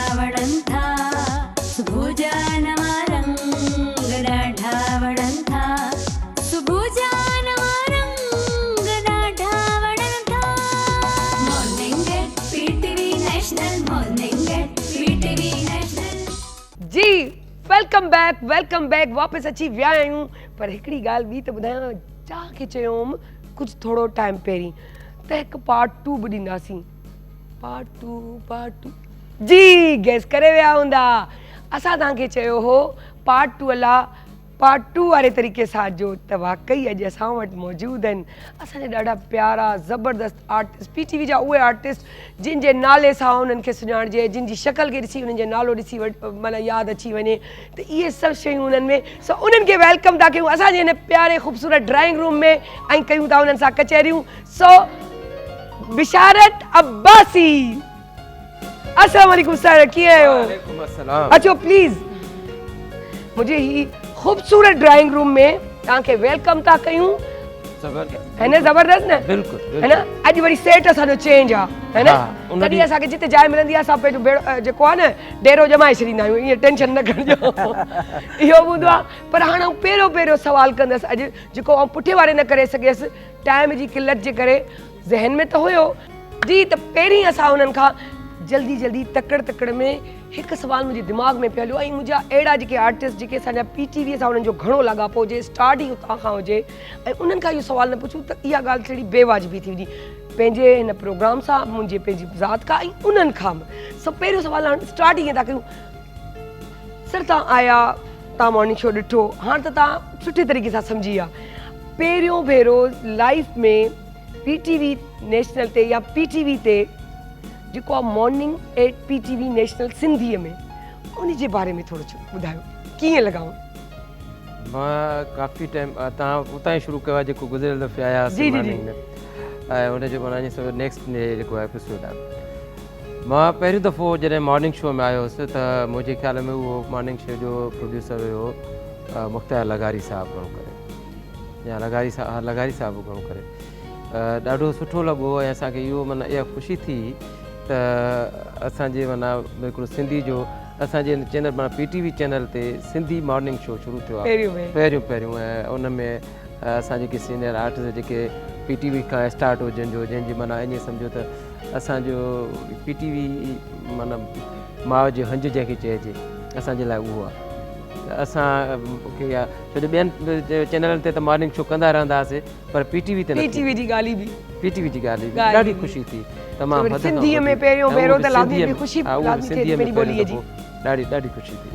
वेलकम बैक वापसि अची विया आहियूं। पर हिकिड़ी ॻाल्हि ॿी त ॿुधायां, तव्हांखे चयोमि कुझु थोरो टाइम पहिरीं त हिकु पार्ट 2 बि ॾींदासीं। पार्ट टू जी गैस करे विया हूंदा। असां तव्हांखे चयो हो पार्ट 2 अलाह पार्ट 2 वारे तरीक़े सां जो, त वाकई अॼु असां वटि मौजूदु आहिनि असांजा ॾाढा प्यारा ज़बरदस्त आर्टिस्ट, PTV जा उहे आर्टिस्ट जिन जे नाले सां उन्हनि खे सुञाणिजे, जिन जी शक्ल खे ॾिसी उन्हनि जो नालो ॾिसी माना यादि अची वञे, त इहे सभु शयूं उन्हनि में। सो उन्हनि खे वेलकम था कयूं असांजे हिन प्यारे ख़ूबसूरत ड्राइंग रूम में, ऐं कयूं था उन्हनि सां कचहरियूं। सो बिशारत अब्बासी, अस्सलाम वालेकुम सर, कीअं आहियो? वालेकुम अस्सलाम। अचो प्लीज़, मुझे ही खूबसूरत ड्राइंग रूम में तव्हांखे वेलकम था कयूं। है न ज़बरदस्त न? बिल्कुल है न? अॼु वरी सेट असांजो चेंज आहे, है न? तॾहिं असांखे जिते जाइ मिलंदी आहे असां पंहिंजो बेड़ो जेको आहे न डेरो जमाए छॾींदा आहियूं, ईअं टेंशन न खणिजो। इहो हूंदो आहे। पर हाणे पहिरियों सवाल कंदसि अॼु, जेको आउं पुठे वारे न करे सघियसि टाइम जी किल्लत जे करे, ज़हन में त हुयो जी, त पहिरीं असां उन्हनि खां जल्दी तकड़ में हिकु सवाल मुंहिंजे दिमाग़ में पियो हलियो, ऐं मुंहिंजा अहिड़ा जेके आर्टिस्ट जेके असांजा PTV सां उन्हनि जो घणो लॻापो हुजे, स्टार्टिंग उतां खां हुजे, ऐं उन्हनि खां इहो सवाल न पुछूं त इहा ॻाल्हि थोरी बेवाजिबी थी वञी पंहिंजे हिन प्रोग्राम सां, मुंहिंजे पंहिंजी ज़ात खां ऐं उन्हनि खां बि। सो पहिरियों सवाल हाणे स्टार्टिंग था कयूं। सर तव्हां आया, तव्हां मॉर्निंग शो ॾिठो, हाणे त तव्हां सुठे तरीक़े सां सम्झी विया। पहिरियों भेरो लाइफ में PTV नेशनल ते या PTV ते जेको आहे मॉर्निंग एट PTV नेशनल सिंधीअ में, उन जे बारे में थोरो ॿुधायो, कीअं लॻाऊं? मां काफ़ी टाइम तव्हां उतां ई शुरू कयो आहे जेको गुज़िरियल दफ़े आयासीं मॉर्निंग में, ऐं उनजो माना नेक्स्ट जेको एपिसोड आहे। मां पहिरियों दफ़ो जॾहिं मॉर्निंग शो में आयो हुउसि त मुंहिंजे ख्याल में उहो मॉर्निंग शो जो प्रोड्यूसर हुयो मुख़्तार लगारी साहिबु घणो करे, या लगारी साहिबु घणो करे। ॾाढो सुठो लॻो ऐं असांखे इहो माना इहा ख़ुशी थी त असांजे माना हिकिड़ो सिंधी जो असांजे चैनल माना PTV चैनल ते सिंधी मॉर्निंग शो शुरू थियो आहे पहिरियों। ऐं उन में असां जेके सीनियर आर्टिस्ट जेके PTV खां स्टार्ट हुजनि जो, जंहिंजी माना ईअं सम्झो त असांजो PTV माना माउ जो हंज जंहिंखे चइजे, असांजे लाइ उहो आहे। असां मूंखे या छो जो ॿियनि चैनलनि ते त मॉर्निंग शो कंदा रहंदासीं, पर PTV ते PTV जी ॻाल्हि बि ॾाढी ख़ुशी थी। तमामु सिंधीअ में पहिरियों भेरो त लाज़मी ख़ुशी मेरी ॿोलीअ जी ॾाढी ख़ुशी थी।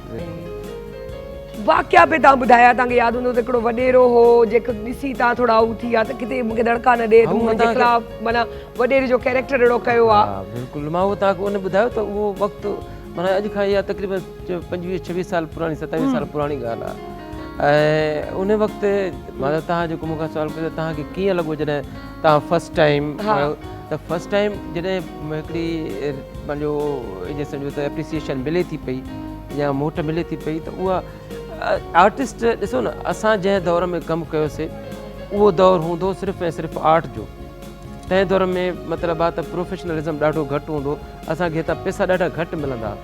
वाक़िया पे तव्हां ॿुधाया, तव्हांखे यादि हूंदो त हिकिड़ो वॾेरो हो जेको ॾिसी तव्हां थोरा हू थी विया त किथे मूंखे दड़का न ॾे, मुंहिंजे ख़िलाफ़ माना वॾेरे जो कैरेक्टर अहिड़ो कयो आहे। बिल्कुलु, मां उहो तव्हांखे उन ॿुधायो त उहो वक़्तु माना अॼु खां इहा तक़रीबन 25-26 साल पुराणी, 27 साल पुराणी ॻाल्हि आहे। ऐं उन वक़्तु माना तव्हां जेको मूंखां सुवाल कयो तव्हांखे कीअं लॻो जॾहिं तव्हां फस्ट टाइम त फस्ट टाइम जॾहिं हिकिड़ी पंहिंजो ईअं सम्झो त एप्रिसिएशन मिले थी पई या मोट मिले थी पई, त उहा आर्टिस्ट ॾिसो न, असां जंहिं दौर में कमु कयोसीं उहो दौरु हूंदो सिर्फ़ु ऐं सिर्फ़ु आर्ट जो। तंहिं दौर में मतिलबु आहे त प्रोफेशनलिज़म ॾाढो घटि हूंदो, असांखे हितां पैसा ॾाढा घटि मिलंदा,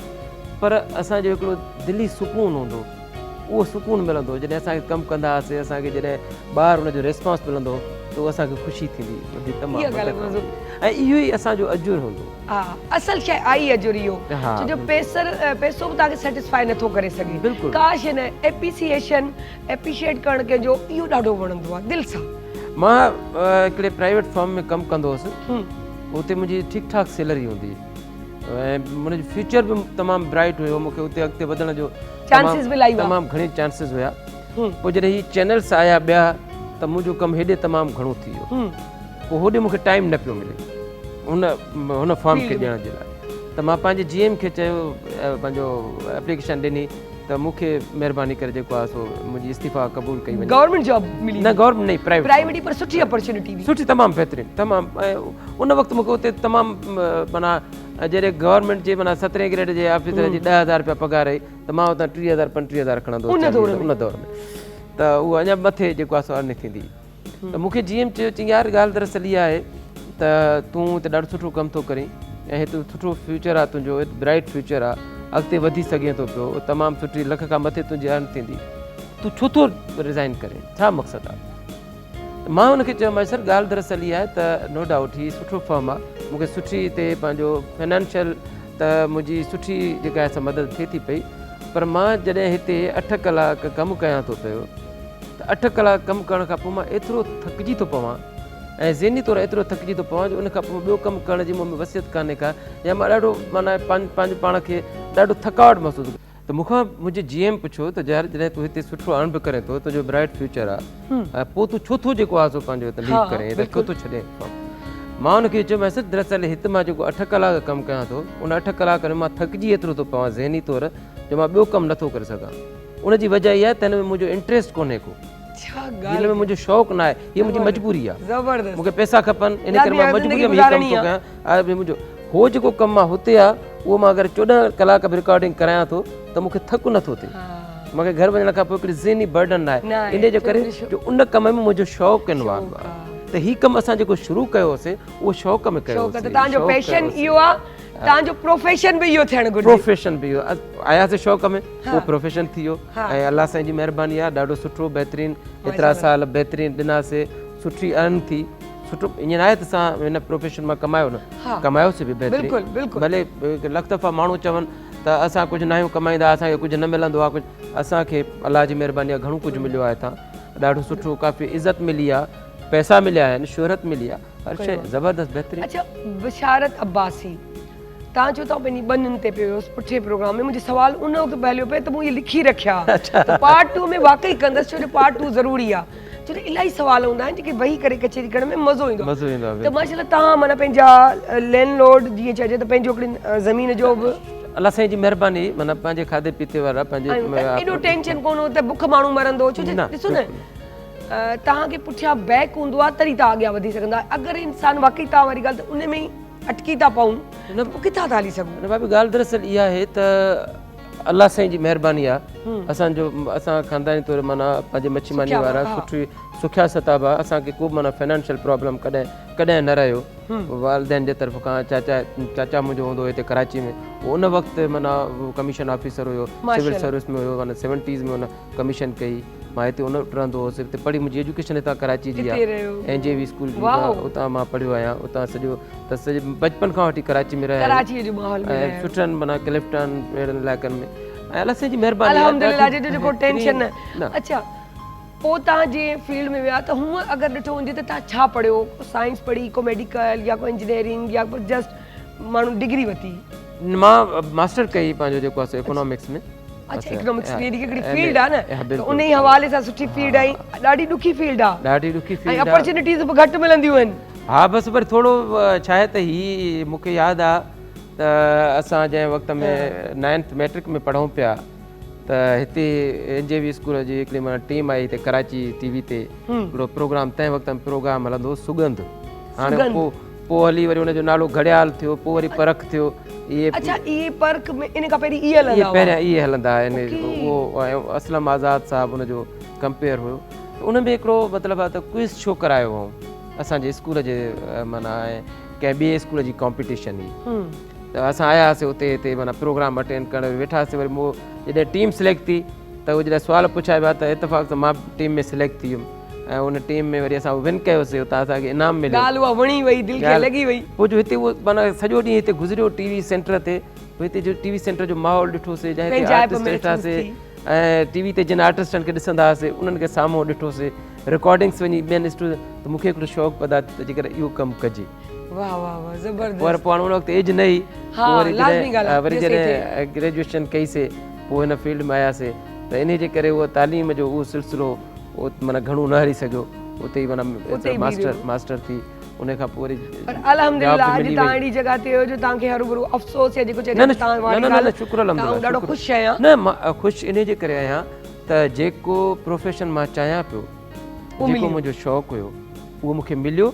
पर असांजो हिकिड़ो दिली सुकून हूंदो, उहो सुकून मिलंदो जॾहिं असांखे कमु कंदा हुआसीं, असांखे जॾहिं ॿाहिरि हुनजो रिस्पॉन्स मिलंदो त उहो असांखे ख़ुशी थींदी। ऐं इहो ई असांजो अजुर हूंदो। हा, असल शइ आई अजुर इहो, छो जो पैसो बि तव्हांखे सेटिस्फाई नथो करे सघे। बिल्कुलु, काश हिन एप्रिशिएट करणु कंहिंजो इहो ॾाढो वणंदो आहे दिलि सां। मां हिकिड़े प्राइवेट फर्म में कमु कंदो हुउसि, उते मुंहिंजी ठीकु ठाक सैलरी हूंदी ऐं मुंहिंजो फ्यूचर बि तमामु ब्राइट हुयो, मूंखे उते अॻिते वधण जो तमामु घणी चांसिस हुया। पोइ जॾहिं हीअ चैनल्स आया ॿिया त मुंहिंजो कमु हेॾे तमामु घणो थी वियो, पोइ होॾे मूंखे टाइम न पियो मिले हुन फॉर्म खे ॾियण जे लाइ। त मां पंहिंजे GM खे चयो, पंहिंजो एप्लीकेशन ॾिनी त मूंखे महिरबानी करे जेको आहे सो मुंहिंजी इस्तीफ़ा क़बूल कई वञे। गवर्नमेंट जॉब मिली? न गवर्नमेंट नहीं, प्राइवेट पर सुठी अपॉर्चुनिटी, सुठी तमामु बहितरीनु तमामु। उन वक़्तु मूंखे उते तमामु माना जॾहिं गवर्नमेंट जे माना 17 ग्रेड जे ऑफिसर जी 10,000 रुपया पघार हुई त मां उतां 30,000-35,000 खणंदो उन दौर में, त उहो अञा मथे जेको आहे सो अर्न थींदी। त मूंखे GM चयो, चई यार ॻाल्हि दरअसल इहा आहे त तूं हिते ॾाढो सुठो कमु थो करीं ऐं हिते सुठो फ्यूचर आहे तुंहिंजो, ब्राइट फ्यूचर आहे, अॻिते वधी सघे थो पियो, तमामु सुठी लख खां मथे तुंहिंजी अर्न थींदी, तूं छो थो रिज़ाइन करे, छा मक़सदु आहे? मां हुनखे चयोमांसि सर ॻाल्हि दरअसल इहा आहे त नो डाउट हीअ सुठो फर्म आहे, मूंखे सुठी हिते पंहिंजो फाइनेंशियल त मुंहिंजी सुठी जेका आहे मदद थिए थी पई, पर मां जॾहिं हिते 8 कलाक कमु कयां थो पियो त 8 कलाक कमु करण खां पोइ मां एतिरो थकिजी थो पवां ऐं ज़हनी तौरु एतिरो थकिजी थो पवां जो उन खां पोइ ॿियो कमु करण जी मूं में वसियत कान्हे का या मां ॾाढो माना पंहिंजे पाण खे ॾाढो थकावट महसूसु त मूंखां मुंहिंजे GM पुछियो त यार जॾहिं तूं हिते सुठो अर्न बि करे थो तुंहिंजो ब्राइट फ्यूचर आहे पोइ तूं छो थो जेको आहे सो पंहिंजो हिते लीव करे त छो थो छॾे मां हुनखे चयोमांसि दरअसल हिते मां जेको 8 कलाक कमु कयां थो उन 8 कलाक में मां थकिजी एतिरो थो पवां ज़हनी तौरु जो मां ॿियो कमु नथो करे सघां उनजी वजह इहा आहे त हिन में मुंहिंजो इंट्रस्ट कोन्हे को हिन में मुंहिंजो शौक़ु न आहे हीअ मुंहिंजी मजबूरी आहे मूंखे पैसा खपनि इन करे मां मजबूरीअ में हीअ कमु थो कयां मुंहिंजो हो जेको कमु मां हुते आहे उहो मां अगरि 14 कलाक बि रिकॉर्डिंग करायां थो त मूंखे थकु नथो थिए मूंखे घर वञण खां पोइ हिकिड़ी ज़हनी बर्डन न आहे इन जे करे जो उन कम में मुंहिंजो शौक़ु इन्वॉल्व आहे त हीउ कमु असां जेको शुरू कयोसीं उहो शौक़ में कयोसीं तव्हांजो पैशन इहो आहे तव्हांजो प्रोफेशन बि इहो थियणु घुरिजे प्रोफेशन बि इहो आयासीं शौक़ में उहो प्रोफेशन थी वियो ऐं अलाह साईं जी महिरबानी आहे ॾाढो सुठो बहितरीनु एतिरा साल बहितरीनु ॾिनासीं सुठी अर्न थी सुठो ईअं न आहे त असां हिन प्रोफेशन मां कमायो न कमायोसीं बि बहितरीनु भले लख दफ़ा माण्हू चवनि त असां कुझु न आहियूं कमाईंदा असांखे कुझु न मिलंदो आहे कुझु असांखे अलाह जी महिरबानी आहे घणो कुझु मिलियो आहे हितां ॾाढो सुठो काफ़ी इज़त मिली आहे पैसा मिलिया आहिनि शोहरत मिली आहे हर शइ ज़बरदस्त बहितरीनु अच्छा बिशारत अब्बासी तव्हां चओ था पंहिंजी ॿनियुनि ते पियो पुठे प्रोग्राम में मुंहिंजो सवाल उन वक़्तु पहलियो पियो त मूं इहे लिखी रखिया त पार्ट 2 में वाक़ई कंदसि छो जो पार्ट 2 ज़रूरी आहे छो जो इलाही सवाल हूंदा आहिनि जेके वेही करे कचेरी करण में मज़ो ईंदो आहे त माशाल्लाह तव्हां माना पंहिंजा लैंडलॉर्ड जीअं चइजे त पंहिंजो हिकिड़ी ज़मीन जो बि अलाह साईं जी महिरबानी माना पंहिंजे खाधे पीते वारा पंहिंजे एॾो टेंशन कोन हो त बुख माण्हू मरंदो छो जो ॾिसो न तव्हांखे पुठियां बैक हूंदो आहे तॾहिं तव्हां अॻियां वधी सघंदा अगरि इंसानु वाक़ई तव्हां वारी ॻाल्हि त उन में ई अटकी था पऊं पोइ किथां था हली सघूं भाभी ॻाल्हि दरअसल इहा आहे त अलाह साईं जी महिरबानी आहे असां ख़ानदानी तौरु माना पंहिंजे मच्छीमानी वारा सुठी सुखिया सताब आहे असांखे को माना फाइनेंशियल प्रॉब्लम कॾहिं न रहियो वालदेन जे तरफ़ खां चाचा मुंहिंजो हूंदो हिते कराची में उन वक़्तु माना कमीशन ऑफिसर हुयो सिविल सर्विस में हुयो माना 70s में हुन कमीशन कई मां हिते उन वटि रहंदो हुउसि हिते पढ़ी मुंहिंजी एजुकेशन हितां कराची जी आहे NJV स्कूल जी उतां मां पढ़ियो आहियां उतां सॼो त सॼो बचपन खां वठी कराची में रहिया ऐं सुठनि माना क्लिफ्टन अहिड़नि इलाइक़नि में ऐं अलाह साईं जी महिरबानी अल्हम्दुलिल्लाह जेको टेंशन न अच्छा पोइ तव्हां जे फील्ड में विया त हूअं अगरि ॾिठो वञे त तव्हां छा पढ़ियो साइंस पढ़ी को मेडिकल या को इंजीनियरिंग या को जस्ट माण्हू डिग्री वरिती मां मास्टर कई पंहिंजो जेको आहे इकोनॉमिक्स में अच्छा इकोनॉमिक्स में हिकिड़ी फील्ड आहे न त उन ई हवाले सां सुठी फील्ड आहे ॾाढी ॾुखी फील्ड आहे ॾाढी ॾुखी फील्ड ऐं अपॉर्चुनिटीज़ बि घटि मिलंदियूं आहिनि हा बसि वरी थोरो छा आहे त हीअ मूंखे यादि आहे त असां जंहिं वक़्त में 9th मैट्रिक में पढ़ूं पिया त हिते NJV स्कूल जी हिकिड़ी माना टीम आई हिते कराची TV ते हिकिड़ो प्रोग्राम तंहिं वक़्त में प्रोग्राम हलंदो सुगंध हाणे पोइ हली वरी हुनजो नालो घड़ियाल थियो पोइ वरी परख थियो इहे परख में इन खां पहिरीं इहे हलंदा पहिरियां इहे हलंदा आहिनि उहो असलम आज़ाद साहब हुनजो कंपेयर हुयो त उन में हिकिड़ो मतिलबु आहे त क्विज़ शो करायो हुओ असांजे स्कूल जे माना कंहिं ॿिए स्कूल जी कॉम्पिटिशन हुई त असां आयासीं उते हिते माना प्रोग्राम अटेंड करण वेठासीं वरी मूं जॾहिं टीम सिलेक्ट थी त उहे जॾहिं सुवाल पुछाए पिया त इतफ़ाक़ सां मां टीम में सिलेक्ट थी वियुमि ऐं उन टीम में वरी असां विन कयोसीं उतां असांखे इनाम मिलियो ॻाल्हि उहा वणी वई दिलि खे लॻी वई पोइ जो हिते उहो माना सॼो ॾींहुं हिते गुज़रियो TV सेंटर ते हिते जो TV सेंटर जो माहौल ॾिठोसीं जंहिं ते आर्टिस्ट ॾिठासीं ऐं TV ते जिन आर्टिस्टनि खे ॾिसंदा हुआसीं उन्हनि खे साम्हूं ॾिठोसीं रिकॉर्डिंग्स वञी ॿियनि स्टूडियो त मूंखे हिकिड़ो शौक़ु पैदा थियो त जेकर इहो कमु कजे पर पोइ उन वक़्तु एज न हुई वरी जॾहिं ग्रेजुएशन कईसीं पोइ हिन फील्ड में आयासीं त इन जे करे उहो तालीम जो उहो सिलसिलो उहो माना घणो न हली सघियो उते ई माना मास्टर थी उन खां पोइ वरी अल्हम्दुलिल्लाह अॼु तव्हां अहिड़ी जॻह ते हो जो तव्हांखे हरू भरू अफ़सोस या जेको चइजे न शुक्र अल्हम्दुलिल्लाह ॾाढो ख़ुशि आहियां न मां ख़ुशि इन जे करे आहियां त जेको प्रोफेशन मां चाहियां पियो जेको मुंहिंजो शौक़ु हुयो उहो मूंखे मिलियो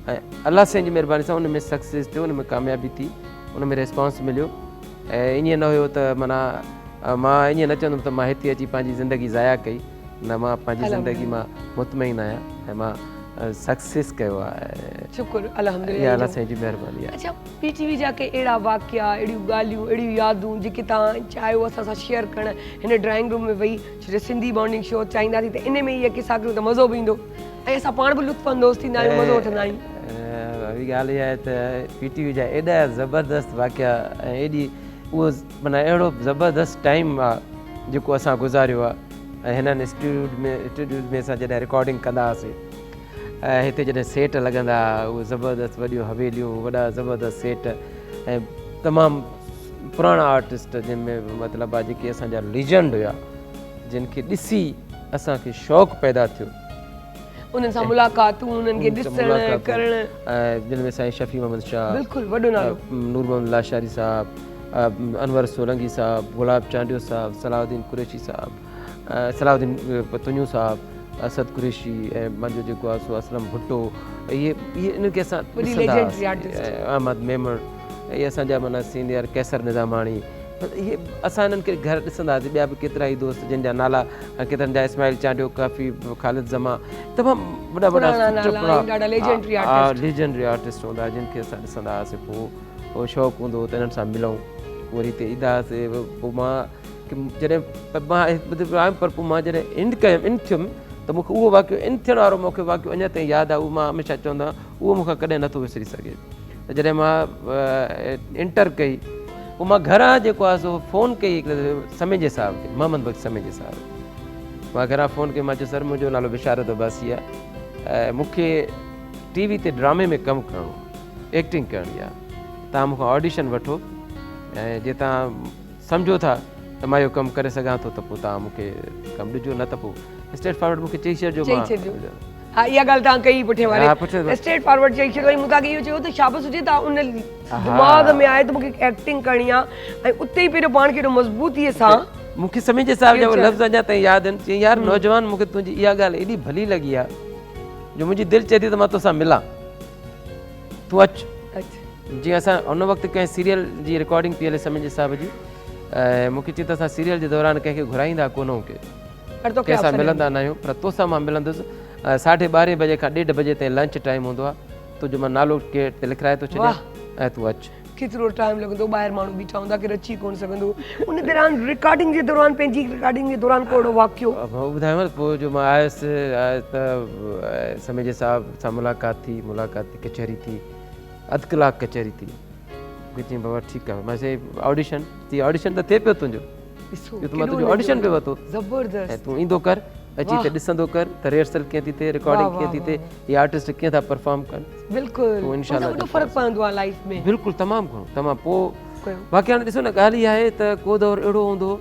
ऐं अलाह साईं जी महिरबानी सां उन में सक्सेस थियो उन में कामयाबी थी उन में रिस्पॉन्स मिलियो ऐं ईअं न हुयो त माना मां ईअं न चवंदुमि त मां हिते अची पंहिंजी ज़िंदगी ज़ाया कई न मां पंहिंजी ज़िंदगी मां मुतमइन आहियां ऐं मां सक्सेस कयो आहे शुक्र अल्हम्दुलिल्लाह अलाह साईं जी महिरबानी आहे अच्छा PTV जा के अहिड़ा वाक़िया अहिड़ियूं ॻाल्हियूं अहिड़ियूं यादूं जेके तव्हां चाहियो असां सां शेयर करणु हिन ड्राइंग रूम में वेही छो सिंधी मॉर्निंग शो चाहींदासीं त इन में इहे किसा कयूं त मज़ो बि ईंदो ऐं असां पाण बि लुत्फ़ अंदोज़ थींदा आहियूं मज़ो वठंदा आहियूं ॻाल्हि इहा आहे त PTV जा एॾा ज़बरदस्त वाक़िया ऐं एॾी उहो माना अहिड़ो ज़बरदस्त टाइम आहे जेको असां गुज़ारियो आहे ऐं हिननि स्टूडियो में असां जॾहिं रिकॉर्डिंग कंदा हुआसीं ऐं हिते जॾहिं सेट लॻंदा उहे ज़बरदस्त वॾियूं हवेलियूं वॾा ज़बरदस्त सेट ऐं तमामु पुराणा आर्टिस्ट जिन में मतिलबु आहे जेके असांजा लीजेंड हुआ जिन खे ॾिसी असांखे शौक़ु पैदा थियो उन्हनि सां मुलाक़ातूं उन्हनि खे ॾिसण करण जिन में साईं शफ़ी मोहम्मद शाह बिल्कुलु वॾो नालो नूर मोहम्मद लाशारी साहब अनवर सोलंगी साहब गुलाब चांडियो साहब सलाउद्दीन कुरैशी साहब सलाउद्दीन पतुनियूं साहब असद कुरैशी ऐं मुंहिंजो जेको आहे सो असलम भुट्टो इहे इनखे असां अहमद मेमण इहे असांजा माना सीनियर कैसर निज़ामाणी इहे असां हिननि खे घर ॾिसंदा हुआसीं ॿिया बि केतिरा ई दोस्त जिन जा नाला केतिरनि जा इस्माइल चांडियो काफ़ी ख़ालिद ज़मा तमामु वॾा लेजेंडरी आर्टिस्ट हूंदा जिन खे असां ॾिसंदा हुआसीं पोइ उहो शौक़ु हूंदो हो त हिननि सां मिलूं वरी हिते ईंदा हुआसीं पोइ मां जॾहिं मां पर पोइ मां जॾहिं इन थियुमि त मूंखे उहो वाक़ियो इन थियण वारो मूंखे वाक़ियो अञा ताईं यादि आहे उहो मां हमेशह चवंदो आहियां उहो मूंखां कॾहिं नथो विसरी सघे त जॾहिं मां इंटर कई पोइ मां घरां जेको आहे सो फ़ोन कई हिकिड़े समेजे साहिब खे मोहम्मद बख़्श समेजे साहिब मां घरां फ़ोन कयो मां चयो सर मुंहिंजो नालो बिशारत अब्बासी आहे ऐं मूंखे टीवी ते ड्रामे में कमु करिणो आहे एक्टिंग करणी आहे तव्हां मूंखां ऑडिशन वठो ऐं जे तव्हां सम्झो था त मां इहो कमु करे सघां थो त पोइ तव्हां मूंखे कमु ॾिजो न त पोइ स्ट्रेट फॉरवर्ड मूंखे चई छॾिजो हा इहा ॻाल्हि तव्हां कई पुठे वारे स्ट्रेट फॉरवर्ड चई छॾियो मूं तव्हांखे इहो चयो त शाबस हुजे तव्हां उन दिमाग़ में आहे त मूंखे एक्टिंग करणी आहे ऐं उते ई पहिरियों पाण खे एॾो मज़बूतीअ सां मूंखे समेजे साहिब जा लफ़्ज़ अञा ताईं यादि आहिनि चई यार नौजवान मूंखे तुंहिंजी इहा ॻाल्हि एॾी भली लॻी आहे जो मुंहिंजी दिलि चए थी त मां तोसां मिलां तूं अचु जीअं असां उन वक़्तु कंहिं सीरियल जी रिकॉर्डिंग पई हले समेजे साहिब जी ऐं मूंखे चई त असां सीरियल जे दौरान कंहिंखे घुराईंदा कोन के कंहिंसां मिलंदा न आहियूं पर तोसां मां मिलंदुसि 12:30 बजे खां 1:30 बजे ताईं लंच टाइम हूंदो आहे तुंहिंजो मां नालो के ते लिखाए थो छॾियां ऐं तूं अचु केतिरो टाइम लॻंदो ॿाहिरि माण्हू बीठा हूंदा केरु अची कोन सघंदो उन दौरान रिकॉर्डिंग जे दौरान पंहिंजी रिकॉर्डिंग जे दौरान को अहिड़ो वाक़ियो ॿुधायांव पोइ जो मां आयुसि त समेजे साहिब सां मुलाक़ात थी कचहरी थी अधु कलाक कचहरी थी मूंखे चई बाबा ठीकु आहे मां चई ऑडिशन त थिए पियो तुंहिंजो मां तुंहिंजो ऑडिशन पियो वरितो ज़बरदस्त ऐं तूं ईंदो कर अची त ॾिसंदो कर त रिहर्सल कीअं थी थिए रिकॉर्डिंग कीअं थी थिए इहे आर्टिस्ट कीअं था परफॉर्म कनि बिल्कुलु इंशाल्लाह फ़र्क़ु पवंदो आहे लाइफ में बिल्कुलु तमामु घणो तमामु पोइ बाक़ी हाणे ॾिसो न ॻाल्हि इहा आहे त को दौरु अहिड़ो हूंदो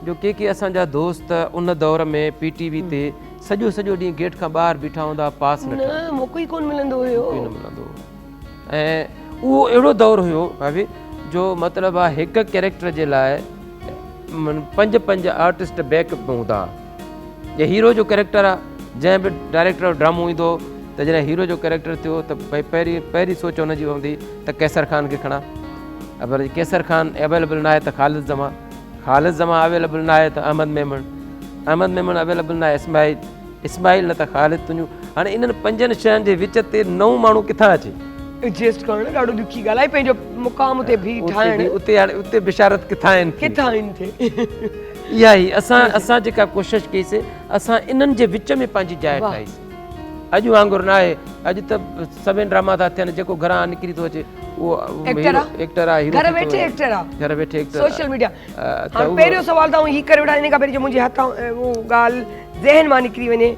जो के असांजा दोस्त उन दौर में PTV ते सॼो ॾींहुं गेट खां ॿाहिरि बीठा हूंदा पास न मौक़ो ई कोन मिलंदो हुयो न मिलंदो ऐं उहो अहिड़ो दौरु हुयो भाभी जो मतिलबु आहे हिकु कैरेक्टर जे लाइ 5 आर्टिस्ट बैकअप में हूंदा जे हीरो जो कैरेक्टर आहे जंहिं बि डायरेक्टर ड्रामो ईंदो त जॾहिं हीरो जो कैरेक्टर थियो त भई पहिरीं सोच हुनजी हूंदी त कैसर ख़ान खे खणा अगरि कैसर ख़ान अवेलेबल न आहे त ख़ालिद ज़मा अवेलेबल न आहे त अहमद मेमण अवेलेबल न आहे इस्माइल न त ख़ालिद तुंहिंजूं हाणे इन्हनि 5 शयुनि जे विच ते नओं माण्हू किथां अचे एडजस्ट करणु ॾाढो ॾुखी ॻाल्हि आहे पंहिंजो मुक़ाम ते बि ठाहिणु उते बिशारत किथां आहिनि इहा ई असां जेका कोशिशि कईसीं असां इन्हनि जे विच में पंहिंजी जाइ ठाहीसीं अॼु वांगुरु न आहे अॼु त सभिनी ड्रामा था थियनि जेको घरां निकिरी थो अचे उहो एक्टर आहे घर वेठे एक्टर सोशल मीडिया पहिरियों सवाल त ही करे वेठा इन खां पहिरीं जो मुंहिंजे हथां उहो ॻाल्हि ज़हन मां निकिरी वञे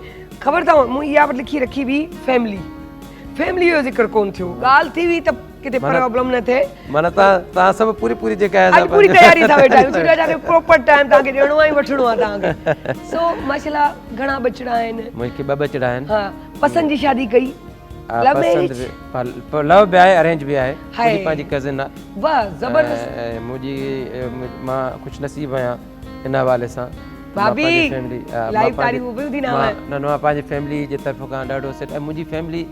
ख़बर अथव मूं इहा वटि लिखी रखी हुई फैमिली जो ज़िक्र कोन थियो ॻाल्हि थी हुई त किथे प्रॉब्लम न थिए माना तव्हां सभु पूरी जेका आहे पूरी तयारी सां वेठा आहियूं तव्हांखे प्रॉपर टाइम तव्हांखे ॾियणो आहे वठणो आहे तव्हांखे सो माशाल्लाह घणा बचड़ा आहिनि मूंखे 2 बचड़ा आहिनि हा पसंदि जी शादी कई लव बि आहे अरेंज बि आहे मुंहिंजी पंहिंजी कज़िन आहे वाह ज़बरदस्त मुंहिंजी मां ख़ुशि नसीब आहियां हिन हवाले सां भाभी लाइव तारीफ़ ॿुधी न मां पंहिंजी फैमिली जे तरफ़ खां ॾाढो सेट ऐं मुंहिंजी फैमिली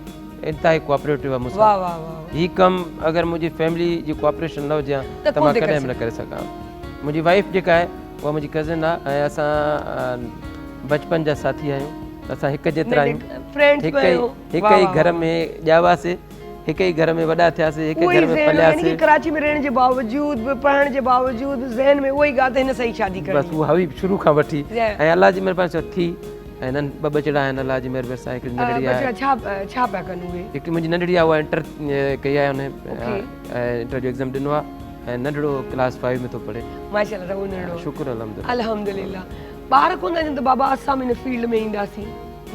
इंतिहाई कोऑपरेटिव आहे मूंसां वाह वाह वाह ही कमु अगरि मुंहिंजी फैमिली जी कोऑपरेशन न हुजे त मां कॾहिं बि न करे सघां मुंहिंजी वाइफ जेका आहे उहा मुंहिंजी कज़िन आहे ऐं असां बचपन जा साथी आहियूं असां हिकु जेतिरा आहियूं हिकु ई घर में ॼावासीं हिकु ई घर में वॾा थियासीं हिकु घर में पलियासीं कराची में रहण जे बावजूद बि पढ़ण जे बावजूद ज़हन में उहा ई ॻाल्हि त हिन सां ई शादी करी बसि उहा हुई शुरू खां वठी ऐं अलाह जी महिरबानी सां थी ऐं हिननि 2 बचड़ा आहिनि अलाह जी महिरबानी सां हिकिड़ी नंढड़ी आहे छा पिया कनि उहे हिकिड़ी मुंहिंजी नंढड़ी आहे उहा इंटर कई आहे हुन इंटर जो एग्ज़ाम ॾिनो आहे ऐं नंढड़ो क्लास 5 में थो पढ़े। माशाल्लाह वो नंढड़ो शुक्र अल्हम्दुलिल्लाह। अल्हम्दुलिल्लाह। ॿार कोन आहिनि त बाबा असां हिन फील्ड में ईंदासीं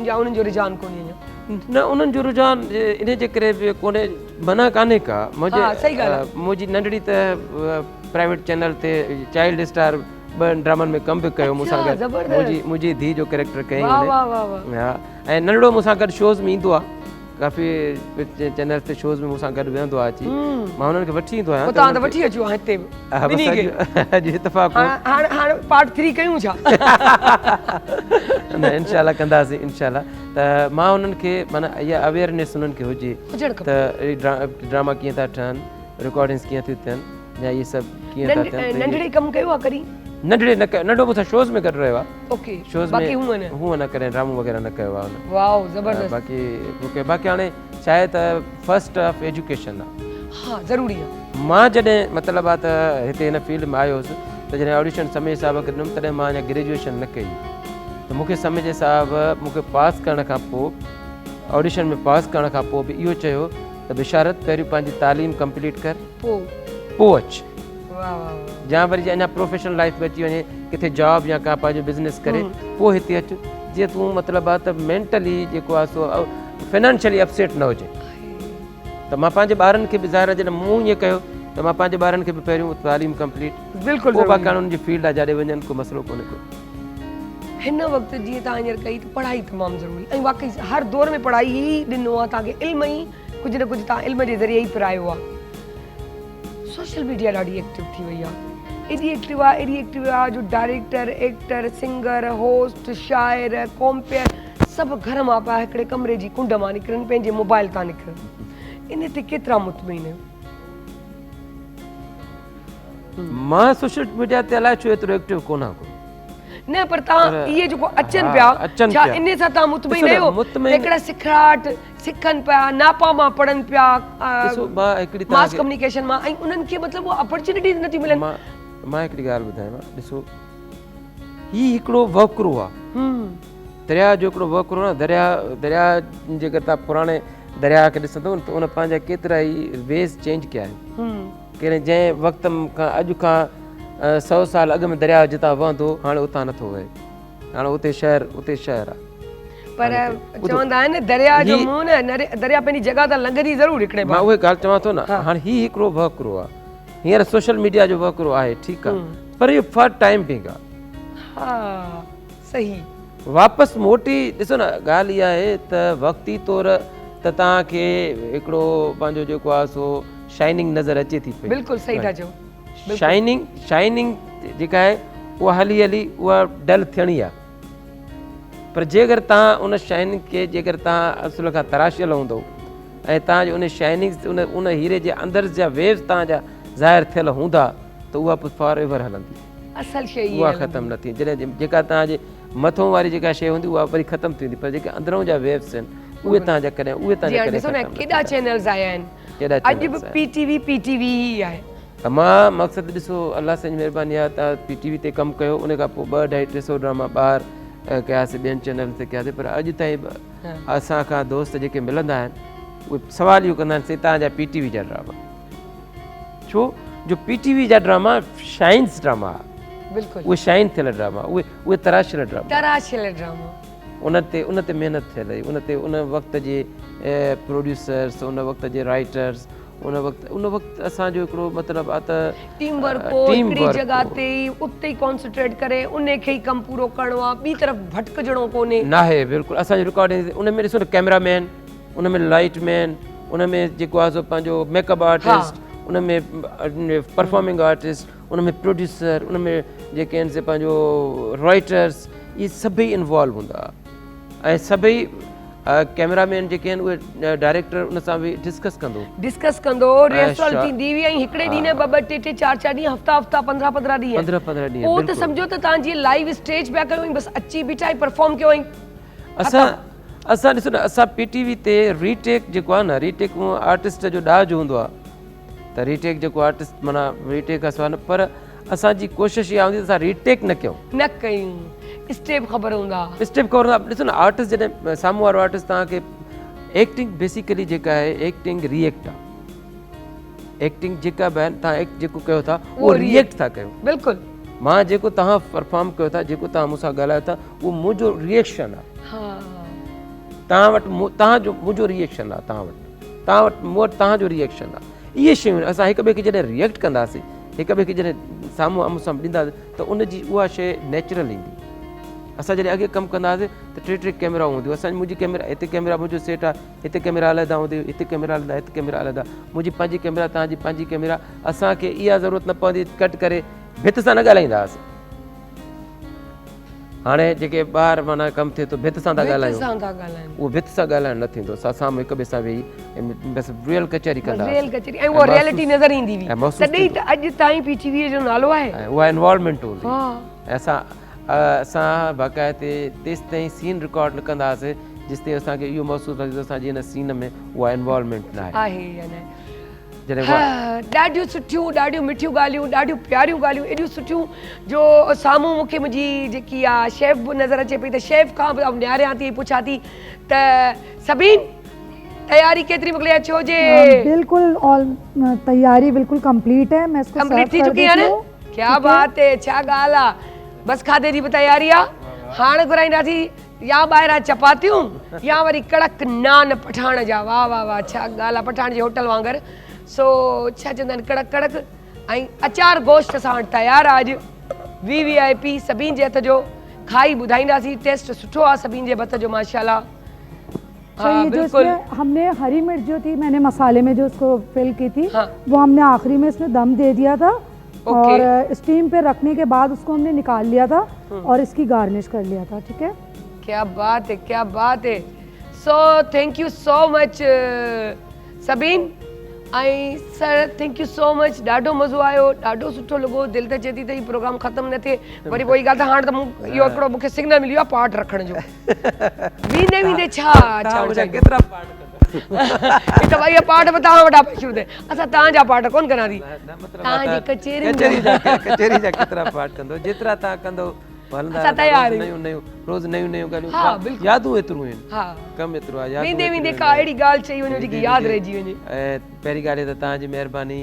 या उन्हनि जो रुझान कोन्हे अञा? न उन्हनि जो रुझान इन जे करे बि कोन्हे, मना कान्हे का। हा, सही ॻाल्हि आहे। मुंहिंजी नंढड़ी त प्राइवेट चैनल ते चाइल्ड स्टार 2 ड्रामनि में कमु बि कयो मूंसां अच्छा, गॾु। ज़बरदस्त। मुंहिंजी धीउ जो कैरेक्टर कयईं वाह हुन। वाह वाह वाह। हा, ऐं नंढड़ो मूंसां गॾु शोज़ में ईंदो आहे, काफ़ी चैनल ते शोज़ में मूंसां गॾु वेहंदो आहे अची। मां हुननि खे वठी ईंदो आहियां। पोइ तव्हां त वठी अचो हिते बि। हा, बसि ॿिन्ही खे। अॼु इत्तेफ़ाक़ हो। हाणे पार्ट 3 कयूं छा? न इंशाल्लाह कंदासीं इंशाल्लाह। त मां हुननि खे माना इहा अवेयरनेस हुननि खे हुजे हुजणु खपे। त ड्रामा कीअं था ठहनि, रिकॉर्डिंग्स कीअं थियूं थियनि, या इहे सभु कीअं था थियनि। नंढड़े कमु कयो आहे करी? नंढड़े न कयो, नंढो मूंसां शोज़ में गॾु रहियो आहे। ओके, शोज़ बाक़ी में हूअं न करे, ड्रामो वग़ैरह न कयो आहे हुन। वाओ ज़बरदस्त। बाक़ी मूंखे बाक़ी हाणे छा आहे त फर्स्ट ऑफ एजुकेशन आहे। हा ज़रूरी आहे। मां जॾहिं मतिलबु आहे त हिते हिन फील्ड में आयो हुउसि त जॾहिं ऑडिशन समय साहब खे ॾिनुमि तॾहिं मां अञा ग्रेजुएशन न कई। त मूंखे समय साहब मूंखे पास करण खां पोइ, ऑडिशन में पास करण खां पोइ बि इहो चयो त बिशारत पहिरियों पंहिंजी तालीम कंप्लीट कर, पोइ अचु। वाह वाह। या वरी अञा प्रोफेशनल लाइफ में अची वञे, किथे जॉब या का पंहिंजो बिज़नेस करे पोइ हिते अचु, जीअं तूं मतिलबु आहे त मेंटली जेको आहे सो फाइनेंशियली अपसेट न हुजे। त मां पंहिंजे ॿारनि खे बि ज़ाहिर जॾहिं मूं ईअं कयो त मां पंहिंजे ॿारनि खे बि पहिरियों तालीम कंप्लीट, बिल्कुलु पोइ बाक़ी उन्हनि जी फील्ड आहे जाॾे वञनि, को मसइलो कोन्हे को। हिन वक़्तु जीअं तव्हां हींअर कई त पढ़ाई तमामु ज़रूरी, ऐं वाक़ई हर दौर में पढ़ाई ई ॾिनो आहे तव्हांखे, इल्म ई कुझु न कुझु तव्हां इल्म जे ज़रिए ई पिरायो आहे। सोशल मीडिया ॾाढी एक्टिव थी वई आहे, एॾी एक्टिव आहे जो डायरेक्टर, एक्टर, सिंगर, होस्ट, शाइर, कॉम्पेयर सभु घर मां पिया हिकिड़े कमरे जी कुंड मां निकिरनि, पंहिंजे मोबाइल तां निकिरनि। इन ते केतिरा मुतमइन आहियो? मां सोशल मीडिया ते अलाए छो एतिरो एक्टिव कोन आहियां। न पर तव्हां इहे जेको अचनि पिया, छा इन सां तव्हां मुतमइन आहियो? हिकिड़ा सिखराट सिखनि पिया, नापा मां पढ़नि पिया, मास कम्युनिकेशन मां, ऐं उन्हनि खे मतिलबु उहा अपॉर्चुनिटीज़ नथी मिलनि। मां हिकिड़ी ॻाल्हि ॿुधायांव, ॾिसो हीउ हिकिड़ो वक्रो आहे, दरिया जो हिकिड़ो वक्रो आहे। दरिया जेकर तव्हां पुराणे दरिया खे ॾिसंदव त उन पंहिंजा केतिरा ई वेज़ चेंज कया आहिनि। कहिड़े जंहिं वक़्त खां अॼु खां 100 साल अॻु में दरिया जितां वहंदो, हाणे उतां नथो वहे, हाणे उते शहर आहे। पर चवंदा आहिनि दरिया जो मुंहुं न, दरिया पंहिंजी जॻह तां लंघंदी ज़रूर हिकिड़े मां उहे ॻाल्हि चवां थो न। हाणे हीउ हिकिड़ो वक्रो आहे, हींअर सोशल मीडिया जो वक्रो आहे, ठीकु आहे, पर इहो फॉर टाइम बिंग आहे। हा सही। वापसि मोटी ॾिसो न, ॻाल्हि इहा आहे त वक़्ती तौर त तव्हांखे हिकिड़ो पंहिंजो जेको आहे सो शाइनिंग नज़र अचे थी पई। बिल्कुलु सही था चओ। शाइनिंग जेका आहे उहा हली उहा डल थियणी आहे। पर जेकर तव्हां उन शाइनिंग खे जेकर तव्हां असुल खां तराशियल हूंदव ऐं तव्हांजो उन शाइनिंग उन हीरे जे अंदरि जा वेव्स तव्हांजा ज़ाहिर थियल हूंदा त उहा पोइ फॉर एवर हलंदी, असल शइ उहा ख़तमु न थी। जॾहिं जेका तव्हांजे मथों वारी जेका शइ हूंदी उहा वरी ख़तमु थी वेंदी, पर जेके अंदरों जा वेव्स आहिनि उहे तव्हांजा कॾहिं ॾिसो न केॾा चैनल्स आया आहिनि, अॼु बि पीटीवी ई आहे। मां मक़सदु ॾिसो अलाह साईं जी महिरबानी आहे, तव्हां पीटीवी ते कमु कयो, उन खां पोइ 200-250 ड्रामा ॿाहिरि कयासीं, ॿियनि चैनल ते कयासीं, पर अॼु ताईं असांखां दोस्त जेके मिलंदा आहिनि उहे सवाल इहो कंदा आहिनि तव्हांजा पीटीवी जा ड्रामा छो जो पीटीवी जा ड्रामा शाइन्स ड्रामा आहे, बिल्कुलु उहे शाइन थियल ड्रामा, उहे तराशियल ड्रामा, उन ते महिनत थियल हुई, उन वक़्त जे प्रोड्यूसर्स, उन वक़्त जे राइटर्स, उन वक़्तु असांजो हिकिड़ो मतिलबु आहे त टीम वर्क हो, हिकिड़ी जॻह ते उते ई कॉन्संट्रेट करे उन खे ई कमु पूरो करिणो आहे, ॿी तरफ़ भटकजणो कोन्हे नाहे। बिल्कुलु असांजी रिकॉर्डिंग उन में ॾिसो न, कैमरामैन, उन में लाइट मैन, उन में जेको आहे सो पंहिंजो मेकअप आर्टिस्ट, उन में परफॉर्मिंग आर्टिस्ट, उन में प्रोड्यूसर, उन में जेके आहिनि से पंहिंजो राइटर्स, इहे सभई इन्वॉल्व हूंदा ऐं सभई कैमरामैन जेके आहिनि उहे डायरेक्टर उन सां बि डिस्कस कंदो, रिहर्सल थींदी हुई ऐं हिकिड़े ॾींहं न 2-2, 3-3, 4-4 ॾींहं, हफ़्ता 15-15 ॾींहं पोइ त सम्झो त तव्हां जीअं लाइव स्टेज पिया कयो बसि अची बीठा ऐं परफॉर्म कयो। ऐं असां ॾिसो न, असां पीटीवी ते रीटेक जेको आहे न, रीटेक आर्टिस्ट जो ॾाज हूंदो आहे, त रीटेक जेको आर्टिस्ट माना रीटेक आहे न, पर असांजी कोशिशि इहा हूंदी त असां रीटेक न कयूं, स्टेप ख़बर हूंदा। ॾिसो न, आर्टिस्ट जॾहिं साम्हूं वारो आर्टिस्ट तव्हांखे एक्टिंग बेसिकली जेका आहे एक्टिंग रिएक्ट आहे, एक्टिंग जेका बि आहिनि तव्हां एक्ट जेको कयो था उहो रिएक्ट था कयो। बिल्कुलु मां जेको तव्हां परफॉर्म कयो था, जेको तव्हां मूंसां ॻाल्हायो था, उहो मुंहिंजो रिएक्शन आहे। हाँ तव्हां वटि तव्हांजो मुंहिंजो रिएक्शन आहे, तव्हां वटि मूं वटि तव्हांजो रिएक्शन आहे। इहे शयूं असां हिक ॿिए खे जॾहिं रिएक्ट कंदासीं, हिक ॿिए खे जॾहिं साम्हूं आम्हूं साम्हूं ॾींदासीं त उनजी उहा शइ नेचुरल ईंदी। असां जॾहिं अॻे कमु कंदासीं त टे कैमरा हूंदियूं, असांजी मुंहिंजी कैमरा हिते, कैमरा मुंहिंजो सेट आहे, हिते कैमरा अलॻि हूंदी, हिते कैमरा अलॻि, हिते कैमरा अलॻि, मुंहिंजी पंहिंजी कैमरा, तव्हांजी पंहिंजी कैमरा। असांखे इहा ज़रूरत न पवंदी कट करे भित सां न ॻाल्हाईंदा हुआसीं। हाणे जेके ॿार माना कमु थिए थो भित सां था ॻाल्हायूं, उहो भित सां ॻाल्हाइण न थींदो। असां साम्हूं हिक ॿिए सां वेही बसि रियल कचहरी कंदा, रियल कचहरी, ऐं उहा रियलिटी नज़र ईंदी हुई। तॾहिं त अॼु ताईं PTV जो नालो आहे। उहा इन्वॉल्वमेंट हूंदी। असां बाक़ाइदे तेसि ताईं सीन रिकॉर्ड न कंदा हुआसीं जेसि ताईं असांखे इहो महसूसु लॻंदो असांजी हिन सीन में उहा इन्वॉल्वमेंट न आहे। ॾाढियूं सुठियूं, ॾाढियूं मिठियूं ॻाल्हियूं, ॾाढियूं प्यारियूं ॻाल्हियूं, एॾियूं सुठियूं जो साम्हूं मूंखे मुंहिंजी जेकी आहे शेफ बि नज़र अचे पई। त शेफ खां बि निहारियां थी, पुछां थी त सभीन तैयारी केतिरी मोकिले अचो जे? बिल्कुल ऑल तैयारी बिल्कुल कंप्लीट है। मैं इसको कंप्लीट थी चुकी है ना? क्या बात है, छा ॻाल्हि आहे। बस खाधे जी बि तैयारी आहे। हाणे घुराईंदासीं या ॿाहिरां चपातियूं या वरी कड़क नान पठाण जा। वाह वाह वाह, छा ॻाल्हि आहे, पठाण जी होटल वांगुरु। सो छा चवंदा आहिनि, कड़क कड़क ऐं अचार गोश्त सां वटि तयारु आहे। अॼु VVIP सभिनि जे हथ जो खाई ॿुधाईंदासीं। टेस्ट सुठो आहे सभिनि जे हथ जो माशाल्लाह। हाँ, जो इसमें हमने हरी मिर्च जो थी, मैंने मसाले में जो उसको फिल की थी, वो हमने आखिरी में इसमें दम दे दिया था और स्टीम पे रखने के बाद उसको हमने निकाल लिया था और इसकी गार्निश कर लिया था। ठीक है, क्या बात है, क्या बात है। So thank you so much सभिन ऐं sir, thank you so much. ॾाढो मज़ो आयो, ॾाढो सुठो लॻो। दिलि त चए थी त हीउ प्रोग्राम ख़तमु न थिए। वरी पोइ ॻाल्हि त हाणे त इहो हिकिड़ो मूंखे सिग्नल मिलियो आहे पार्ट रखण जो। वेंदे वेंदे छा केतिरा पार्ट हिकु भई पार्ट बि तव्हां वॾा शुरू थिए। असां तव्हांजा पार्ट कोन कंदासीं। तव्हांजी कचेरी जा केतिरा पार्ट कंदो, जेतिरा तव्हां कंदो असां तयार आहियूं। रोज़ नयूं ॻाल्हियूं, यादूं एतिरियूं आहिनि, कमु एतिरो आहे। वेंदे वेंदे का अहिड़ी ॻाल्हि चई वञो जेकी यादि रहिजी वञे। ऐं पहिरीं ॻाल्हि त तव्हांजी महिरबानी,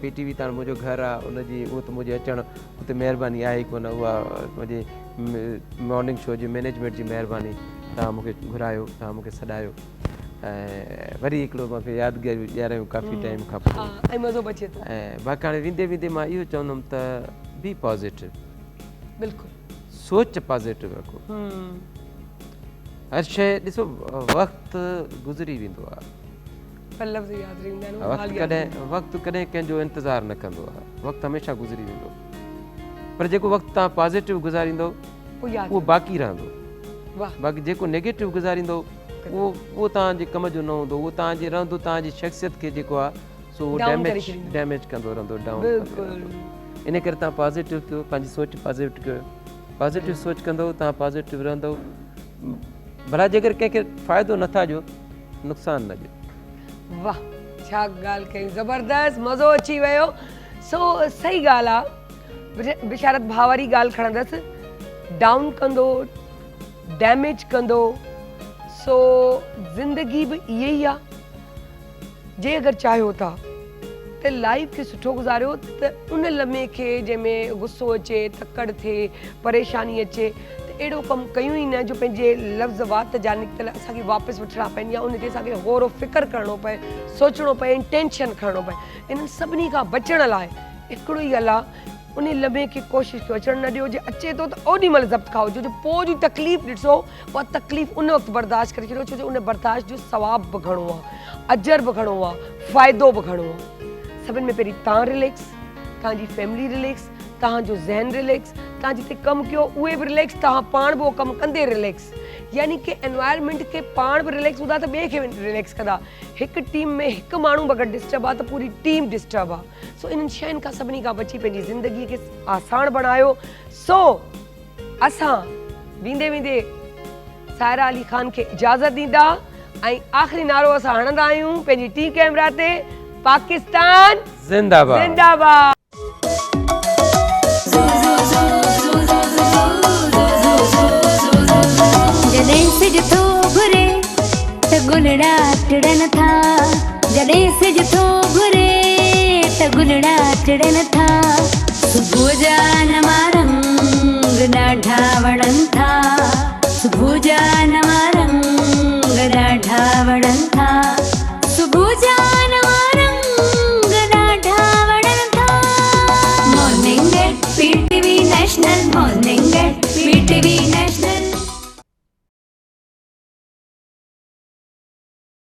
PTV त मुंहिंजो घरु आहे, उनजी उहो त मुंहिंजे अचणु हुते महिरबानी आहे ई कोन। उहा मुंहिंजी मॉर्निंग शो जी मैनेजमेंट जी महिरबानी। तव्हां मूंखे घुरायो, तव्हां मूंखे सॾायो ऐं वरी हिकिड़ो मूंखे यादगारियूं ॾियारायूं काफ़ी टाइम खां पोइ। ऐं मज़ो बचे थो। ऐं बाक़ी हाणे वेंदे वेंदे मां इहो चवंदुमि त बी पॉज़िटिव, बिल्कुलु सोच पॉज़िटिव रखो। हर शइ ॾिसो, वक़्तु गुज़री वेंदो आहे, वक़्तु कॾहिं कंहिंजो इंतज़ारु न कंदो आहे। वक़्तु हमेशह गुज़री वेंदो, पर जेको वक़्तु तव्हां पॉज़िटिव गुज़ारींदो उहो बाक़ी रहंदो। बाक़ी जेको नेगेटिव गुज़ारींदो उहो तव्हांजे कम जो न हूंदो, उहो तव्हांजे रहंदो तव्हांजी शख़्सियत खे जेको आहे सो डैमेज कंदो रहंदो, डाउन कंदो रहंदो। इन करे तव्हां पॉज़िटिव कयो, पंहिंजी सोच पॉज़िटिव कयो। पॉज़िटिव सोच कंदो, तव्हां पॉज़िटिव रहंदो। भला जेकर कंहिंखे फ़ाइदो नथा ॾियो, नुक़सानु न ॾियो। वाह, छा ॻाल्हि कई, ज़बरदस्त, मज़ो अची वियो। सो सही ॻाल्हि आहे। बिशारत भाउ वारी ॻाल्हि खणंदसि, डाउन कंदो, डैमेज कंदो। सो ज़िंदगी बि इहा ई आहे। जे अगरि चाहियो था त लाइफ खे सुठो गुज़ारियो त उन लम्हे खे जंहिंमें गुस्सो अचे, तकड़ थिए, परेशानी अचे, त अहिड़ो कमु कयूं ई न जो पंहिंजे लफ़्ज़ वात जा निकितल असांखे वापसि वठिणा पइनि या उनते असांखे गौर फ़िक्र करिणो पए, सोचणो पए, इंटेंशन खणणो पए। इन्हनि सभिनी खां बचण लाइ हिकिड़ो ई ॻाल्हि आहे, उन लम्हे खे कोशिशि कयो अचणु न ॾियो। जे अचे थो त ओॾी महिल ज़ब्त खाओ, जो पोइ जी तकलीफ़ ॾिसो, उहा तकलीफ़ उन वक़्तु बर्दाश्त करे छॾियो, छो जो उन बर्दाश्त जो सवाब बि घणो आहे, अजर बि घणो आहे, फ़ाइदो बि घणो आहे। सभिनि में पहिरीं तव्हां रिलैक्स, तव्हांजी फैमिली रिलैक्स, तव्हांजो ज़हन रिलैक्स, तव्हां जिते कमु कयो उहे बि रिलैक्स, तव्हां पाण बि उहो कमु कंदे रिलैक्स। यानी कि एनवायरमेंट खे पाण बि रिलैक्स हूंदा त ॿिए खे रिलैक्स कंदा। हिकु टीम में हिकु माण्हू अगरि डिस्टर्ब आहे त पूरी टीम डिस्टर्ब आहे। सो इन्हनि शयुनि खां सभिनी खां बची पंहिंजी ज़िंदगीअ खे आसान बणायो। सो असां वेंदे वेंदे सायरा अली ख़ान खे इजाज़त ॾींदा ऐं आख़िरी नारो असां हणंदा आहियूं पंहिंजी टी कैमरा ते, पाकिस्तान ज़िंदाबाद, ज़िंदाबाद। जॾहिं सिज थो घुरे त गुलड़ा टिड़न था, जॾहिं सिज थो घुरे गुलड़ा चढ़न था सुबह जा